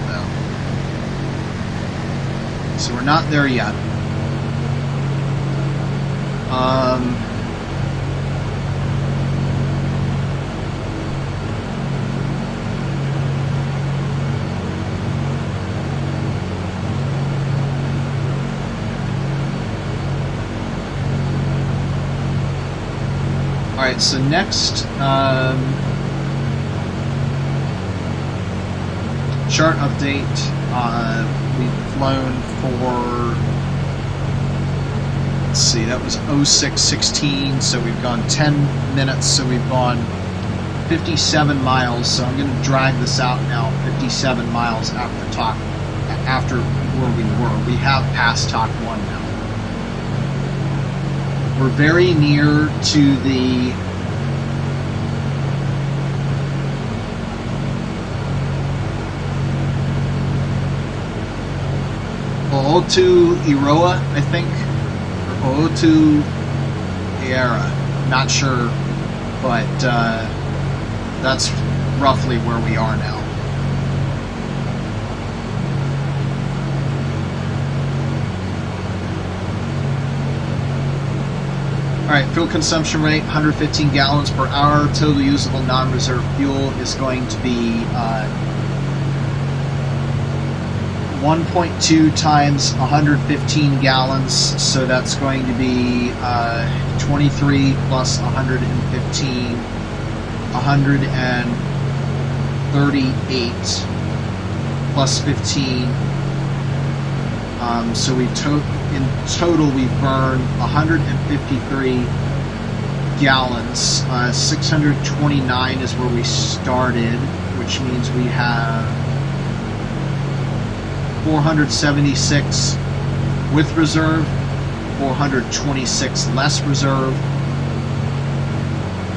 So we're not there yet. Alright, so next, chart update. We've flown for, let's see, that was 0616, so we've gone 10 minutes, so we've gone 57 miles, so I'm going to drag this out now, 57 miles after where we were. We have passed Talk 1 now. We're very near to the Ootu Iroa, I think, or Ootu Heyerdahl, not sure, but that's roughly where we are now. Alright, fuel consumption rate, 115 gallons per hour. Total usable non-reserve fuel is going to be 1.2 times 115 gallons, so that's going to be 23 plus 115, 138 plus 15. So in total we burned 153 gallons. 629 is where we started, which means we have 476 with reserve, 426 less reserve.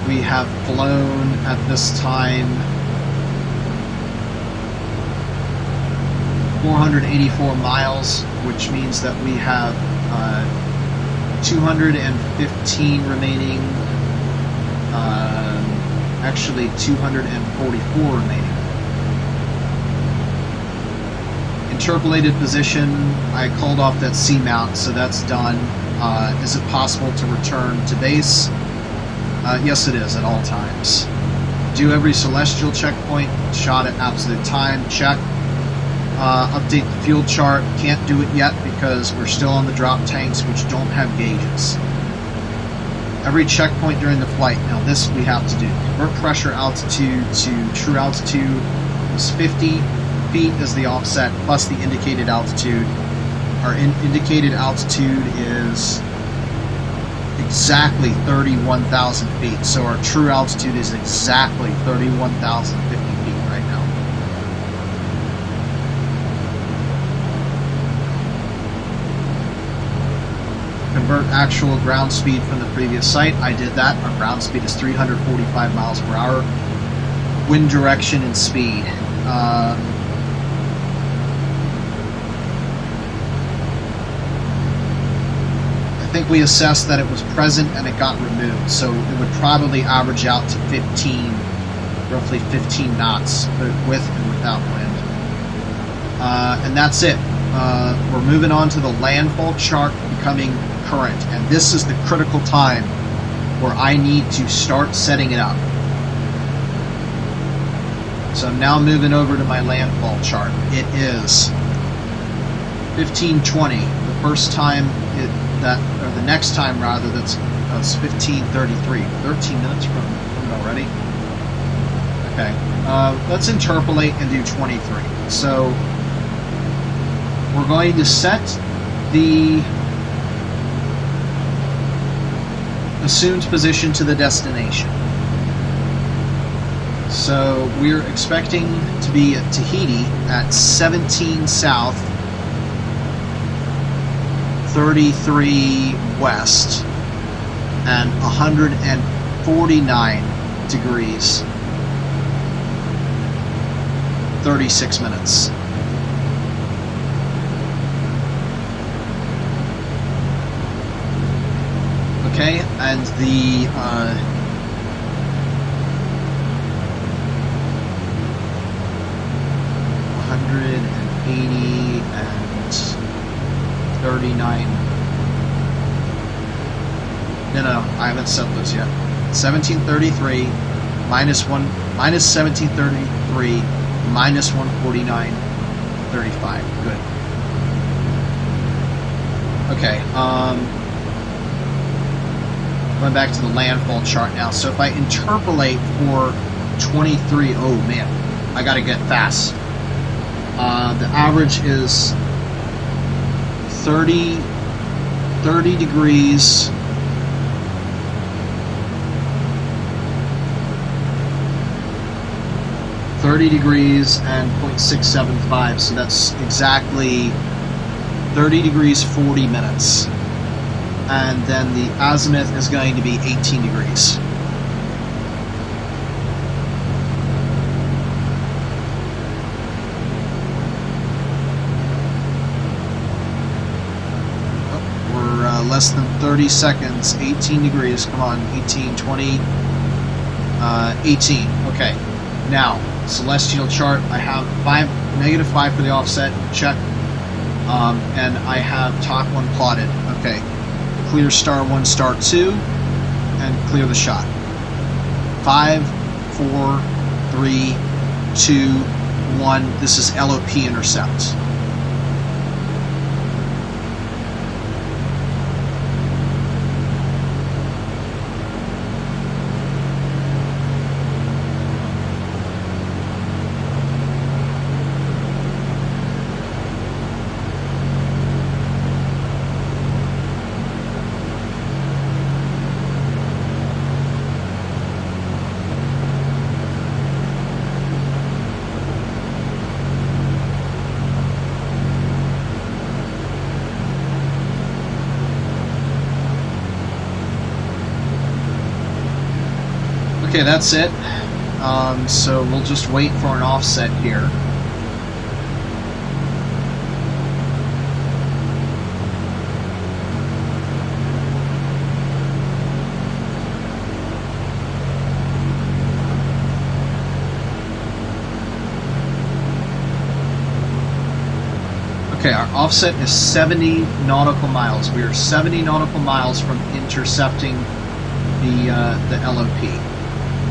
We have flown at this time 484 miles, which means that we have 215 remaining, actually 244 remaining. Interpolated position, I called off that C-mount, so that's done. Is it possible to return to base? Yes, it is, at all times. Do every celestial checkpoint, shot at absolute time, check. Update the fuel chart, can't do it yet because we're still on the drop tanks, which don't have gauges. Every checkpoint during the flight, now this we have to do. Convert pressure altitude to true altitude is 50 feet is the offset plus the indicated altitude. Our indicated altitude is exactly 31,000 feet, so our true altitude is exactly 31,050 feet right now. convert actual ground speed from the previous site. I did that. Our ground speed is 345 miles per hour. Wind direction and speed. I think we assessed that it was present and it got removed, so it would probably average out to 15, roughly 15 knots, with and without wind. And that's it. We're moving on to the landfall chart becoming current, and this is the critical time where I need to start setting it up. So I'm now moving over to my landfall chart. It is 15:20. The first time or the next time rather, that's 15:33. 13 minutes from it already. Okay, let's interpolate and do 23. So we're going to set the assumed position to the destination. So we're expecting to be at Tahiti at 17 south, 33 west, and 149 degrees, 36 minutes. Okay, and the 180 and 39. No, I haven't set those yet. 1733 minus 1733 minus 149, 35. Good. Okay. Going back to the landfall chart now. So if I interpolate for 23, oh man, I gotta get fast. The average is 30 degrees, and 0.675, so that's exactly 30 degrees 40 minutes. And then the azimuth is going to be 18 degrees. Less than 30 seconds, 18 degrees, come on, 18, 20, 18, okay. Now, celestial chart, I have -5 for the offset, check, and I have top one plotted, okay. Clear star 1, star 2, and clear the shot. 5, 4, 3, 2, 1, this is LOP intercept. Okay, that's it. So we'll just wait for an offset here. Okay, our offset is 70 nautical miles. We are 70 nautical miles from intercepting the LOP.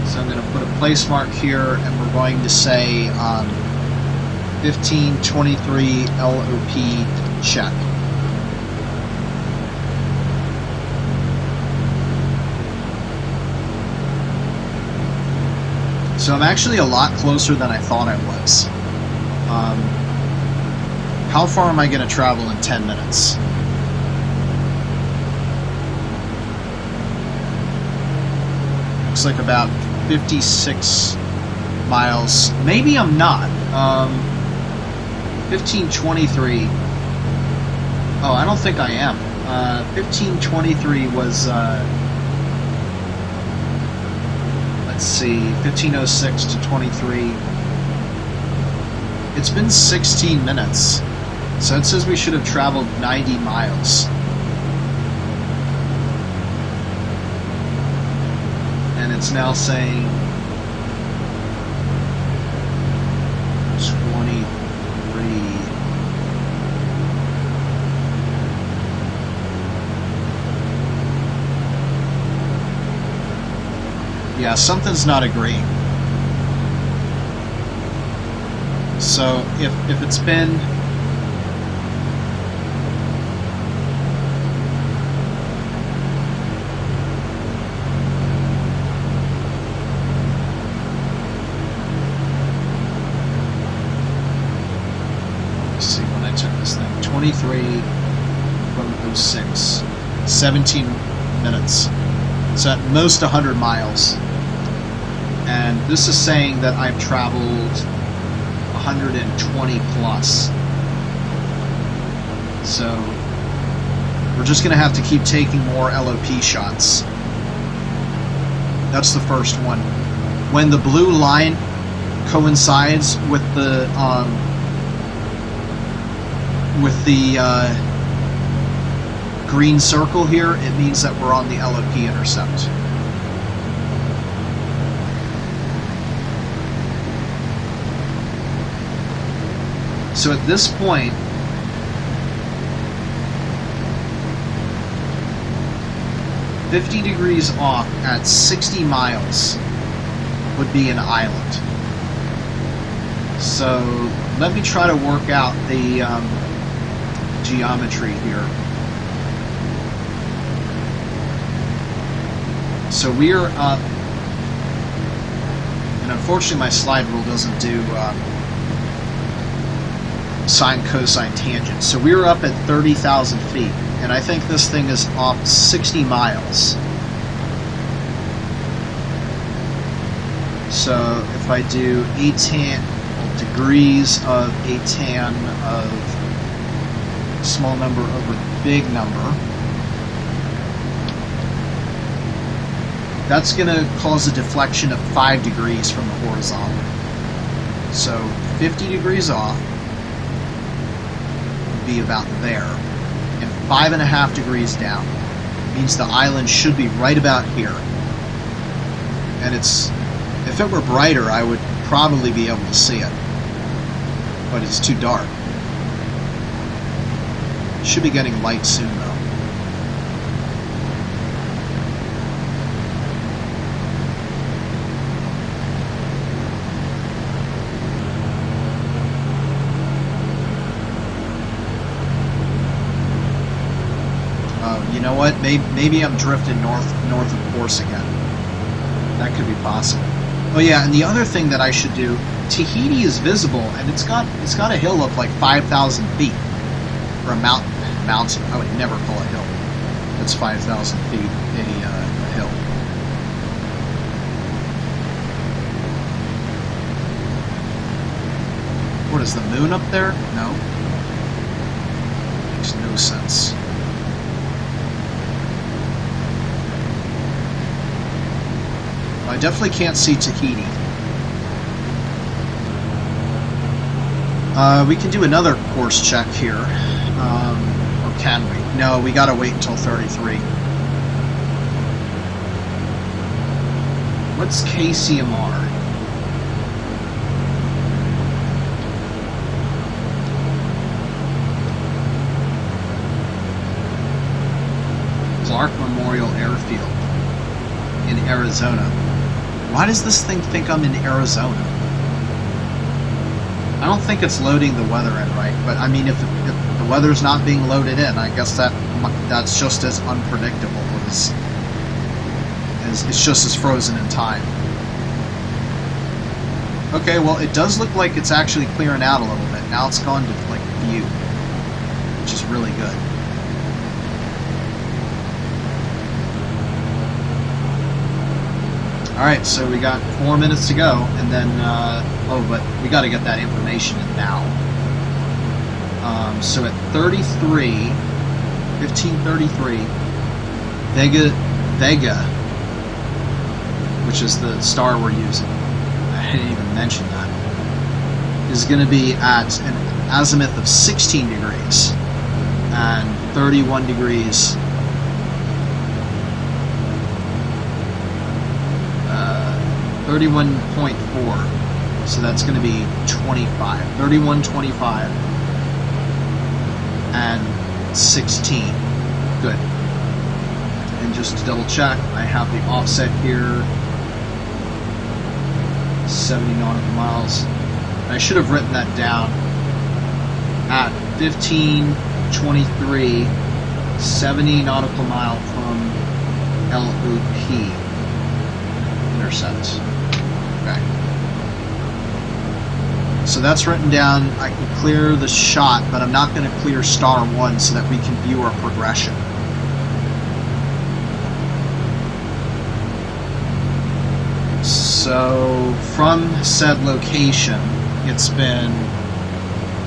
So I'm going to put a place mark here, and we're going to say 1523 LOP check. So I'm actually a lot closer than I thought I was. How far am I going to travel in 10 minutes? Looks like about 56 miles. Maybe I'm not. 1523. Oh, I don't think I am. 1523 was, let's see, 1506 to 23. It's been 16 minutes. So it says we should have traveled 90 miles. And it's now saying 23. Yeah, something's not agreeing. So if it's been let's see when I took this thing 23 from 06 17 minutes, so at most 100 miles. And this is saying that I've traveled 120 plus. So we're just going to have to keep taking more LOP shots. That's the first one. When the blue line coincides with the green circle here, it means that we're on the LOP intercept. So at this point, "50 degrees off at 60 miles would be an island." So let me try to work out the geometry here. So we're up, and unfortunately my slide rule doesn't do sine, cosine, tangent. So we were up at 30,000 feet, and I think this thing is off 60 miles. So if I do atan, degrees of atan of small number over big number, that's going to cause a deflection of 5 degrees from the horizontal. So 50 degrees off be about there, and 5.5 degrees down means the island should be right about here. And it's, if it were brighter I would probably be able to see it, but it's too dark. Should be getting light soon though. You know what? Maybe I'm drifting north of course again. That could be possible. Oh yeah, and the other thing that I should do, Tahiti is visible, and it's got a hill of like 5,000 feet, or a mountain. I would never call a hill. That's 5,000 feet a hill. What is the moon up there? No. Makes no sense. I definitely can't see Tahiti. We can do another course check here. Or can we? No, we gotta wait until 33. What's KCMR? Clark Memorial Airfield in Arizona. Why does this thing think I'm in Arizona? I don't think it's loading the weather in right, but I mean, if the weather's not being loaded in, I guess that's just as unpredictable as it's just as frozen in time. Okay, well, it does look like it's actually clearing out a little bit. Now it's gone to like view, which is really good. Alright, so we got 4 minutes to go, and then, oh, but we got to get that information in now. So at 33, 1533. Vega, which is the star we're using, I didn't even mention that, is going to be at an azimuth of 16 degrees and 31 degrees 31.4, so that's going to be 25, 31.25 and 16. Good. And just to double check, I have the offset here, 70 nautical miles. And I should have written that down at 1523, 70 nautical mile from LOP intercept. Okay. So that's written down. I can clear the shot, but I'm not going to clear star 1 so that we can view our progression. So from said location, it's been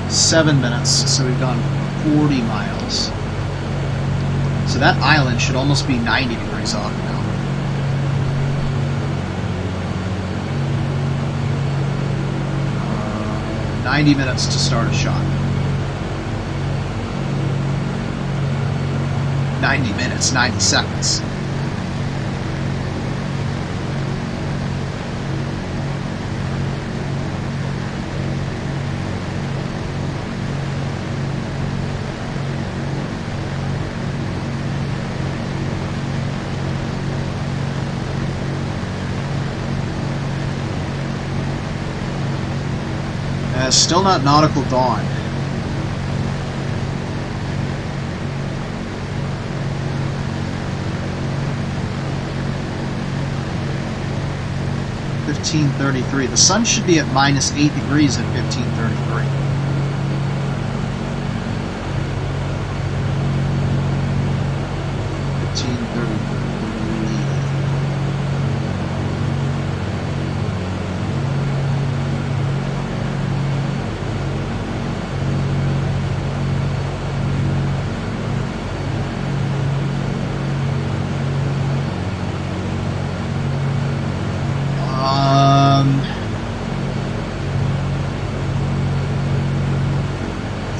7 minutes, so we've gone 40 miles. So that island should almost be 90 degrees off now. 90 minutes to start a shot. 90 minutes, 90 seconds. Still not nautical dawn. (1533). The sun should be at -8 degrees at 1533.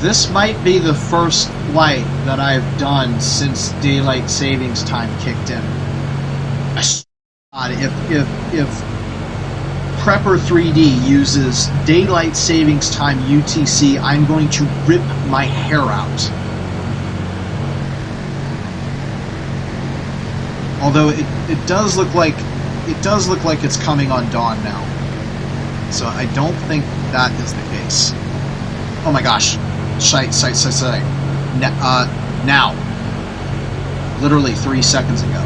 This might be the first flight that I've done since daylight savings time kicked in. If Prepper 3D uses daylight savings time UTC, I'm going to rip my hair out. Although it does look like it's coming on dawn now, so I don't think that is the case. Oh my gosh. Sight. Now. Literally 3 seconds ago.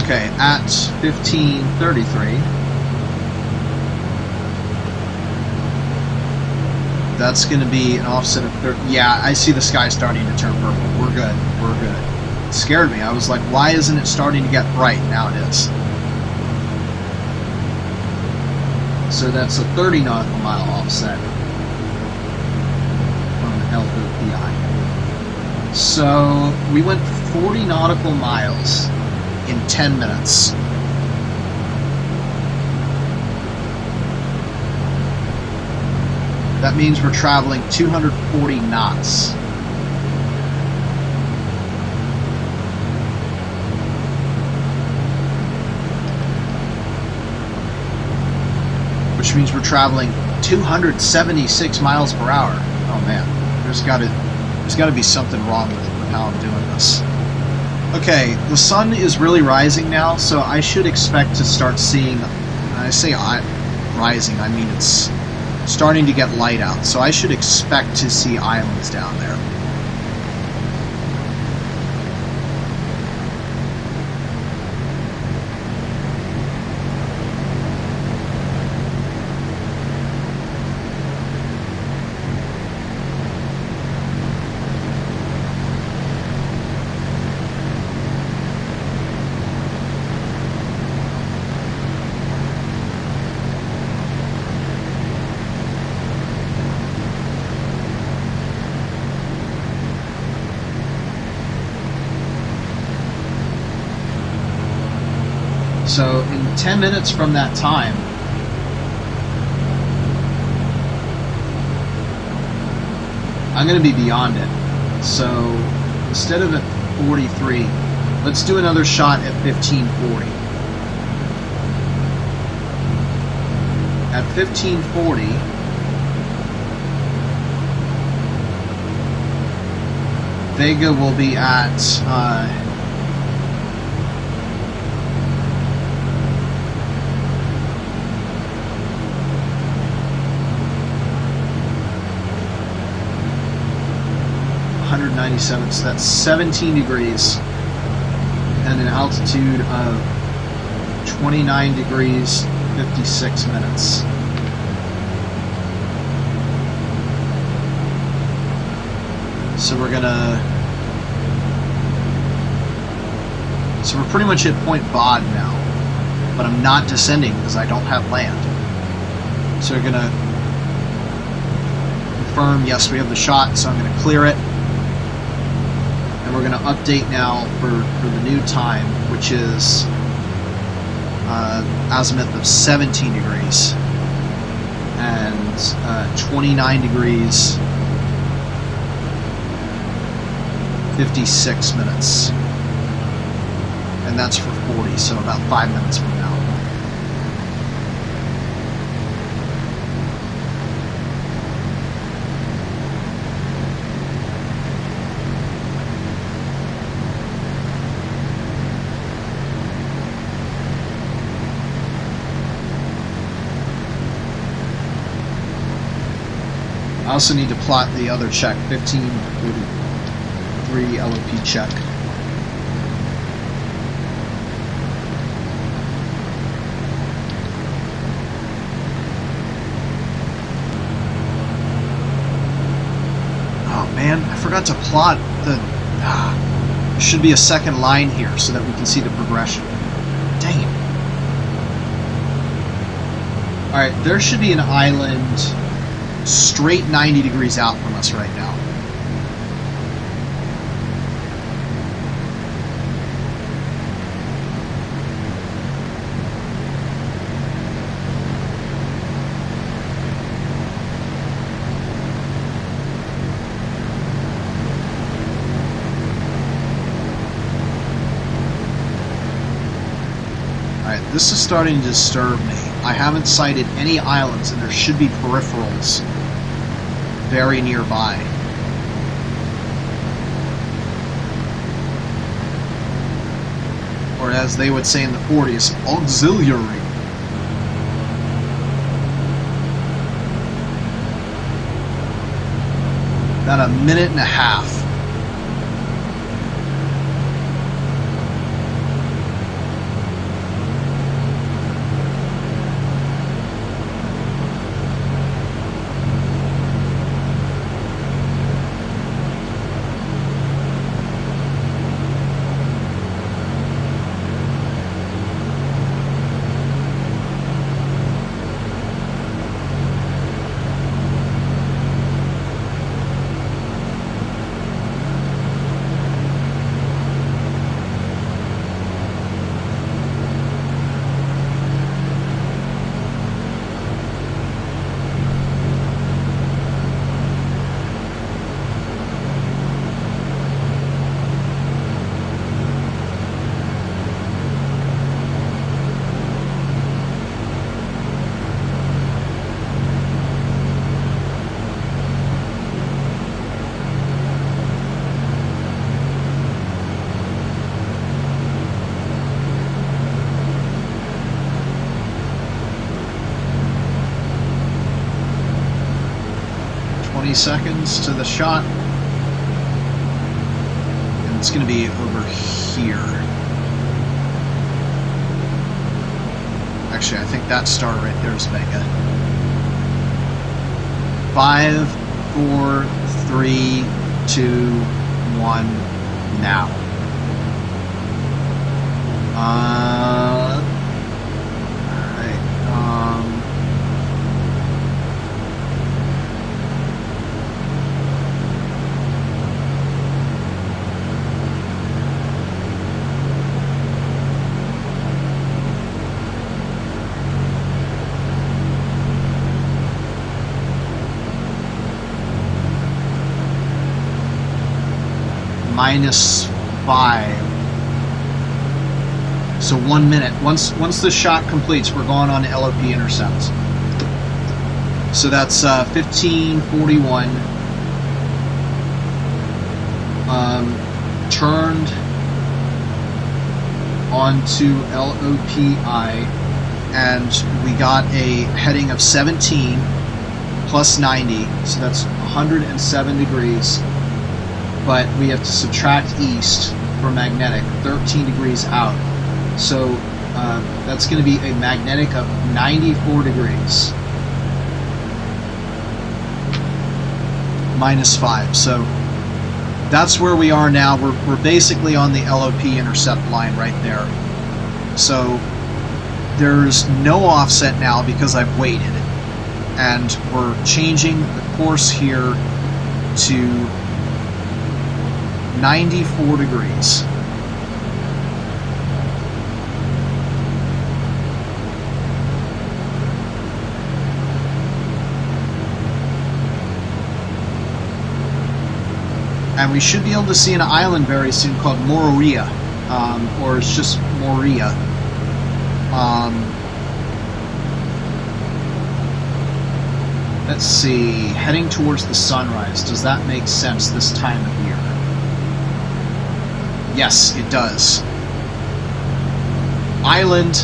Okay, at 1533. That's going to be an offset of 30. Yeah, I see the sky starting to turn purple. We're good. We're good. It scared me. I was like, why isn't it starting to get bright? Now it is. So that's a 30 nautical mile offset from LOPI. So we went 40 nautical miles in 10 minutes. That means we're traveling 240 knots. Which means we're traveling 276 miles per hour. Oh man, there's got to be something wrong with how I'm doing this. Okay, the sun is really rising now, so I should expect to start seeing, when I say rising, I mean it's starting to get light out, so I should expect to see islands down there. So in 10 minutes from that time, I'm going to be beyond it. So instead of at 43, let's do another shot at 1540. At 1540, Vega will be at 197, so that's 17 degrees and an altitude of 29 degrees 56 minutes. So we're pretty much at Point Bod now, but I'm not descending because I don't have land. So we're gonna confirm, yes, we have the shot, so I'm gonna clear it. And we're gonna update now for the new time, which is azimuth of 17 degrees and 29 degrees 56 minutes, and that's for 40, so about 5 minutes from now. I also need to plot the other check, 1543 LOP check. Oh man, I forgot to plot the... there should be a second line here so that we can see the progression. Dang it. Alright, there should be an island straight 90 degrees out from us right now. Alright, this is starting to disturb me. I haven't sighted any islands, and there should be peripherals very nearby. Or as they would say in the 40s, auxiliary. About a minute and a half. Seconds to the shot, and it's going to be over here. Actually, I think that star right there is Vega. 5, 4, 3, 2, 1, now. -5. So 1 minute. Once the shot completes, we're going on to LOP intercept. So that's 1541. Turned onto LOPI, and we got a heading of 17 plus 90, so that's 107 degrees. But we have to subtract east for magnetic, 13 degrees out. So that's going to be a magnetic of 94 degrees. -5. So that's where we are now. We're basically on the LOP intercept line right there. So there's no offset now because I've waited. And we're changing the course here to 94 degrees. And we should be able to see an island very soon called Moorea, or it's just Moorea. Let's see, heading towards the sunrise. Does that make sense this time of year? Yes, it does. Island.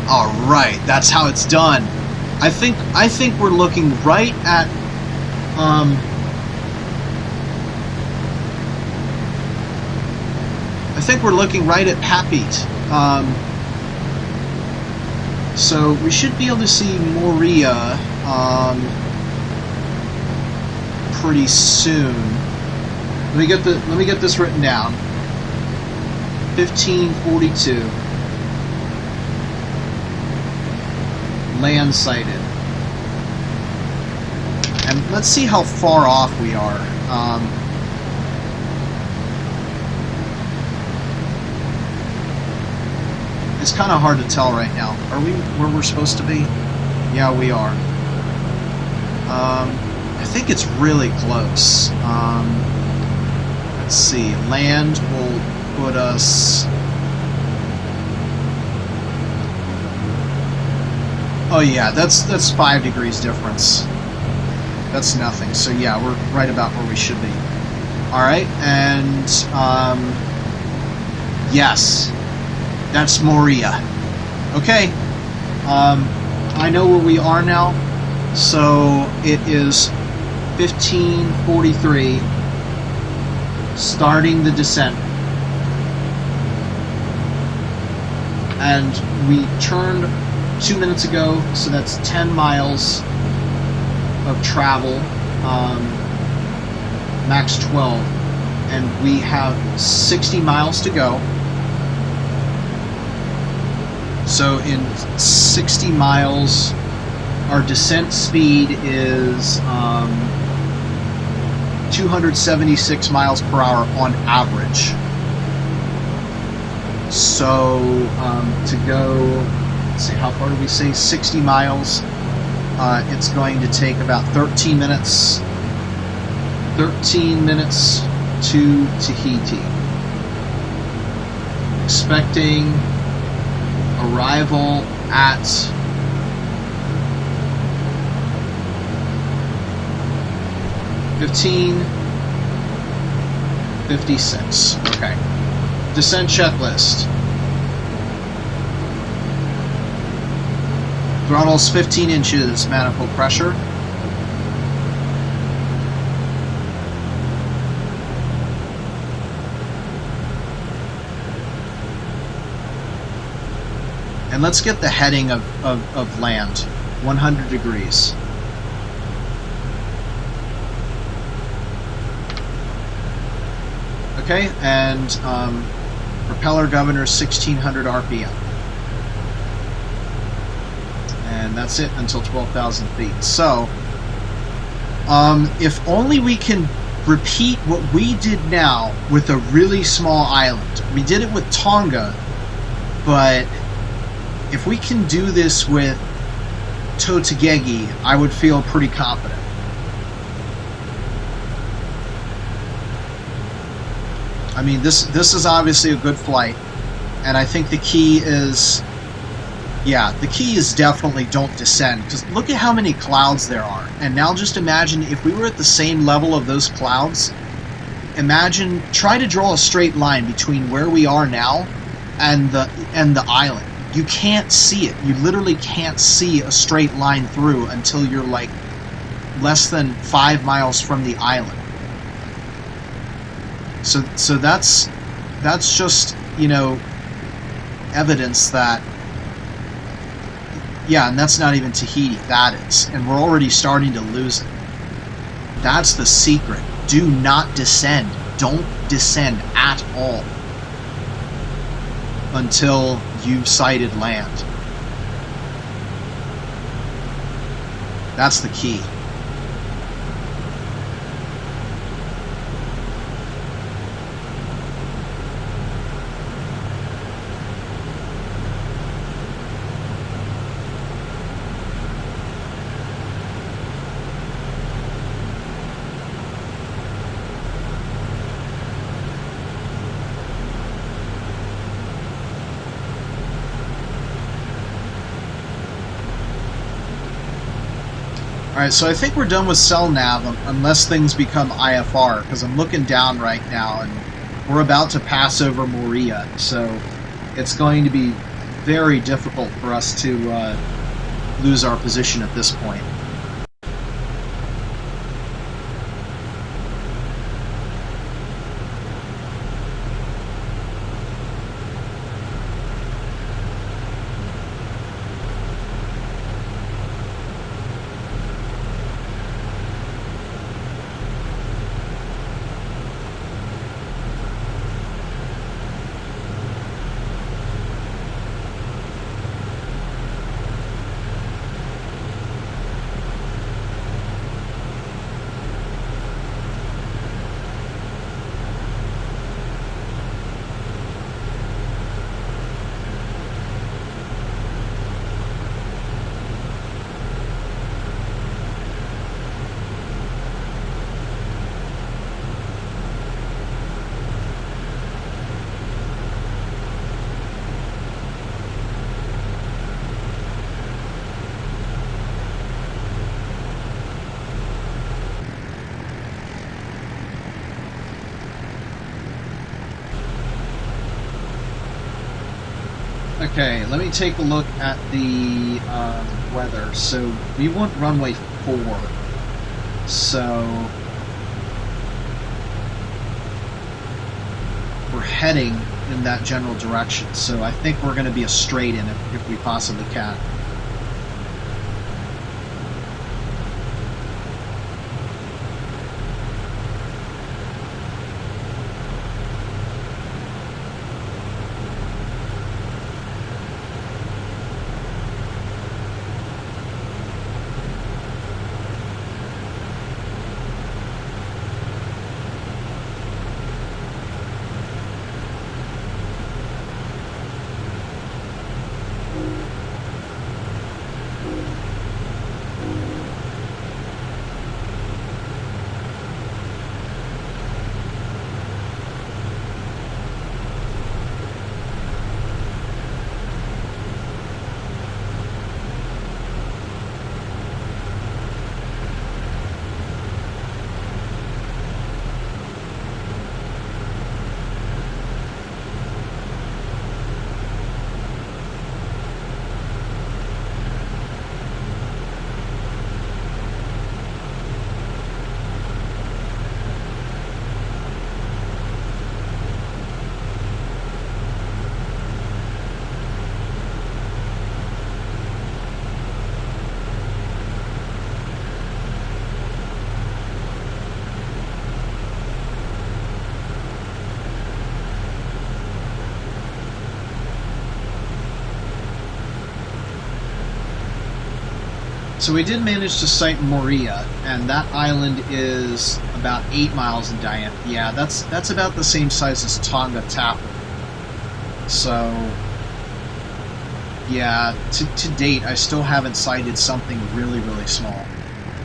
All right, that's how it's done. I think we're looking right at I think we're looking right at Papit. So we should be able to see Moorea pretty soon. Let me get this written down. 1542. Land sighted. And let's see how far off we are. It's kind of hard to tell right now. Are we where we're supposed to be? Yeah, we are. I think it's really close. Let's see. Land will put us... Oh yeah, that's 5 degrees difference. That's nothing. So yeah, we're right about where we should be. Alright, and yes, that's Moorea. Okay, I know where we are now. So it is 1543, starting the descent. And we turned 2 minutes ago, so that's 10 miles of travel, max 12, and we have 60 miles to go. So in 60 miles, our descent speed is 276 miles per hour on average. So to go, let's see, how far do we say? 60 miles. It's going to take about 13 minutes. 13 minutes to Tahiti. Expecting arrival at $15:56. Okay. Descent checklist. Throttle's 15 inches, manifold pressure. And let's get the heading of land, 100 degrees. Okay, and propeller governor 1600 RPM. And that's it until 12,000 feet. So, if only we can repeat what we did now with a really small island. We did it with Tonga, but if we can do this with Tahiti, I would feel pretty confident. I mean, this is obviously a good flight, and I think the key is, yeah, the key is definitely don't descend, because look at how many clouds there are. And now just imagine if we were at the same level of those clouds. Imagine, try to draw a straight line between where we are now and the island. You can't see it. You literally can't see a straight line through until you're like less than 5 miles from the island. So that's just, you know, evidence that, yeah, and that's not even Tahiti, that is, and we're already starting to lose it. That's the secret. Do not descend. Don't descend at all until you've sighted land. That's the key. Alright, so I think we're done with cell nav unless things become IFR, because I'm looking down right now and we're about to pass over Moria, so it's going to be very difficult for us to lose our position at this point. Okay, let me take a look at the weather. So we want runway 4. So we're heading in that general direction. So I think we're going to be a straight in if we possibly can. So we did manage to sight Moria, and that island is about 8 miles in diameter. Yeah, that's about the same size as Tonga Tapu. So, Yeah, to date, I still haven't sighted something really, really small.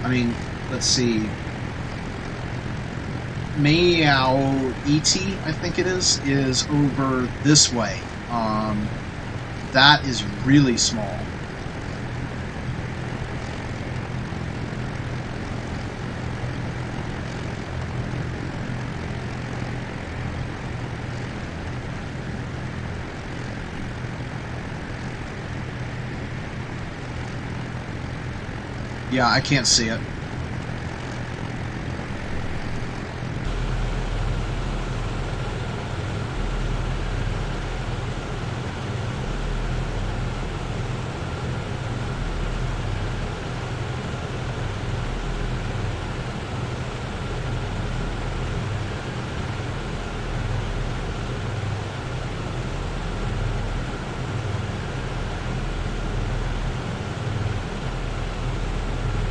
I mean, let's see. WWII, I think it is over this way. That is really small. Yeah, I can't see it.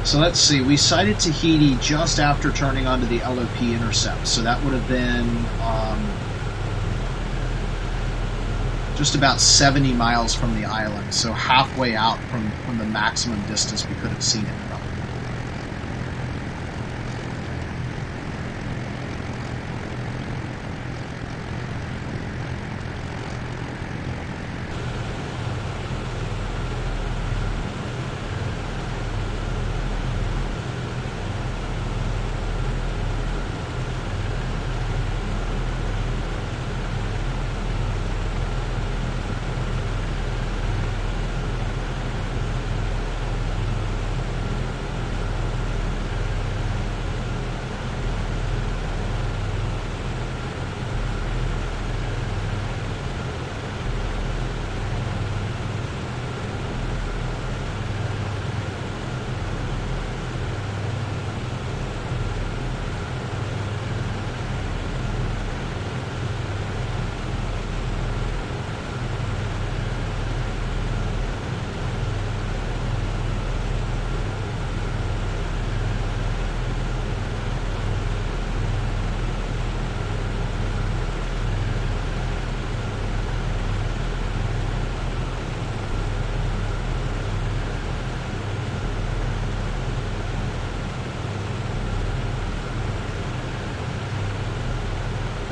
So let's see, we sighted Tahiti just after turning onto the LOP intercept, so that would have been just about 70 miles from the island, so halfway out from the maximum distance we could have seen it from.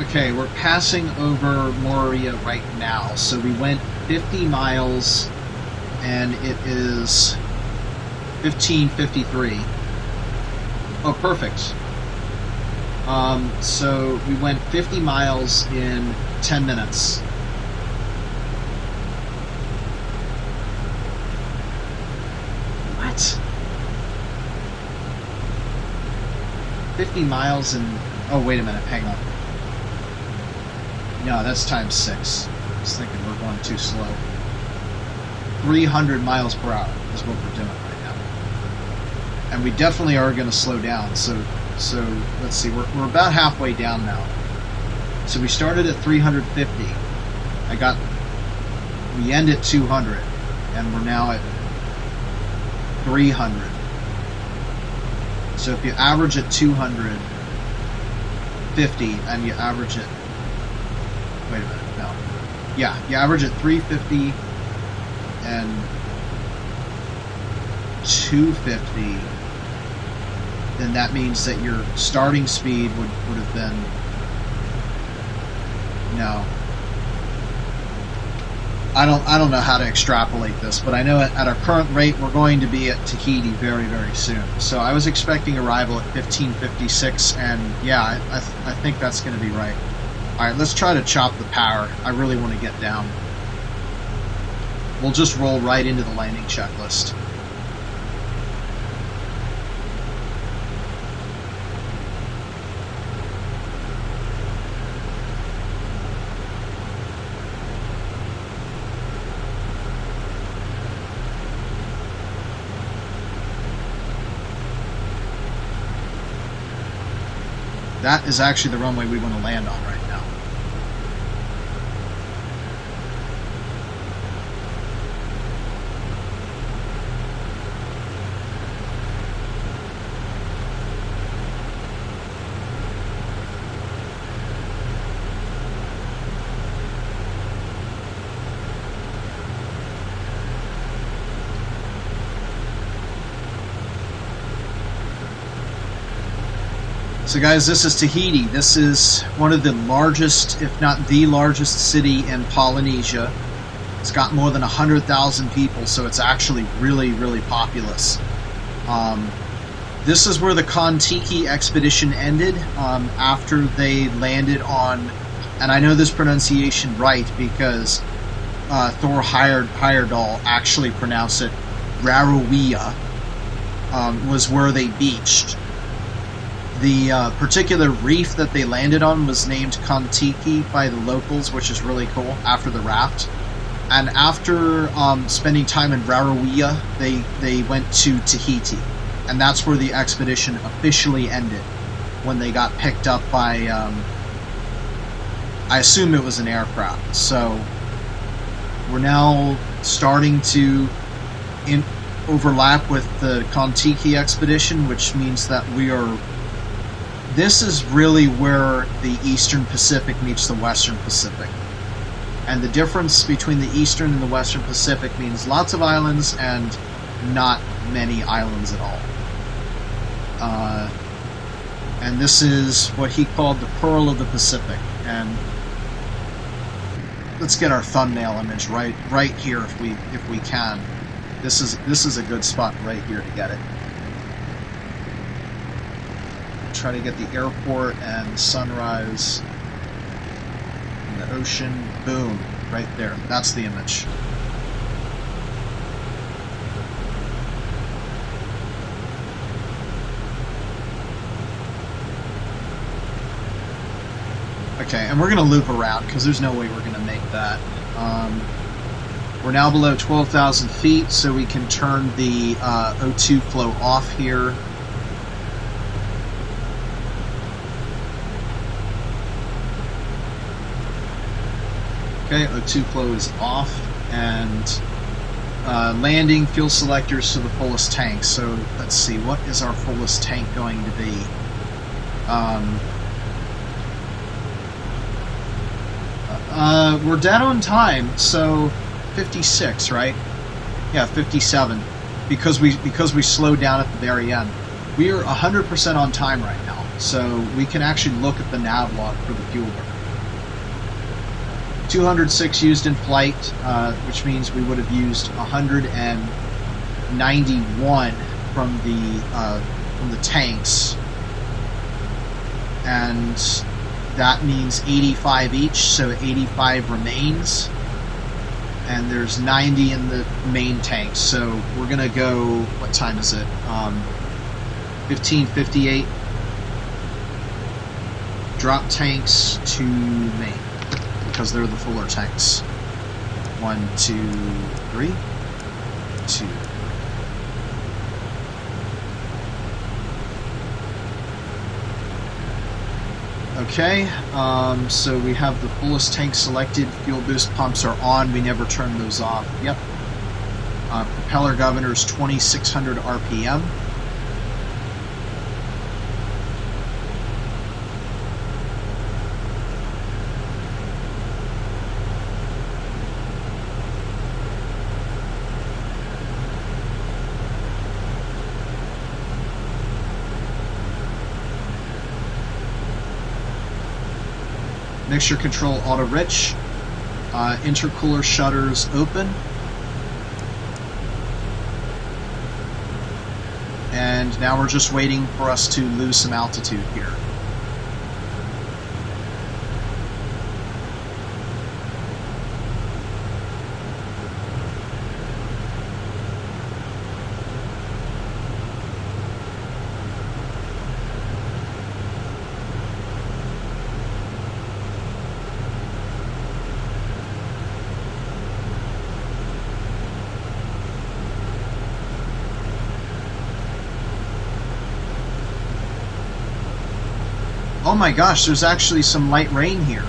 Okay, we're passing over Moria right now. So we went 50 miles, and it is 15:53. Oh, perfect. So we went 50 miles in 10 minutes. What? 50 miles in... Oh, wait a minute, hang on. No, that's times 6. I was thinking we're going too slow. 300 miles per hour is what we're doing right now. And we definitely are going to slow down. So let's see, we're about halfway down now. So we started at 350. We end at 200. And we're now at 300. So if you average at 250 and you average it... Wait a minute, no. Yeah, you average at 350 and 250, then that means that your starting speed would have been... No. I don't know how to extrapolate this, but I know at our current rate we're going to be at Tahiti very, very soon. So I was expecting arrival at 15:56, and yeah, I think that's going to be right. Alright, let's try to chop the power. I really want to get down. We'll just roll right into the landing checklist. That is actually the runway we want to land on right now. So guys, this is Tahiti. This is one of the largest, if not the largest city in Polynesia. It's got more than 100,000 people, so it's actually really, really populous. This is where the Kon-Tiki expedition ended, after they landed on, and I know this pronunciation right because Thor Heyerdahl actually pronounced it WWII, was where they beached. The particular reef that they landed on was named Kon-Tiki by the locals, which is really cool, after the raft. And after spending time in Rarotonga, they went to Tahiti. And that's where the expedition officially ended, when they got picked up by, I assume it was an aircraft. So we're now starting to overlap with the Kon-Tiki expedition, which means that this is really where the Eastern Pacific meets the Western Pacific. And the difference between the Eastern and the Western Pacific means lots of islands and not many islands at all. And this is what he called the Pearl of the Pacific. And let's get our thumbnail image right here if we can. This is a good spot right here to get it. Try to get the airport and the sunrise and the ocean. Boom, right there. That's the image. Okay, and we're going to loop around because there's no way we're going to make that. We're now below 12,000 feet, so we can turn the O2 flow off here. Okay, O2 flow is off, and landing fuel selectors to the fullest tank. So let's see, what is our fullest tank going to be? We're dead on time, so 56, right? Yeah, 57, because we slowed down at the very end. We are 100% on time right now, so we can actually look at the nav log for the fuel burn. 206 used in flight, which means we would have used 191 from the tanks, and that means 85 each, so 85 remains, and there's 90 in the main tanks. So we're gonna go. What time is it? 15:58. Drop tanks to main, because they're the fuller tanks. 1, 2, 3. 2. Okay, so we have the fullest tank selected. Fuel boost pumps are on. We never turn those off. Yep. Propeller governors 2600 RPM. Mixture control auto rich. Intercooler shutters open. And now we're just waiting for us to lose some altitude here. Oh my gosh, there's actually some light rain here.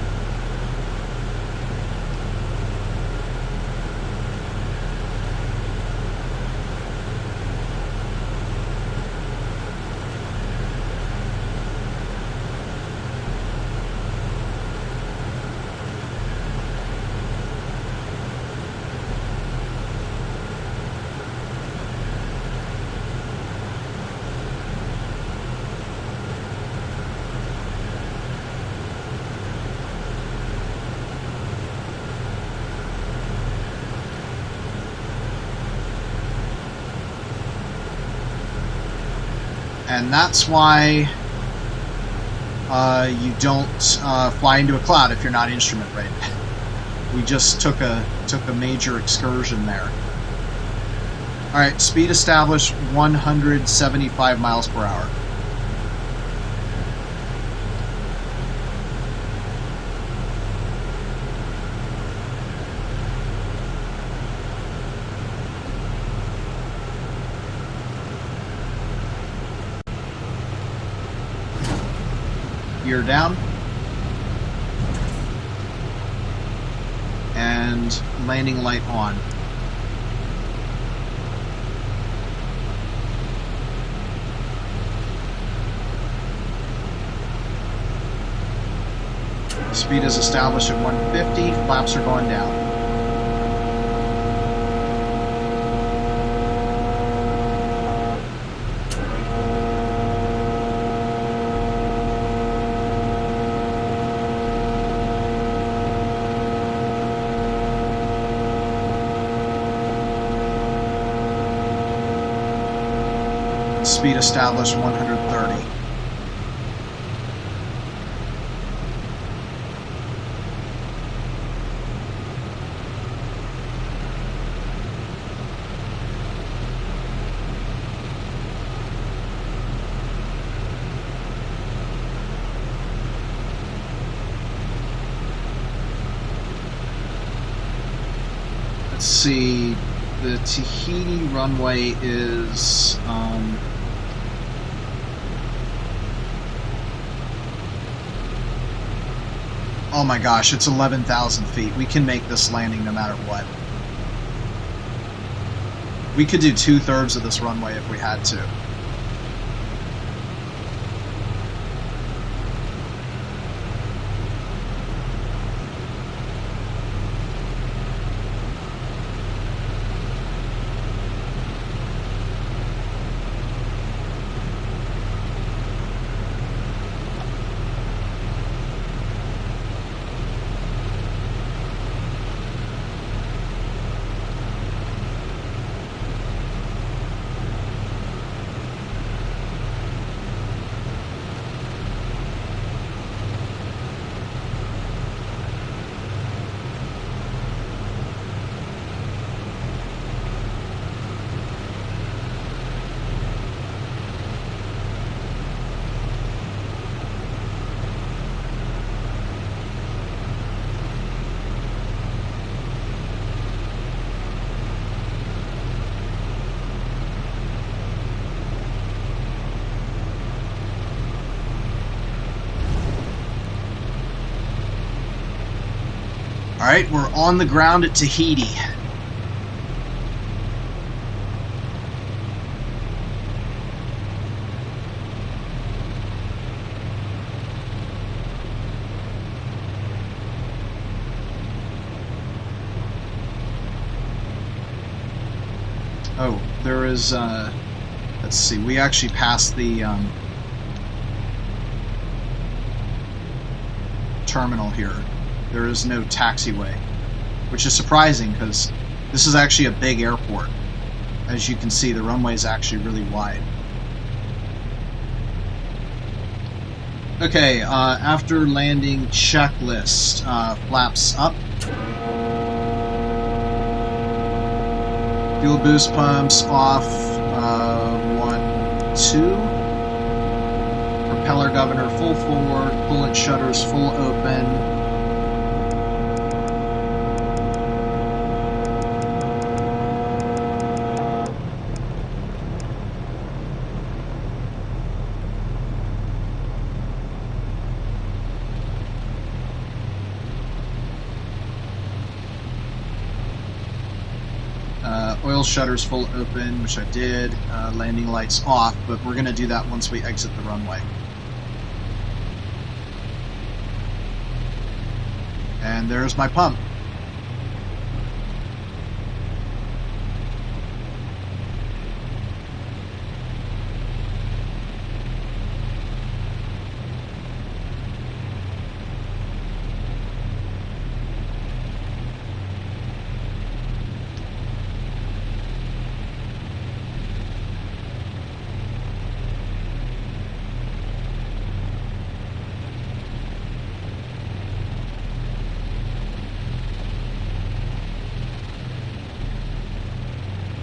And that's why you don't fly into a cloud if you're not instrument rated. We just took a major excursion there. Alright, speed established 175 miles per hour. Gear down. And landing light on. Speed is established at 150, flaps are going down. Speed established 130. Let's see, the Tahiti runway is oh my gosh, it's 11,000 feet. We can make this landing no matter what. We could do 2/3 of this runway if we had to. Alright, we're on the ground at Tahiti. Oh, there is, let's see, we actually passed the terminal here. There is no taxiway, which is surprising because this is actually a big airport. As you can see, the runway is actually really wide. Okay, after landing, checklist. Flaps up. Fuel boost pumps off. 1, 2. Propeller governor full forward. Bullet shutters full open. Oil shutters full open, which I did. Landing lights off, but we're going to do that once we exit the runway. And there's my pump.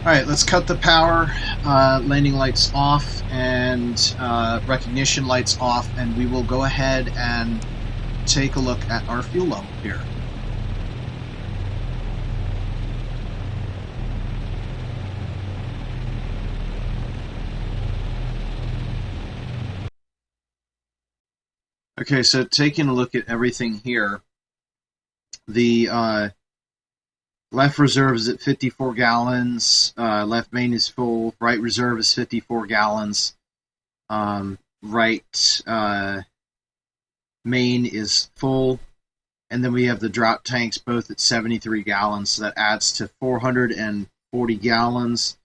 Alright, let's cut the power, landing lights off, and recognition lights off, and we will go ahead and take a look at our fuel level here. Okay, so taking a look at everything here, the left reserve is at 54 gallons, left main is full, right reserve is 54 gallons, right main is full, and then we have the drop tanks both at 73 gallons, so that adds to 440 gallons,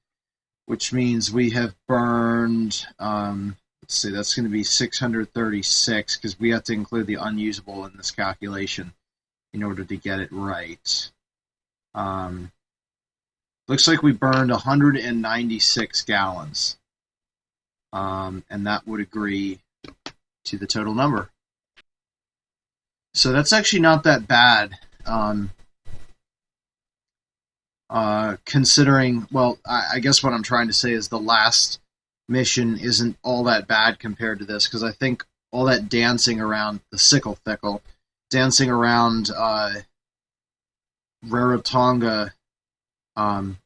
which means we have burned, let's see, that's going to be 636, because we have to include the unusable in this calculation in order to get it right. Looks like we burned 196 gallons, and that would agree to the total number. So that's actually not that bad, considering, well, I guess what I'm trying to say is the last mission isn't all that bad compared to this, because I think all that dancing around the sickle thickle, dancing around Rarotonga,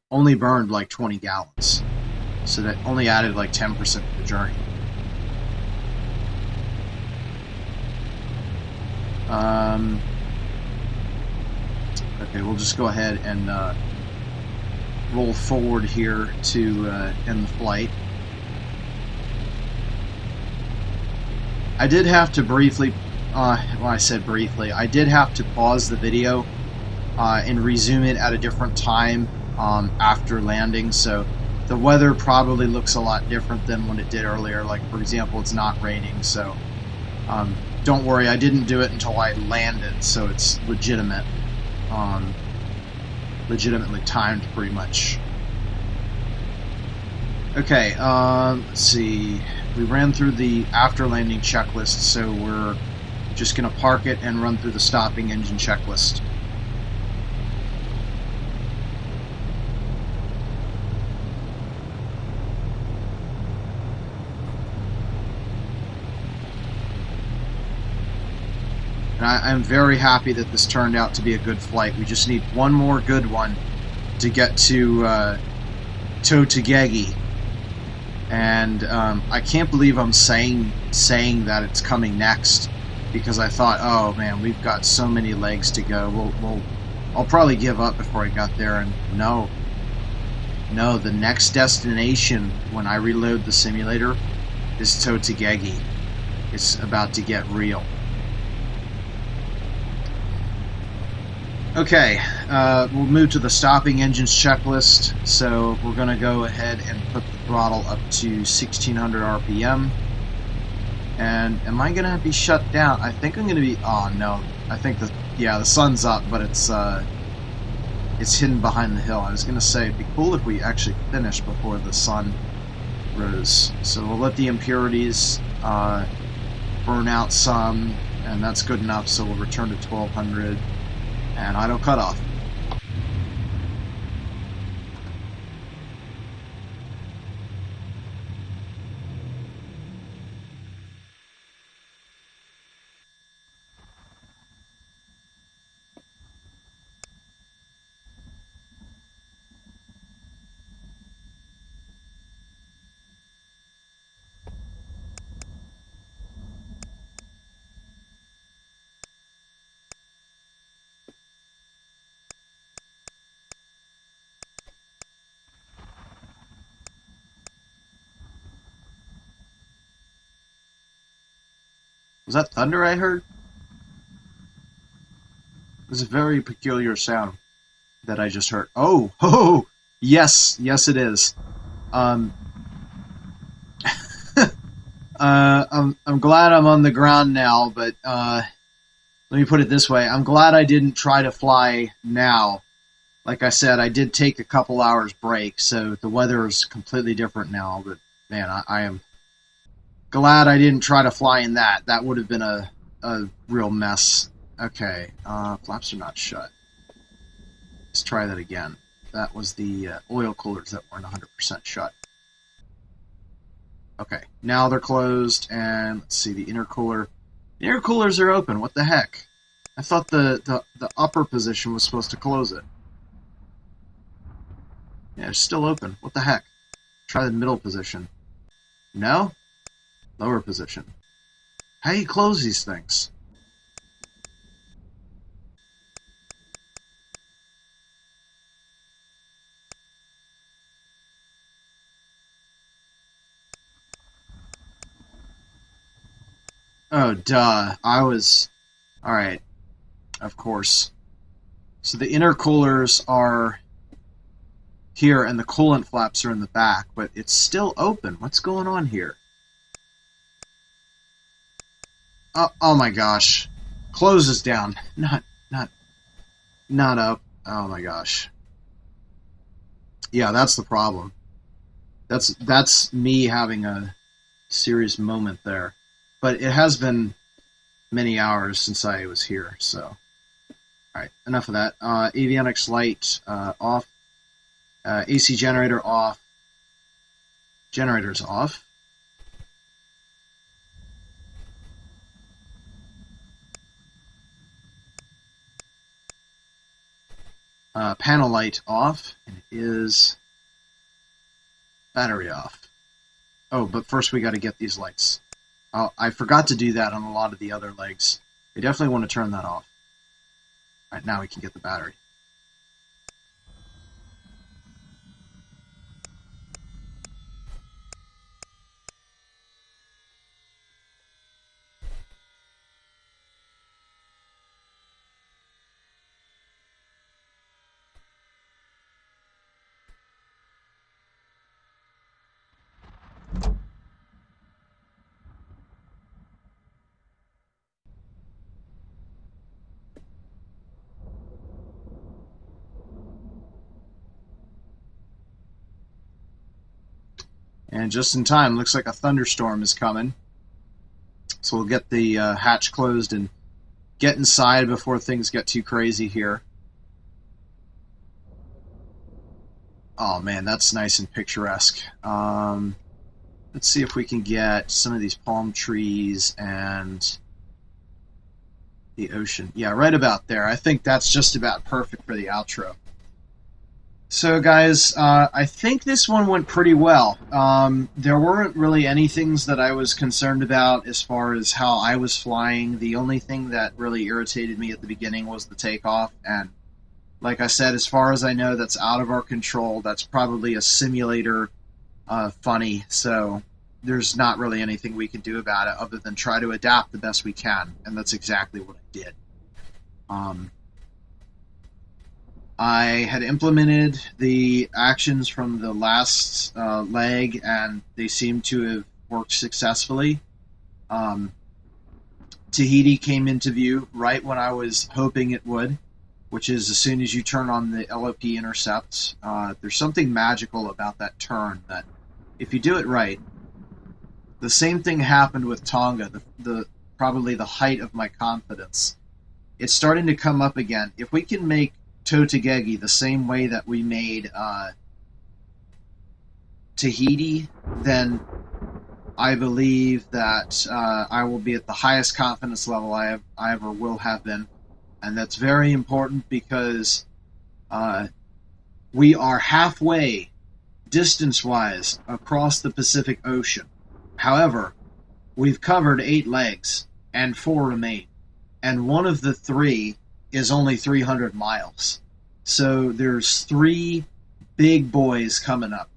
only burned like 20 gallons. So that only added like 10% to the journey. Okay, we'll just go ahead and roll forward here to end the flight. I did have to briefly, well, I said briefly, I did have to pause the video and resume it at a different time after landing, so the weather probably looks a lot different than when it did earlier. Like, for example, it's not raining, so don't worry, I didn't do it until I landed, so it's legitimate, legitimately timed pretty much. Okay, let's see, we ran through the after landing checklist, so we're just going to park it and run through the stopping engine checklist. And I'm very happy that this turned out to be a good flight. We just need one more good one to get to Tahiti. And I can't believe I'm saying that it's coming next, because I thought, oh man, we've got so many legs to go. I'll probably give up before I got there. And no, the next destination when I reload the simulator is Tahiti. It's about to get real. Okay, we'll move to the stopping engines checklist. So we're going to go ahead and put the throttle up to 1600 RPM. And am I going to be shut down? I think I'm going to be, oh no, I think the sun's up, but it's hidden behind the hill. I was going to say, it'd be cool if we actually finished before the sun rose. So we'll let the impurities burn out some, and that's good enough, so we'll return to 1200. And idle cutoff. Was that thunder I heard? It was a very peculiar sound that I just heard. Oh, yes, it is. I'm glad I'm on the ground now, but let me put it this way. I'm glad I didn't try to fly now. Like I said, I did take a couple hours break, so the weather is completely different now, but man, I am glad I didn't try to fly in that. That would have been a real mess. Okay, flaps are not shut. Let's try that again. that was the oil coolers that weren't 100% shut. Okay, now they're closed, and let's see, the intercooler. The intercoolers are open. What the heck? I thought the upper position was supposed to close it. Yeah, it's still open. What the heck? Try the middle position. No? Lower position. How do you close these things? Oh, duh. Alright. Of course. So the intercoolers are here, and the coolant flaps are in the back, but it's still open. What's going on here? Oh my gosh. Closes down. Not up. Oh my gosh. Yeah, that's the problem. That's me having a serious moment there. But it has been many hours since I was here, so. Alright, enough of that. Avionics light off. AC generator off. Generators off. Panel light off. And it is battery off. Oh, but first we got to get these lights. I forgot to do that on a lot of the other legs. We definitely want to turn that off. Alright, now we can get the battery. And just in time, looks like a thunderstorm is coming. So we'll get the hatch closed and get inside before things get too crazy here. Oh man, that's nice and picturesque. Let's see if we can get some of these palm trees and the ocean. Yeah, right about there. I think that's just about perfect for the outro. So guys, I think this one went pretty well. There weren't really any things that I was concerned about as far as how I was flying. The only thing that really irritated me at the beginning was the takeoff, and like I said, as far as I know, that's out of our control. That's probably a simulator funny, so there's not really anything we can do about it other than try to adapt the best we can, and that's exactly what I did. I had implemented the actions from the last leg, and they seem to have worked successfully. Tahiti came into view right when I was hoping it would, which is as soon as you turn on the LOP intercept. There's something magical about that turn that, if you do it right, the same thing happened with Tonga, probably the height of my confidence. It's starting to come up again. If we can make Tahiti the same way that we made Tahiti, then I believe that I will be at the highest confidence level I ever will have been, and that's very important because we are halfway, distance-wise, across the Pacific Ocean. However, we've covered 8 legs, and 4 remain, and one of the 3 is only 300 miles. So there's 3 big boys coming up.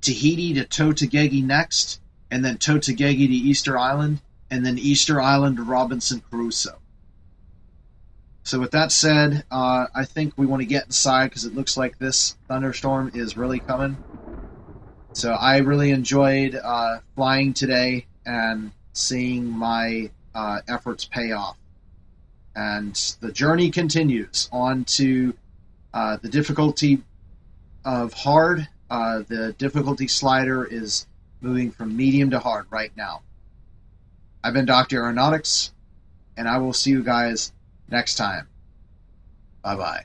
Tahiti to Tahiti next, and then Tahiti to Easter Island, and then Easter Island to Robinson Crusoe. So with that said, I think we want to get inside because it looks like this thunderstorm is really coming. So I really enjoyed flying today and seeing my efforts pay off. And the journey continues on to the difficulty of hard. The difficulty slider is moving from medium to hard right now. I've been Dr. Aeronautics, and I will see you guys next time. Bye-bye.